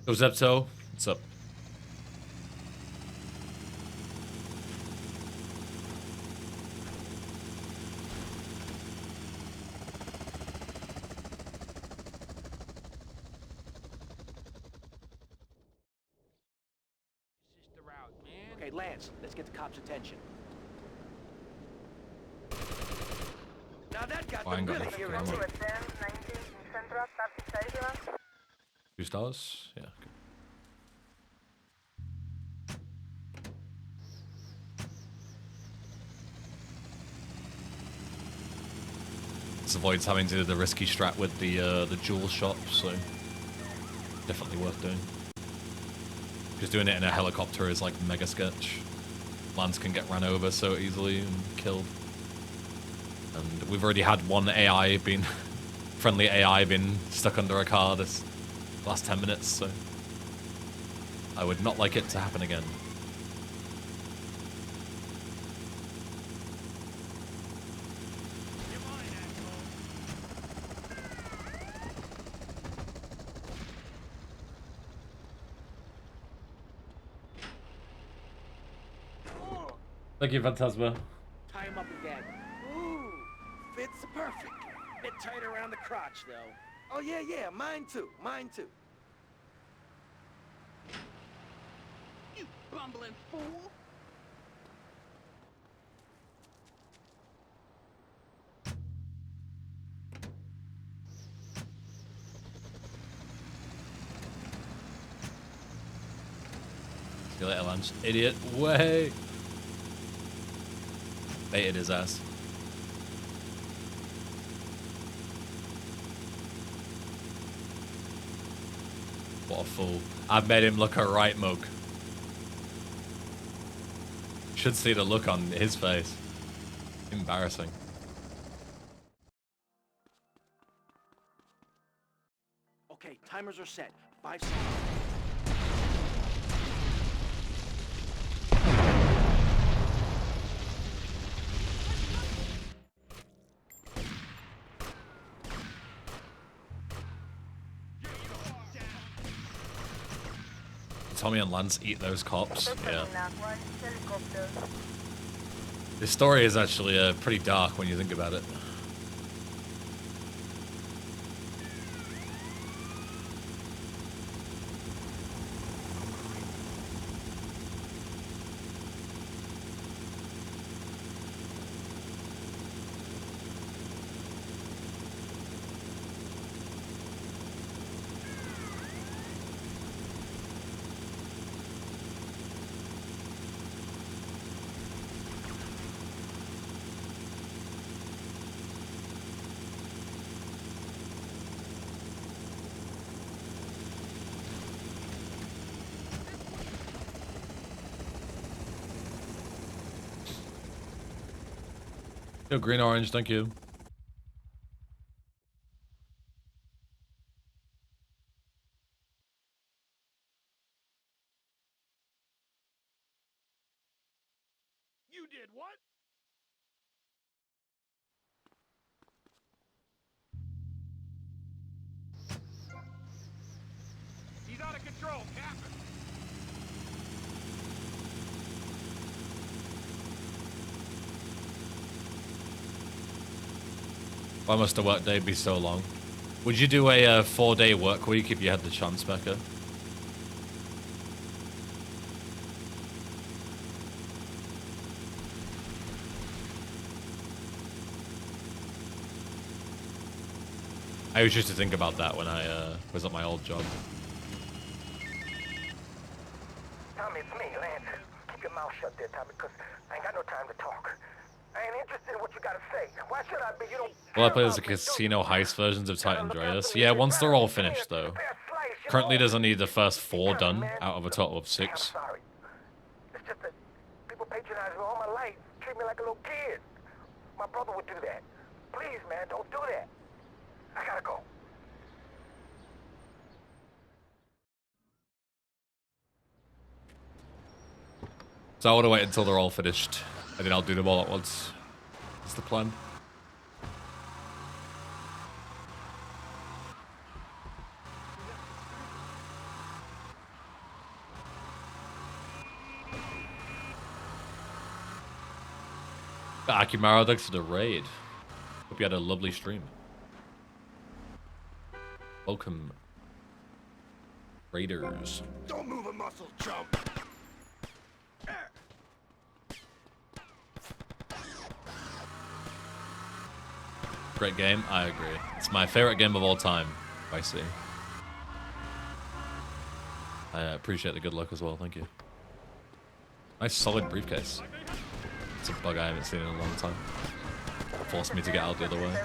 Speaker 1: Yo, Zepto, what's up?
Speaker 3: Okay, Lance, let's get the cops' attention. Now that got
Speaker 1: Oh, I ain't
Speaker 3: them
Speaker 1: got
Speaker 3: really
Speaker 1: no fucking
Speaker 3: irritated.
Speaker 1: 2 stars? Yeah. Okay. This avoids having to do the risky strat with the jewel shop, so definitely worth doing. Just doing it in a helicopter is like mega sketch. Lance can get ran over so easily and killed. And we've already had one AI being friendly AI been stuck under a car this last 10 minutes, so I would not like it to happen again. Thank you, Phantasma.
Speaker 3: Tie him up again. Ooh, fits perfect. Bit tight around the crotch, though.
Speaker 9: Oh, yeah, mine too, mine too.
Speaker 10: You bumbling fool!
Speaker 1: See you later, Lance. Idiot. Way. Baited his ass. What a fool. I've made him look a right mug. Should see the look on his face. Embarrassing.
Speaker 3: Okay, timers are set. 5 seconds.
Speaker 1: Tommy and Lance eat those cops. Yeah. This story is actually pretty dark when you think about it. Yo, green orange, thank you.
Speaker 6: You did what? He's out of control, Captain.
Speaker 1: Why must a work day be so long? Would you do a 4-day work week if you had the chance, Becca? I used to think about that when I was at my old job.
Speaker 5: Tommy, it's me, Lance. Keep your mouth shut there, Tommy, because I ain't got no time to talk. I ain't interested in what you gotta say. Why should I be? You don't.
Speaker 1: Well, I play as the casino heist versions of Titan Andreas. Yeah, once they're all finished, though. Currently, there's only the first 4 done out of a total of 6.
Speaker 5: I'm sorry. It's just that people patronize me all my life, treat me like a little kid. My brother would do that. Please, man, don't do that. I gotta go.
Speaker 1: So I want to wait until they're all finished, and then I'll do them all at once. That's the plan. Akimaro, thanks for the raid. Hope you had a lovely stream. Welcome, raiders.
Speaker 8: Don't move a muscle, chump.
Speaker 1: Great game, I agree. It's my favorite game of all time, I see. I appreciate the good luck as well, thank you. Nice solid briefcase. It's a bug I haven't seen in a long time. It forced me to get out the other way.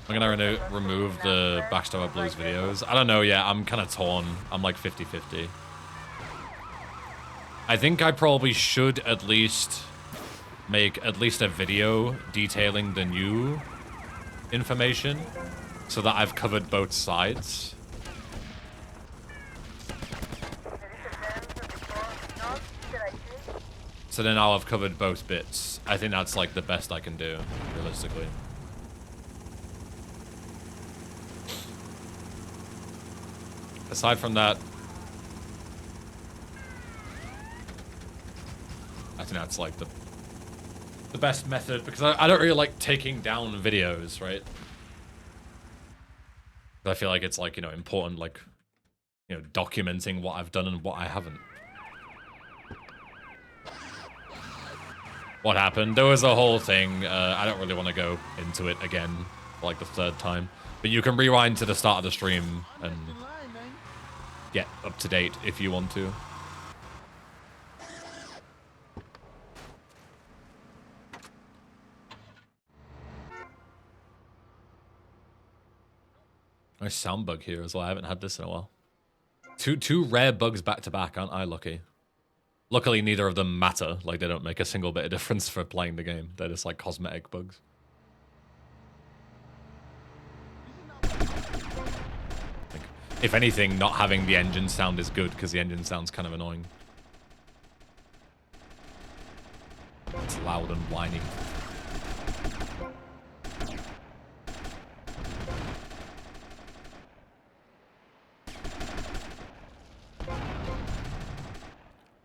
Speaker 1: I'm gonna remove the Backstabber Blues videos. I don't know yet, I'm kind of torn. I'm like 50-50. I think I probably should at least make at least a video detailing the new information so that I've covered both sides. So then I'll have covered both bits. I think that's like the best I can do, realistically. Aside from that, I think that's like the best method, because I don't really like taking down videos, right? I feel like it's like, you know, important, like, you know, documenting what I've done and what I haven't. What happened? There was a whole thing. I don't really want to go into it again for like the 3rd time, but you can rewind to the start of the stream and get up to date if you want to. Nice sound bug here as well. I haven't had this in a while. Two rare bugs back to back, aren't I lucky? Luckily, neither of them matter. Like, they don't make a single bit of difference for playing the game. They're just like cosmetic bugs. Like, if anything, not having the engine sound is good, because the engine sound's kind of annoying. It's loud and whiny.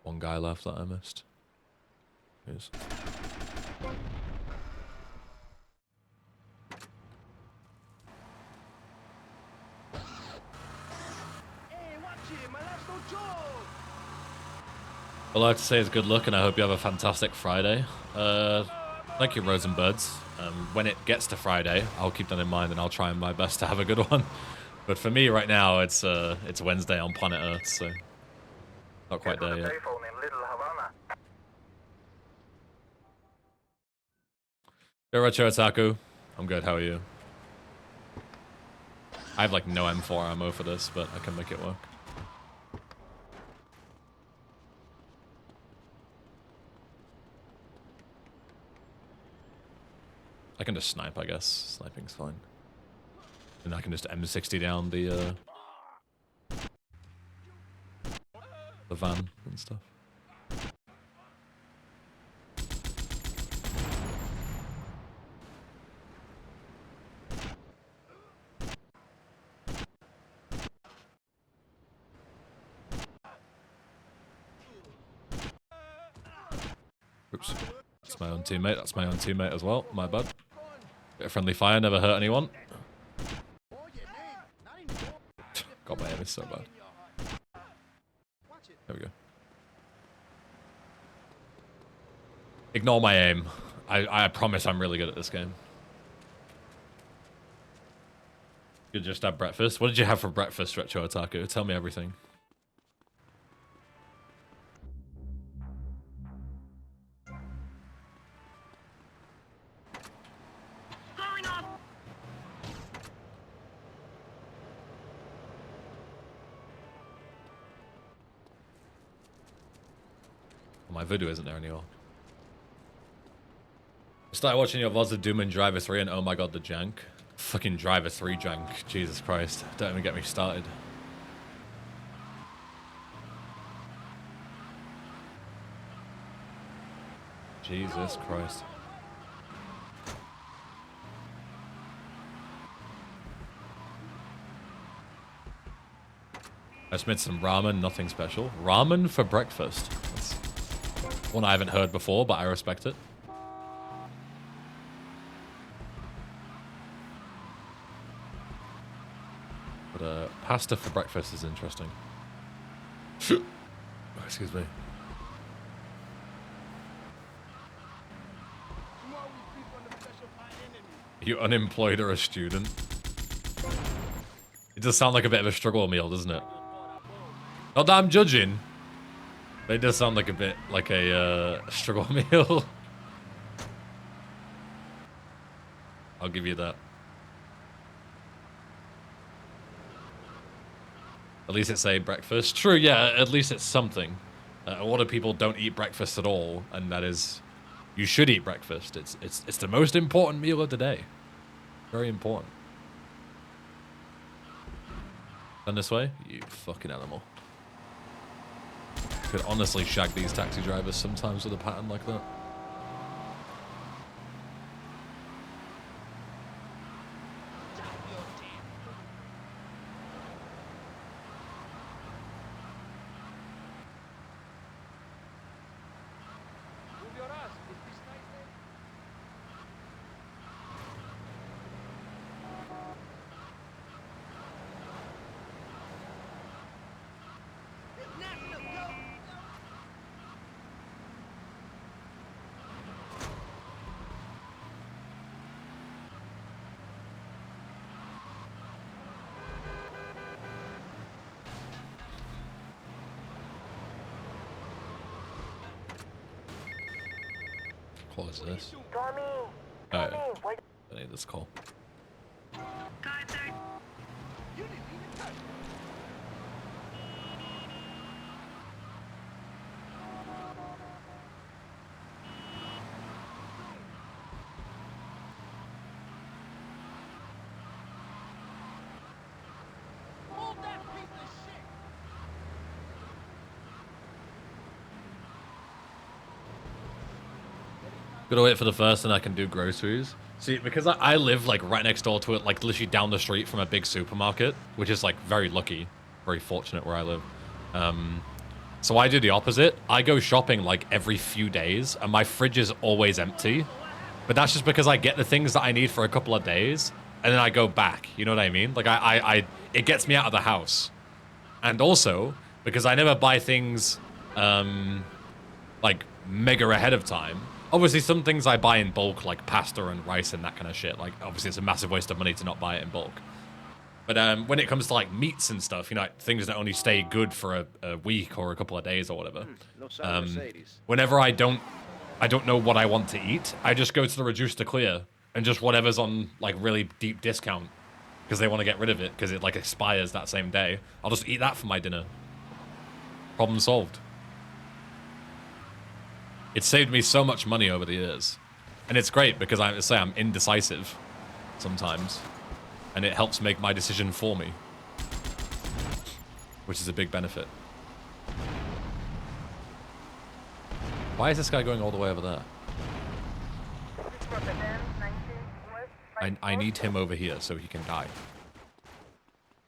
Speaker 1: One guy left that I missed. Yes. All I have to say is good luck, and I hope you have a fantastic Friday. Thank you, Rose and Birds. When it gets to Friday, I'll keep that in mind, and I'll try my best to have a good one. But for me right now, it's Wednesday on planet Earth, so not quite there yet. Yo, Retro Otaku. I'm good, how are you? I have like no M4 ammo for this, but I can make it work. I can just snipe, I guess. Sniping's fine. And I can just M60 down the van and stuff. Oops. That's my own teammate. That's my own teammate as well. My bad. Bit of friendly fire, never hurt anyone. God, my aim is so bad. There we go. Ignore my aim. I promise I'm really good at this game. You just had breakfast? What did you have for breakfast, Retro Otaku? Tell me everything. My video isn't there anymore. I started watching your VODs of Doom and Driver 3 and oh my god, the jank. Fucking Driver 3 jank. Jesus Christ. Don't even get me started. Jesus Christ. I just made some ramen, nothing special. Ramen for breakfast. That's one I haven't heard before, but I respect it. But pasta for breakfast is interesting. Excuse me. Are you unemployed or a student? It does sound like a bit of a struggle meal, doesn't it? Not that I'm judging. But it does sound like a bit like a struggle meal. I'll give you that. At least it's a breakfast. True, yeah, at least it's something. A lot of people don't eat breakfast at all, and that is... You should eat breakfast. It's the most important meal of the day. Very important. Done this way? You fucking animal. Could honestly shag these taxi drivers sometimes with a pattern like that. What is this? Alright. I need this call. Gotta wait for the first and I can do groceries. See, because I live like right next door to it, like literally down the street from a big supermarket, which is like very lucky, very fortunate where I live. So I do the opposite. I go shopping like every few days and my fridge is always empty. But that's just because I get the things that I need for a couple of days and then I go back. You know what I mean? Like it gets me out of the house. And also because I never buy things like mega ahead of time. Obviously, some things I buy in bulk, like pasta and rice and that kind of shit. Like, obviously, it's a massive waste of money to not buy it in bulk. But when it comes to, like, meats and stuff, you know, like, things that only stay good for a week or a couple of days or whatever. Whenever I don't know what I want to eat, I just go to the Reduce to Clear and just whatever's on, like, really deep discount because they want to get rid of it because it, like, expires that same day. I'll just eat that for my dinner. Problem solved. It saved me so much money over the years. And it's great because I'm indecisive sometimes. And it helps make my decision for me. Which is a big benefit. Why is this guy going all the way over there? I need him over here so he can die.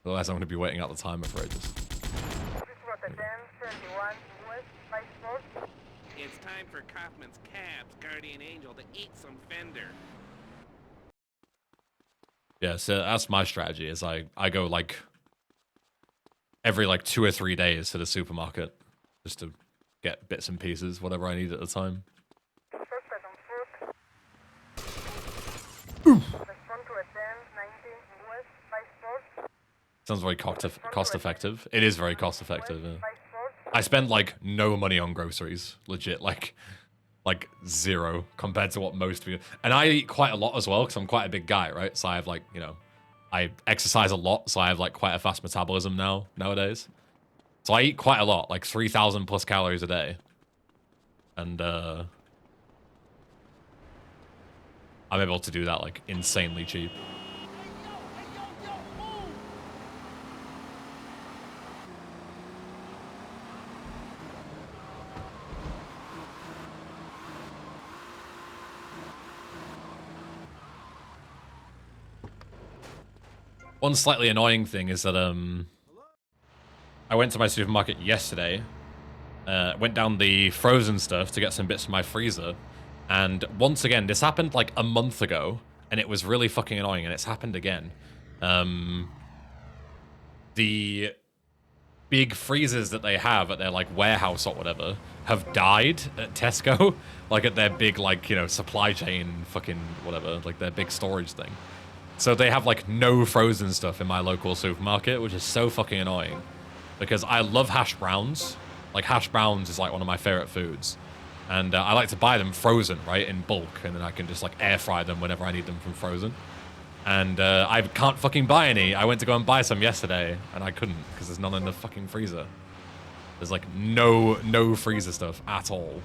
Speaker 1: Otherwise I'm going to be waiting out the timer for ages.
Speaker 10: It's time for Kaufman's Cab's guardian angel to eat some fender.
Speaker 1: Yeah, so that's my strategy, is I go like every like 2 or 3 days to the supermarket just to get bits and pieces, whatever I need at the time. Sounds very cost effective. It is very cost effective. Yeah. I spend like no money on groceries, legit, like zero compared to what most people. And I eat quite a lot as well because I'm quite a big guy, right? So I have like, you know, I exercise a lot, so I have like quite a fast metabolism nowadays. So I eat quite a lot, like 3,000 plus calories a day. And I'm able to do that like insanely cheap. One slightly annoying thing is that I went to my supermarket yesterday, went down the frozen stuff to get some bits from my freezer, and once again, this happened like a month ago, and it was really fucking annoying, and it's happened again. The big freezers that they have at their like warehouse or whatever have died at Tesco, like at their big like, you know, supply chain fucking whatever, like their big storage thing. So they have like no frozen stuff in my local supermarket, which is so fucking annoying. Because I love hash browns. Like hash browns is like one of my favorite foods. And I like to buy them frozen, right, in bulk. And then I can just like air fry them whenever I need them from frozen. And I can't fucking buy any. I went to go and buy some yesterday and I couldn't because there's none in the fucking freezer. There's like no freezer stuff at all.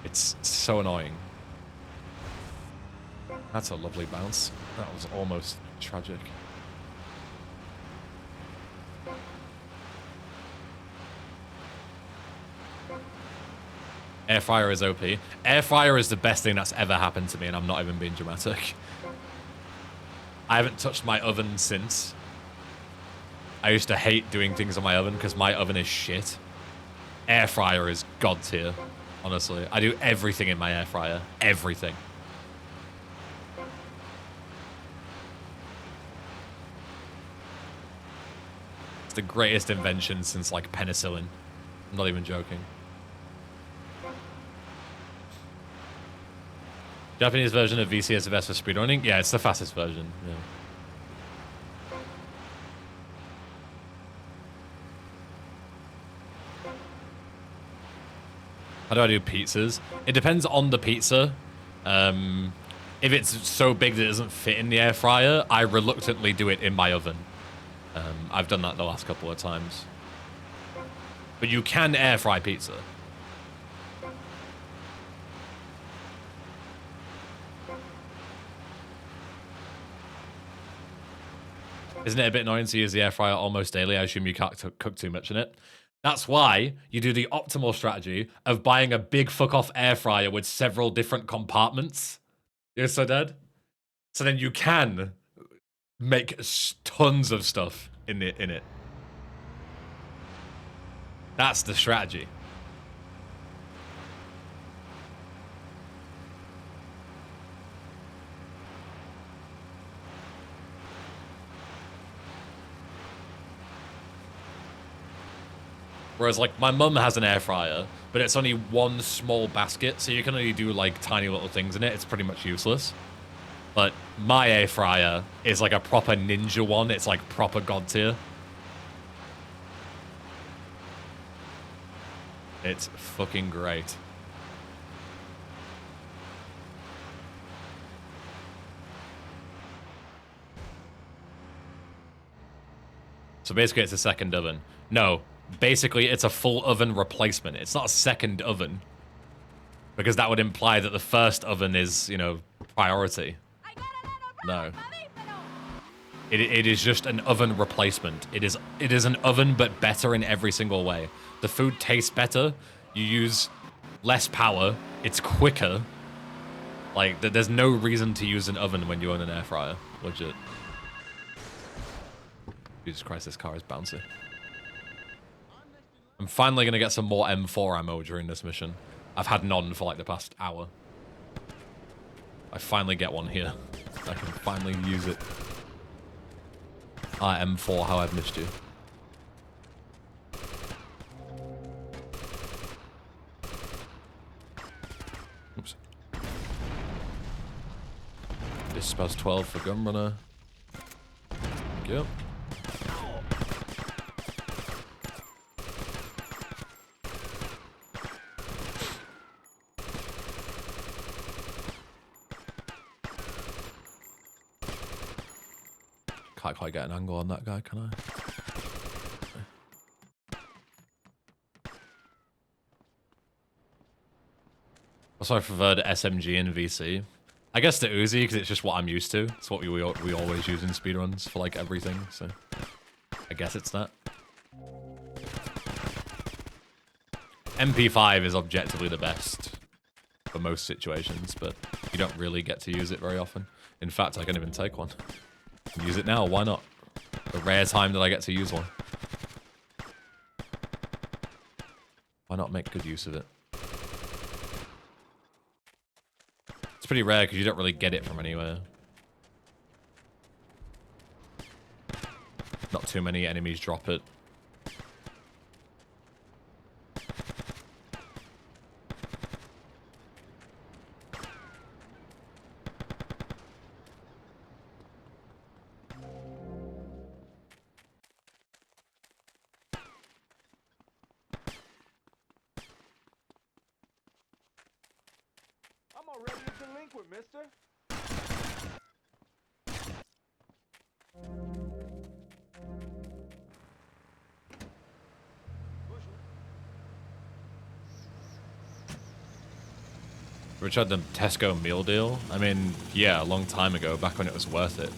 Speaker 1: It's so annoying. That's a lovely bounce. That was almost tragic. Air fryer is OP. Air fryer is the best thing that's ever happened to me, and I'm not even being dramatic. I haven't touched my oven since. I used to hate doing things on my oven because my oven is shit. Air fryer is god tier, honestly. I do everything in my air fryer. Everything. It's the greatest invention since, like, penicillin. I'm not even joking. Japanese version of VC is the best for speedrunning? Yeah, it's the fastest version. Yeah. How do I do pizzas? It depends on the pizza. If it's so big that it doesn't fit in the air fryer, I reluctantly do it in my oven. I've done that the last couple of times. But you can air fry pizza. Isn't it a bit annoying to use the air fryer almost daily? I assume you can't cook too much in it. That's why you do the optimal strategy of buying a big fuck-off air fryer with several different compartments. You're so dead? So then you can make tons of stuff in it. That's the strategy. Whereas, like, my mum has an air fryer, but it's only one small basket, so you can only do, like, tiny little things in it. It's pretty much useless. But my air fryer is, like, a proper ninja one. It's, like, proper god tier. It's fucking great. So basically, it's a second oven. No. Basically, it's a full oven replacement. It's not a second oven. Because that would imply that the first oven is, you know, priority. No. It is just an oven replacement. It is an oven, but better in every single way. The food tastes better. You use less power. It's quicker. Like, there's no reason to use an oven when you own an air fryer. Legit. Jesus Christ, this car is bouncy. I'm finally going to get some more M4 ammo during this mission. I've had none for like the past hour. I finally get one here. I can finally use it. Ah, M4, how I've missed you. Oops. Dispatch 12 for Gunrunner. Thank you. Can't quite get an angle on that guy, can I? Also, I prefer the SMG in VC. I guess the Uzi, because it's just what I'm used to. It's what we always use in speedruns for, like, everything, so... I guess it's that. MP5 is objectively the best for most situations, but you don't really get to use it very often. In fact, I can't even take one. Use it now, why not? The rare time that I get to use one. Why not make good use of it? It's pretty rare because you don't really get it from anywhere. Not too many enemies drop it.
Speaker 6: I'm already a delinquent, mister.
Speaker 1: Which had the Tesco meal deal? I mean, yeah, a long time ago, back when it was worth it.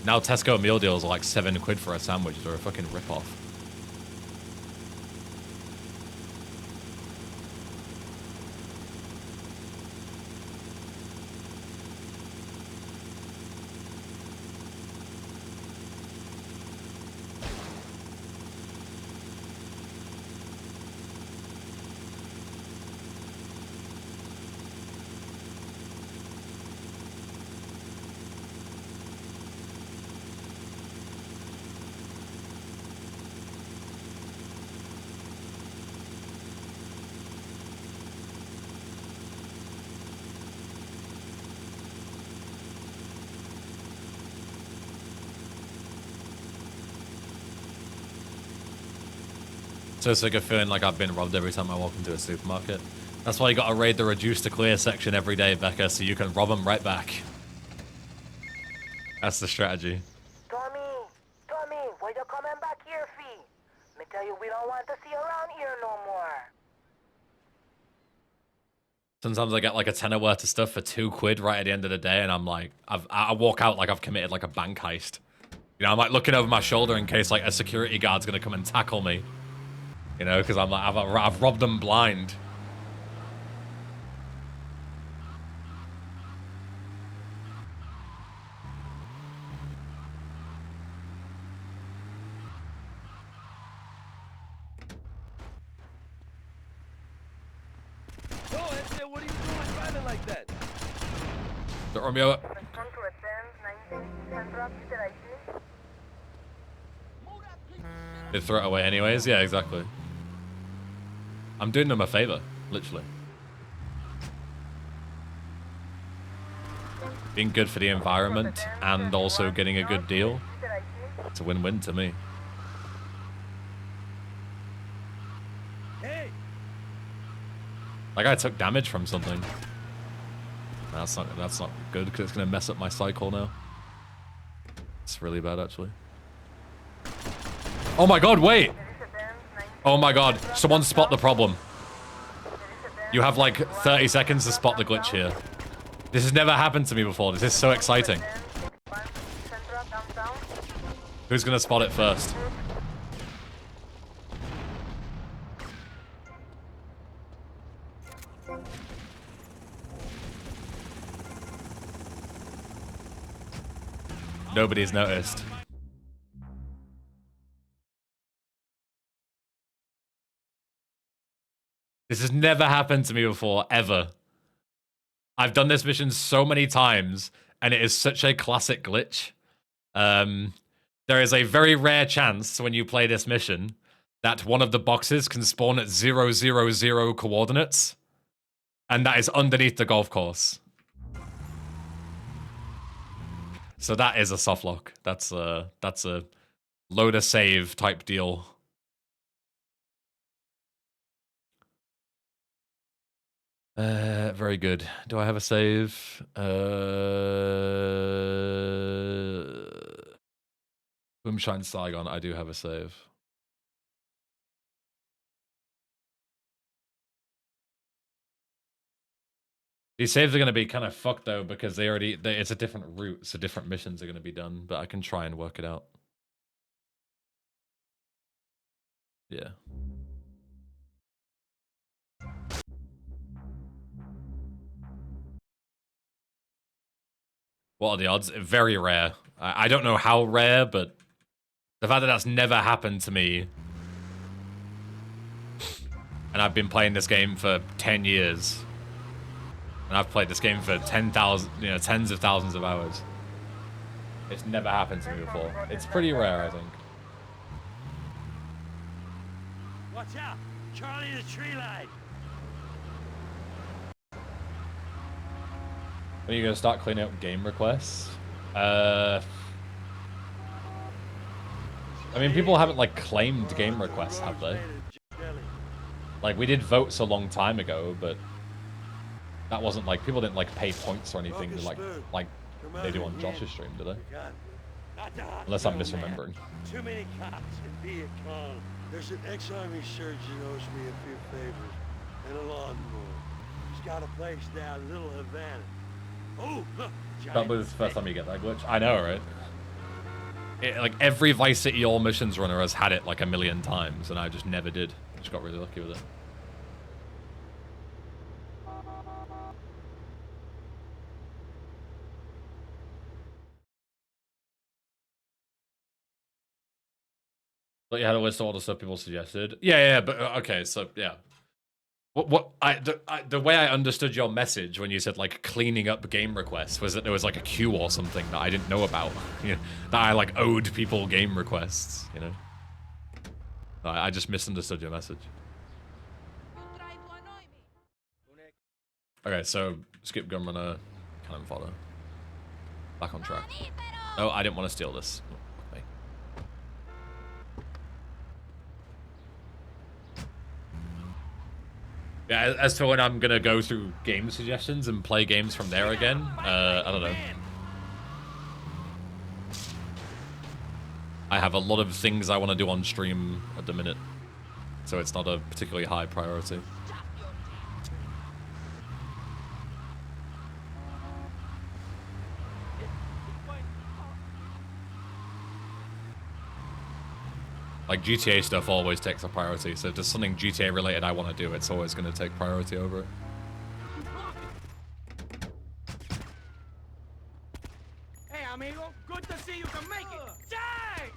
Speaker 1: Now Tesco meal deals are like £7 for a sandwich. They're a fucking rip-off. So sick of feeling like I've been robbed every time I walk into a supermarket. That's why you gotta raid the reduce to clear section every day, Becca, so you can rob them right back. That's the strategy.
Speaker 5: Tommy, why you coming back here, fee? Me tell you, we don't want to see you around here no more.
Speaker 1: Sometimes I get like a tenner worth of stuff for £2 right at the end of the day, and I'm like, I walk out like I've committed like a bank heist. You know, I'm like looking over my shoulder in case like a security guard's gonna come and tackle me. You know, because I'm like, I've robbed them blind.
Speaker 9: So, Hector, what are you doing driving like that?
Speaker 1: Don't Romeo. They'd throw it away anyways. Yeah, exactly. I'm doing them a favor, literally. Being good for the environment and also getting a good deal. It's a win-win to me.
Speaker 9: Hey!
Speaker 1: Like I took damage from something. That's not good because it's gonna mess up my cycle now. It's really bad actually. Oh my god, wait! Oh my god, someone spot the problem. You have like 30 seconds to spot the glitch here. This has never happened to me before. This is so exciting. Who's gonna spot it first? Nobody's noticed. This has never happened to me before, ever. I've done this mission so many times, and it is such a classic glitch. There is a very rare chance when you play this mission that one of the boxes can spawn at 000 coordinates, and that is underneath the golf course. So that is a soft lock. That's a load a save type deal. Very good. Do I have a save? Boomshine Saigon, I do have a save. These saves are going to be kind of fucked though, because it's a different route, so different missions are going to be done, but I can try and work it out. Yeah. What are the odds? Very rare. I don't know how rare, but the fact that that's never happened to me, and I've been playing this game for 10 years, and I've played this game for 10,000, tens of thousands of hours. It's never happened to me before. It's pretty rare, I think.
Speaker 6: Watch out! Charlie the tree line!
Speaker 1: When are you going to start cleaning up game requests? I mean, people haven't, like, claimed game requests, have they? Like, we did votes a long time ago, but that wasn't, like, people didn't, like, pay points or anything, like they do on Josh's stream, do they? Unless I'm misremembering.
Speaker 6: Too many cops and be a calm. There's an ex-army surgeon owes me a few favors and a lawnmower. He's got a place down in Little Havana. Oh, look!
Speaker 1: That was the first time you get that glitch. I know, right? Like, every Vice City All Missions runner has had it, like, a million times, and I just never did. Just got really lucky with it. But you had a list of all the stuff people suggested. Yeah, but okay, so yeah. The way I understood your message when you said like cleaning up game requests was that there was like a queue or something that I didn't know about. That I like owed people game requests. I just misunderstood your message. Okay, so skip gun runner, cannon fodder. Back on track. Oh, I didn't want to steal this. Yeah, as to when I'm gonna go through game suggestions and play games from there again, I don't know. I have a lot of things I want to do on stream at the minute, so it's not a particularly high priority. Like, GTA stuff always takes a priority, so if there's something GTA related I want to do, it's always going to take priority over it.
Speaker 6: Hey, amigo, good to see you can make it. Thanks!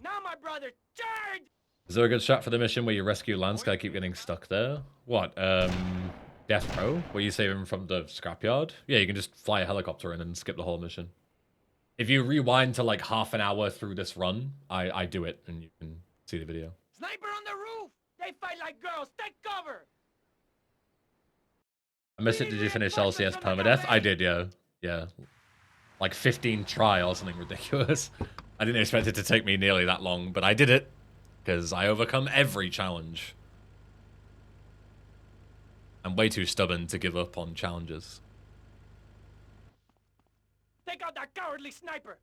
Speaker 6: Now, my brother, charge!
Speaker 1: Is there a good shot for the mission where you rescue Lance? I keep getting stuck there. What, Death Row? Where you save him from the scrapyard? Yeah, you can just fly a helicopter in and skip the whole mission. If you rewind to like half an hour through this run, I do it and you can see the video.
Speaker 6: Sniper on the roof! They fight like girls! Take cover!
Speaker 1: I missed it. Did you finish LCS permadeath? I did, yeah. Yeah. Like 15 try or something ridiculous. I didn't expect it to take me nearly that long, but I did it. Because I overcome every challenge. I'm way too stubborn to give up on challenges.
Speaker 6: Take out that cowardly sniper!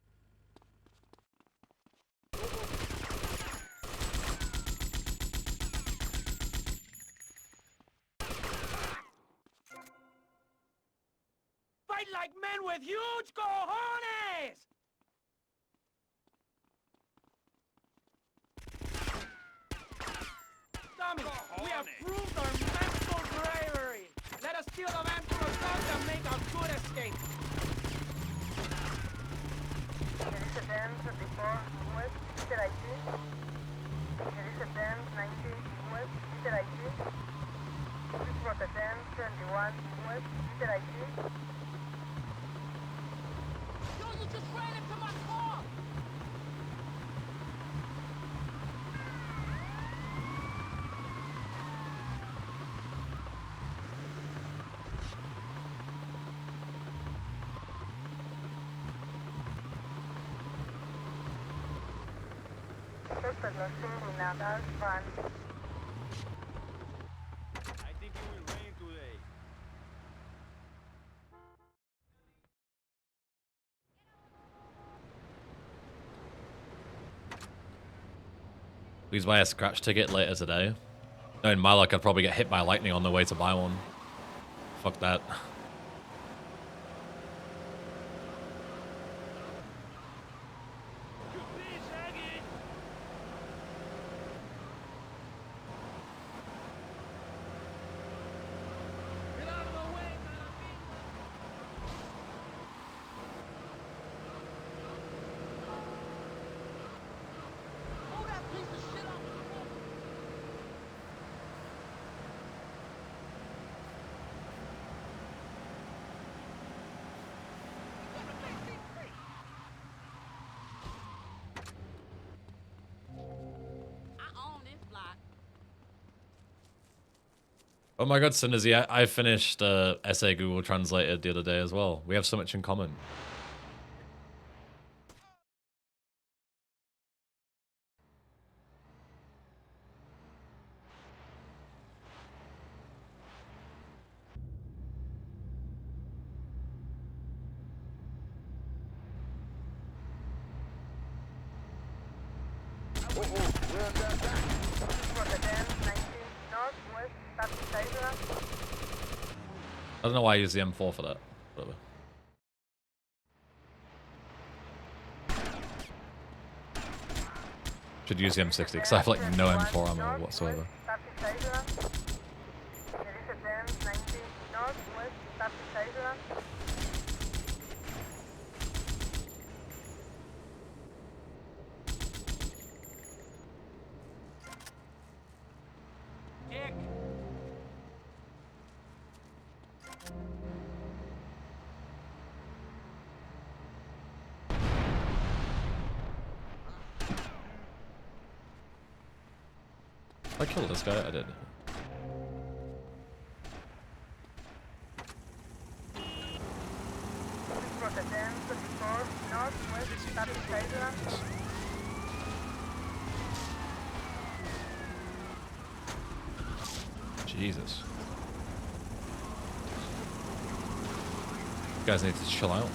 Speaker 3: men with huge cojones! Tommy, we have proved our mental bravery. Let us steal the van from the south and make a good escape.
Speaker 5: Elisa Ben 34 West, Peter IT. Elisa Ben 19 West, Peter IT. Bridgewater 10 71 West, Peter IT.
Speaker 3: Yo, you just ran into my car!
Speaker 5: Suspect was seen in a dark van.
Speaker 6: I think it will rain today.
Speaker 1: Please buy a scratch ticket later today. Knowing my luck, I'd probably get hit by lightning on the way to buy one. Fuck that. Oh my god, Synergy, I finished Essay Google Translated the other day as well. We have so much in common.
Speaker 5: Bridgewater 10 19 North West, Cyclist.
Speaker 1: I don't know why I use the M4 for that. Whatever. Should use the M60 because I have like no M4 ammo whatsoever. I killed this guy, I did. Jesus. You guys need to chill out.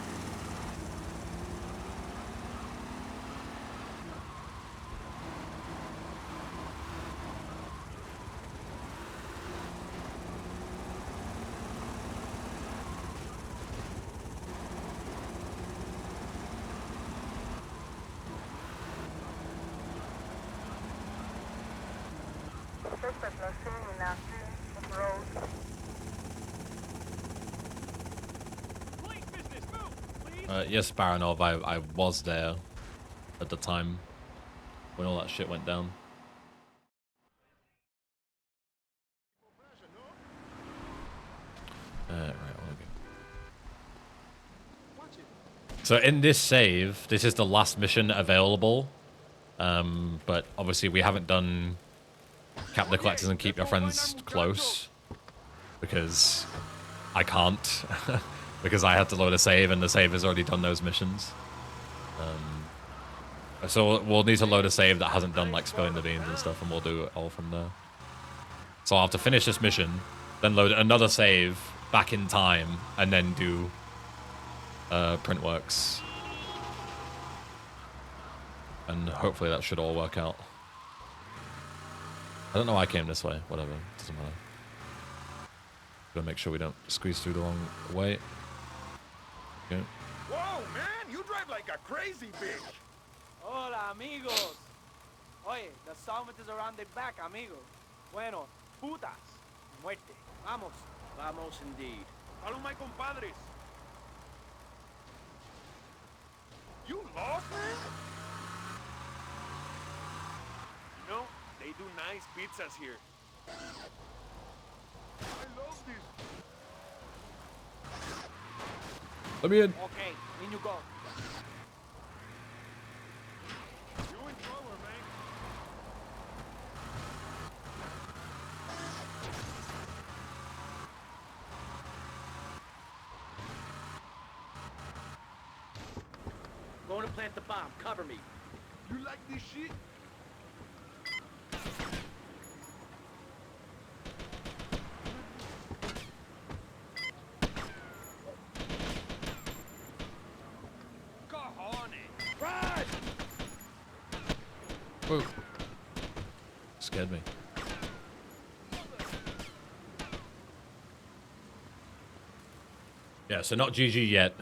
Speaker 1: Yes, Baranov, I was there at the time when all that shit went down. Right, so in this save, this is the last mission available, but obviously we haven't done Cap the Collectors and Keep Your Friends Close because I can't. Because I had to load a save, and the save has already done those missions. So we'll need to load a save that hasn't done, like, spilling the beans and stuff, and we'll do it all from there. So I'll have to finish this mission, then load another save back in time, and then do Printworks. And hopefully that should all work out. I don't know why I came this way. Whatever. Doesn't matter. Gotta make sure we don't squeeze through the wrong way. Okay.
Speaker 8: Whoa, man, you drive like a crazy bitch.
Speaker 9: Hola, amigos. Oye, the summit is around the back, amigo. Bueno, putas. Muerte. Vamos.
Speaker 3: Vamos indeed.
Speaker 8: Follow my compadres. You lost, man? You know, they do nice pizzas here. I love this.
Speaker 1: Let me in.
Speaker 9: Okay, in you go.
Speaker 8: You in trouble, man.
Speaker 3: Going to plant the bomb. Cover me.
Speaker 8: You like this shit?
Speaker 9: Cojones. Run!
Speaker 1: Whoa. Scared me. Yeah, so not GG yet.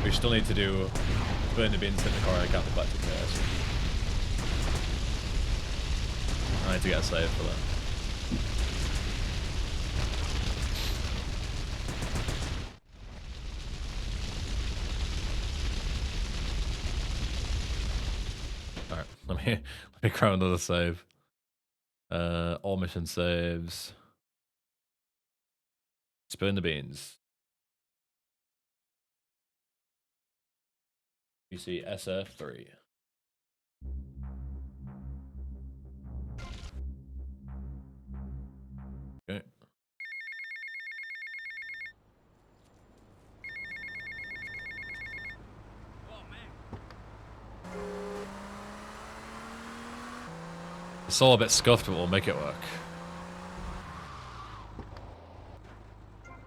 Speaker 1: We still need to do burn the bins, hit the car, countercollected chaos. I need to get a save for that. Alright, let me grab another save. All mission saves. Spin the beans. You see SF3. Okay. It's all a bit scuffed, but we'll make it work.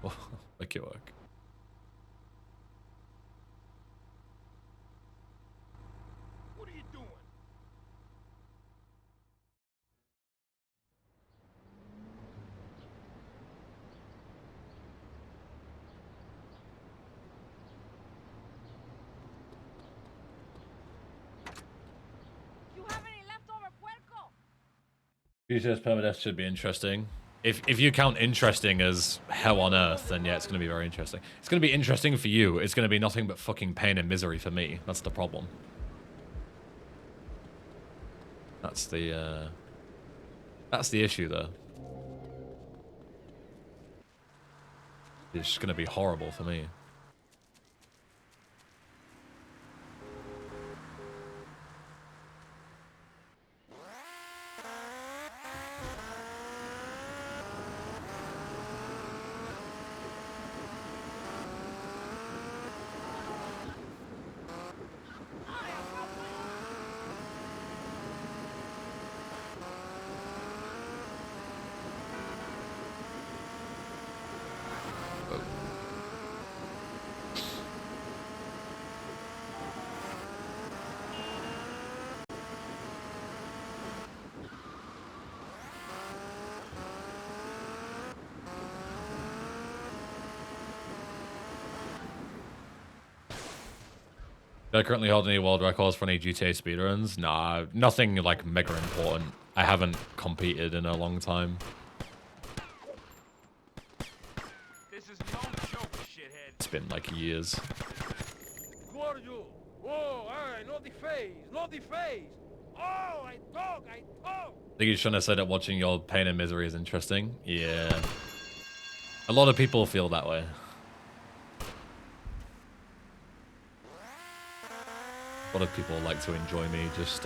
Speaker 1: We'll make it work.
Speaker 8: What are you doing?
Speaker 4: You have any leftover puerco?
Speaker 1: GTS permadeath should be interesting. If you count interesting as hell on earth, then yeah, it's going to be very interesting. It's going to be interesting for you. It's going to be nothing but fucking pain and misery for me. That's the problem. That's the issue, though. It's just going to be horrible for me. Do I currently hold any world records for any GTA speedruns? Nah, nothing like mega important. I haven't competed in a long time.
Speaker 6: This is no joke, shithead.
Speaker 1: It's been like years.
Speaker 9: Who are you? Whoa, alright, not the face, not the face. Oh, I talk.
Speaker 1: I think you're trying to say that watching your pain and misery is interesting. Yeah. A lot of people feel that way. A lot of people like to enjoy me just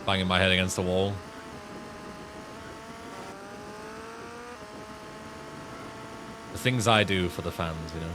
Speaker 1: banging my head against the wall. The things I do for the fans, you know.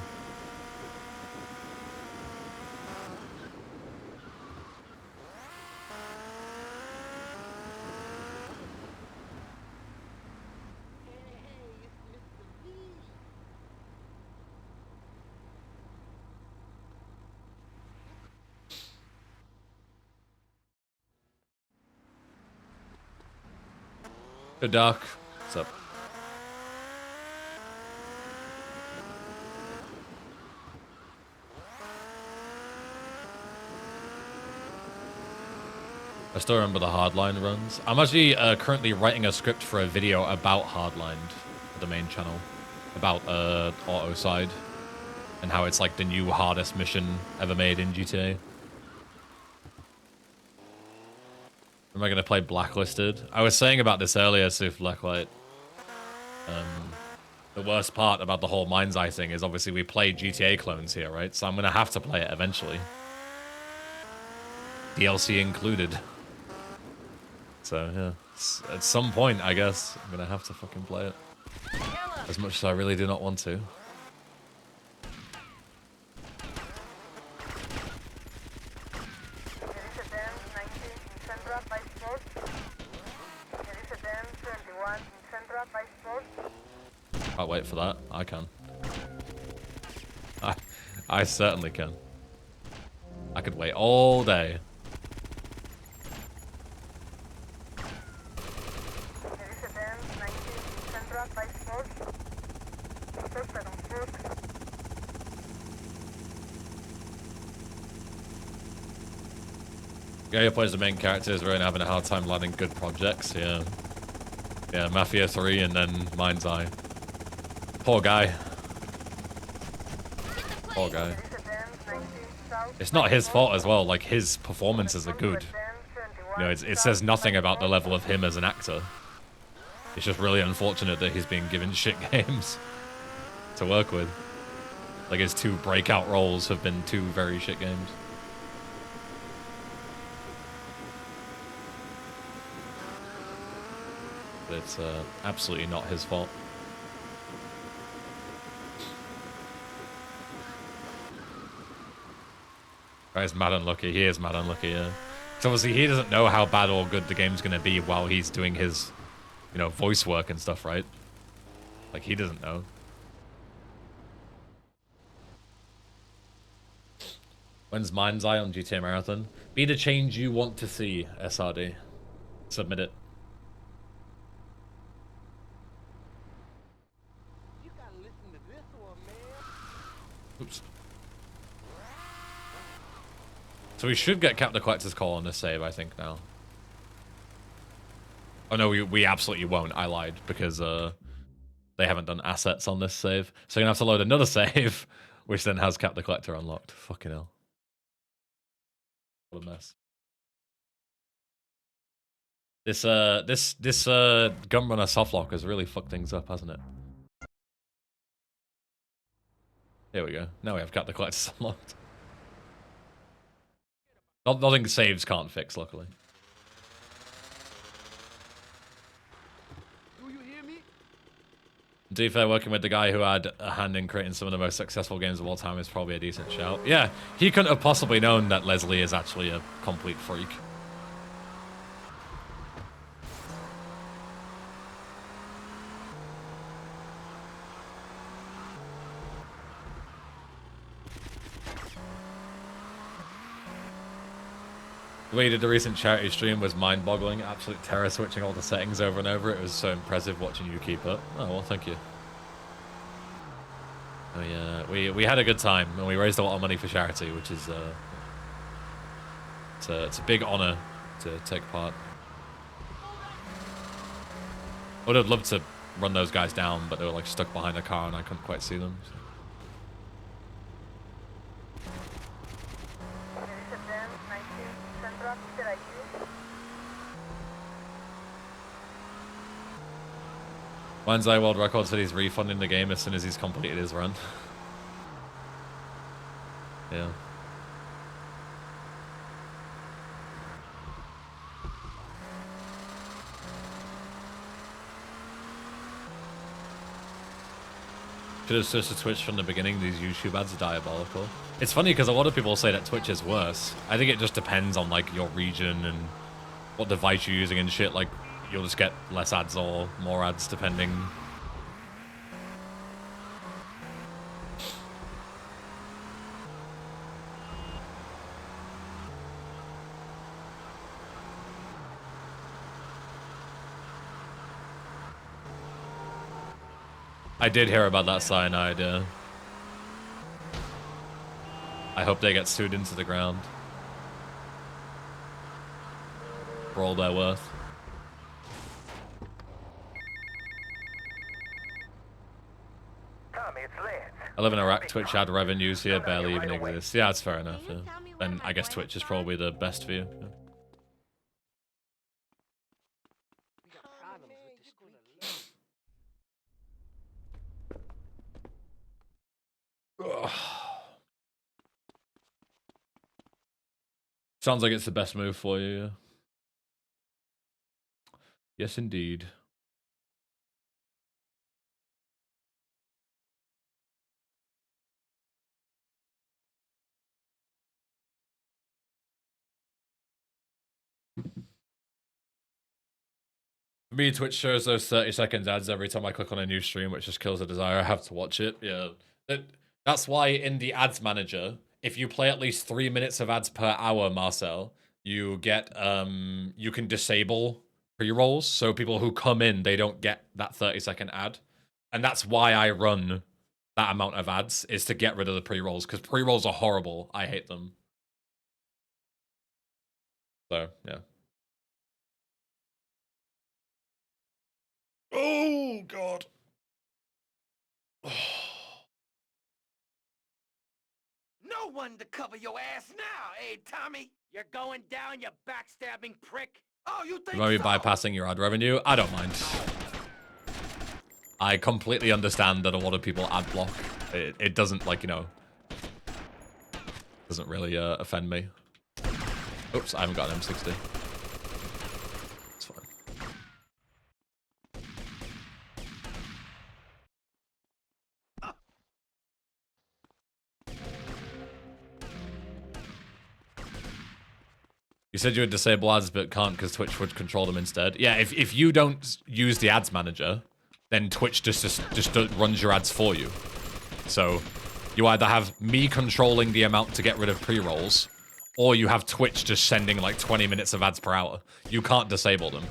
Speaker 1: Good Doc. What's up? I still remember the Hardline runs. I'm actually currently writing a script for a video about Hardline, the main channel, about auto side, and how it's like the new hardest mission ever made in GTA. Am I gonna play Blacklisted? I was saying about this earlier, Suf Blacklight. The worst part about the whole Mind's Eye thing is obviously we play GTA clones here, right? So I'm gonna have to play it eventually. DLC included. So yeah, at some point, I guess, I'm gonna have to fucking play it. As much as I really do not want to. Can't wait for that. I can. I certainly can. I could wait all day. Guy who plays the main character is really having a hard time landing good projects. Yeah. Yeah, Mafia 3 and then Mind's Eye. Poor guy. Poor guy. It's not his fault as well, like his performances are good. You know, it says nothing about the level of him as an actor. It's just really unfortunate that he's being given shit games to work with. Like his 2 breakout roles have been 2 very shit games. But it's absolutely not his fault. Guy's mad unlucky. He is mad unlucky, yeah. So obviously he doesn't know how bad or good the game's gonna be while he's doing his, you know, voice work and stuff, right? Like, he doesn't know. When's Mind's Eye on GTA Marathon? Be the change you want to see, SRD. Submit it.
Speaker 6: You gotta listen to this one, man.
Speaker 1: Oops. So we should get Captain Collector's Call on this save, I think, now. Oh no, we absolutely won't. I lied, because they haven't done assets on this save. So you're gonna have to load another save, which then has Captain Collector unlocked. Fucking hell. What a mess. This Gunrunner softlock has really fucked things up, hasn't it? Here we go. Now we have Captain Collector unlocked. Nothing saves can't fix, luckily.
Speaker 6: Do you hear me?
Speaker 1: To be fair, working with the guy who had a hand in creating some of the most successful games of all time is probably a decent shout. Yeah, he couldn't have possibly known that Leslie is actually a complete freak. The way he did the recent charity stream was mind-boggling. Absolute terror, switching all the settings over and over. It was so impressive watching you keep up. Oh, well, thank you. Oh, yeah, we had a good time, and we raised a lot of money for charity, which is it's a big honor to take part. I would have loved to run those guys down, but they were like stuck behind a car, and I couldn't quite see them. So. Mind's Eye World Record said he's refunding the game as soon as he's completed his run. Yeah. Should have switched to Twitch from the beginning. These YouTube ads are diabolical. It's funny because a lot of people say that Twitch is worse. I think it just depends on like your region and what device you're using and shit. Like, you'll just get less ads or more ads depending. I did hear about that cyanide, yeah. I hope they get sued into the ground. for all they're worth.
Speaker 5: Tommy, it's Lance.
Speaker 1: I live in Iraq. Twitch ad revenues here barely even exist. Yeah, that's fair enough. Yeah. Then I guess Twitch is probably the best for you. Yeah. Ugh. Sounds like it's the best move for you. Yeah. Yes, indeed. For me, Twitch shows those 30-second ads every time I click on a new stream, which just kills the desire. I have to watch it. Yeah, that's why in the ads manager, if you play at least 3 minutes of ads per hour, Marcel, you get you can disable pre-rolls, so people who come in, they don't get that 30-second ad, and that's why I run that amount of ads, is to get rid of the pre-rolls, because pre-rolls are horrible. I hate them. So yeah. Oh God.
Speaker 9: No one to cover your ass now, eh, Tommy? You're going down, you backstabbing prick. Oh, you think
Speaker 1: Maybe
Speaker 9: so?
Speaker 1: bypassing your ad revenue? I don't mind. I completely understand that a lot of people ad block. It doesn't, like, you know, doesn't really offend me. Oops, I haven't got an M60. It's fine. You said you would disable ads, but can't because Twitch would control them instead. Yeah, if you don't use the ads manager, then Twitch just runs your ads for you. So you either have me controlling the amount to get rid of pre-rolls, or you have Twitch just sending like 20 minutes of ads per hour. You can't disable them.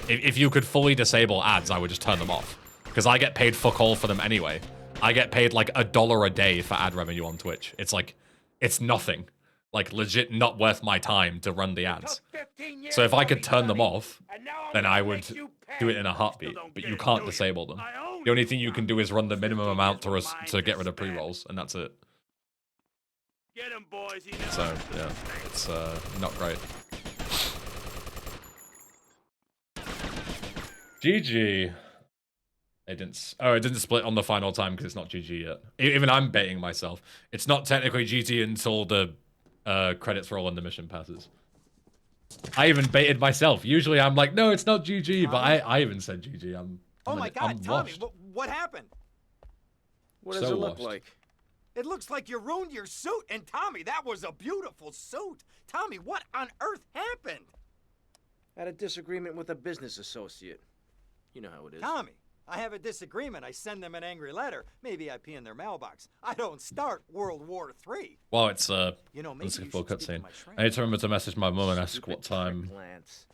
Speaker 1: If you could fully disable ads, I would just turn them off. Because I get paid fuck all for them anyway. I get paid like $1 a day for ad revenue on Twitch. It's like, it's nothing. Like, legit not worth my time to run the ads. So if I could turn them off, then I would do it in a heartbeat. But you can't disable them. The only thing you can do is run the minimum amount to get rid of pre-rolls, and that's it.
Speaker 6: Get 'em, boys.
Speaker 1: So, yeah, it's not great. GG. It didn't split on the final time because it's not GG yet. Even I'm baiting myself. It's not technically GG until the credits roll and the mission passes. I even baited myself. Usually I'm like, no, it's not GG, but I even said GG.
Speaker 2: Oh my God, Tommy, what happened?
Speaker 9: What does it look like?
Speaker 2: It looks like you ruined your suit, and Tommy, that was a beautiful suit. Tommy, what on earth happened?
Speaker 9: Had a disagreement with a business associate. You know how it is.
Speaker 2: Tommy, I have a disagreement. I send them an angry letter. Maybe I pee in their mailbox. I don't start World War III.
Speaker 1: Well, it's let's get full cutscene. I need to remember to message my mum and ask what time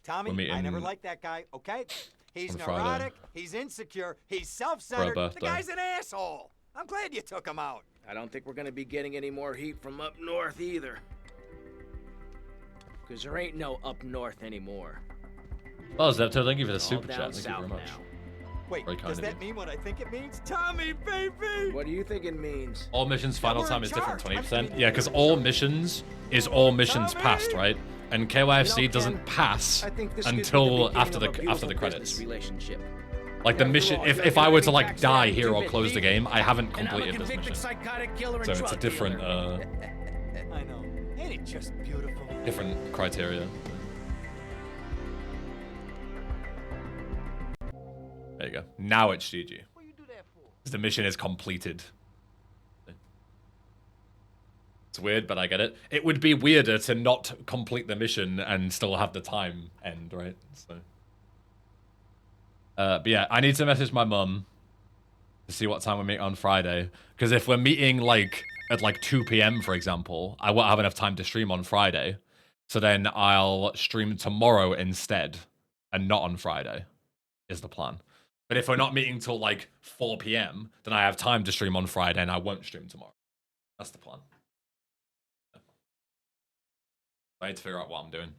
Speaker 2: Tommy,
Speaker 1: we're meeting.
Speaker 2: I never liked that guy, okay? He's
Speaker 1: on
Speaker 2: neurotic,
Speaker 1: Friday.
Speaker 2: he's insecure, he's self-centered. The guy's an asshole. I'm glad you took him out.
Speaker 3: I don't think we're gonna be getting any more heat from up north either. Because there ain't no up north anymore.
Speaker 1: Oh, Zepto, thank you for the
Speaker 3: All
Speaker 1: super
Speaker 3: down
Speaker 1: chat. Thank you
Speaker 3: south
Speaker 1: very much.
Speaker 3: now.
Speaker 2: Wait,
Speaker 1: Very kind
Speaker 2: does
Speaker 1: of
Speaker 2: that
Speaker 1: you.
Speaker 2: mean what I think it means? Tommy, baby!
Speaker 3: What do you think it means?
Speaker 1: All missions final
Speaker 2: we're
Speaker 1: time
Speaker 2: in
Speaker 1: is different,
Speaker 2: charge.
Speaker 1: 20%. Yeah, because all missions is all missions passed, right? And KYFC
Speaker 3: You know, Ken,
Speaker 1: doesn't pass
Speaker 3: I think this could be
Speaker 1: until
Speaker 3: the
Speaker 1: after
Speaker 3: beginning of a
Speaker 1: after the
Speaker 3: beautiful
Speaker 1: credits.
Speaker 3: business relationship.
Speaker 1: Like the
Speaker 3: After
Speaker 1: mission,
Speaker 3: all,
Speaker 1: if
Speaker 3: you're
Speaker 1: I were to
Speaker 3: getting
Speaker 1: like die
Speaker 3: backstabbed
Speaker 1: here or
Speaker 3: too,
Speaker 1: close the
Speaker 3: Vicky.
Speaker 1: game, I haven't
Speaker 3: And I'm a
Speaker 1: completed this
Speaker 3: convicted
Speaker 1: mission.
Speaker 3: psychotic killer and
Speaker 1: So it's a
Speaker 3: drug
Speaker 1: different
Speaker 3: dealer.
Speaker 2: I know. Ain't it just beautiful?
Speaker 1: different criteria. There you go. Now it's GG. The mission is completed. It's weird, but I get it. It would be weirder to not complete the mission and still have the time end, right? So, but yeah, I need to message my mum to see what time we meet on Friday. Because if we're meeting like at like 2 p.m., for example, I won't have enough time to stream on Friday. So then I'll stream tomorrow instead, and not on Friday, is the plan. But if we're not meeting till like 4 p.m., then I have time to stream on Friday and I won't stream tomorrow. That's the plan. I need to figure out what I'm doing.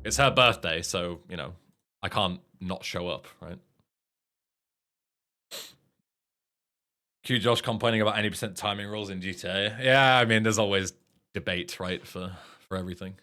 Speaker 1: It's her birthday, so, you know, I can't not show up, right? Q Josh complaining about 80% timing rules in GTA. Yeah, I mean, there's always debate, right, for everything.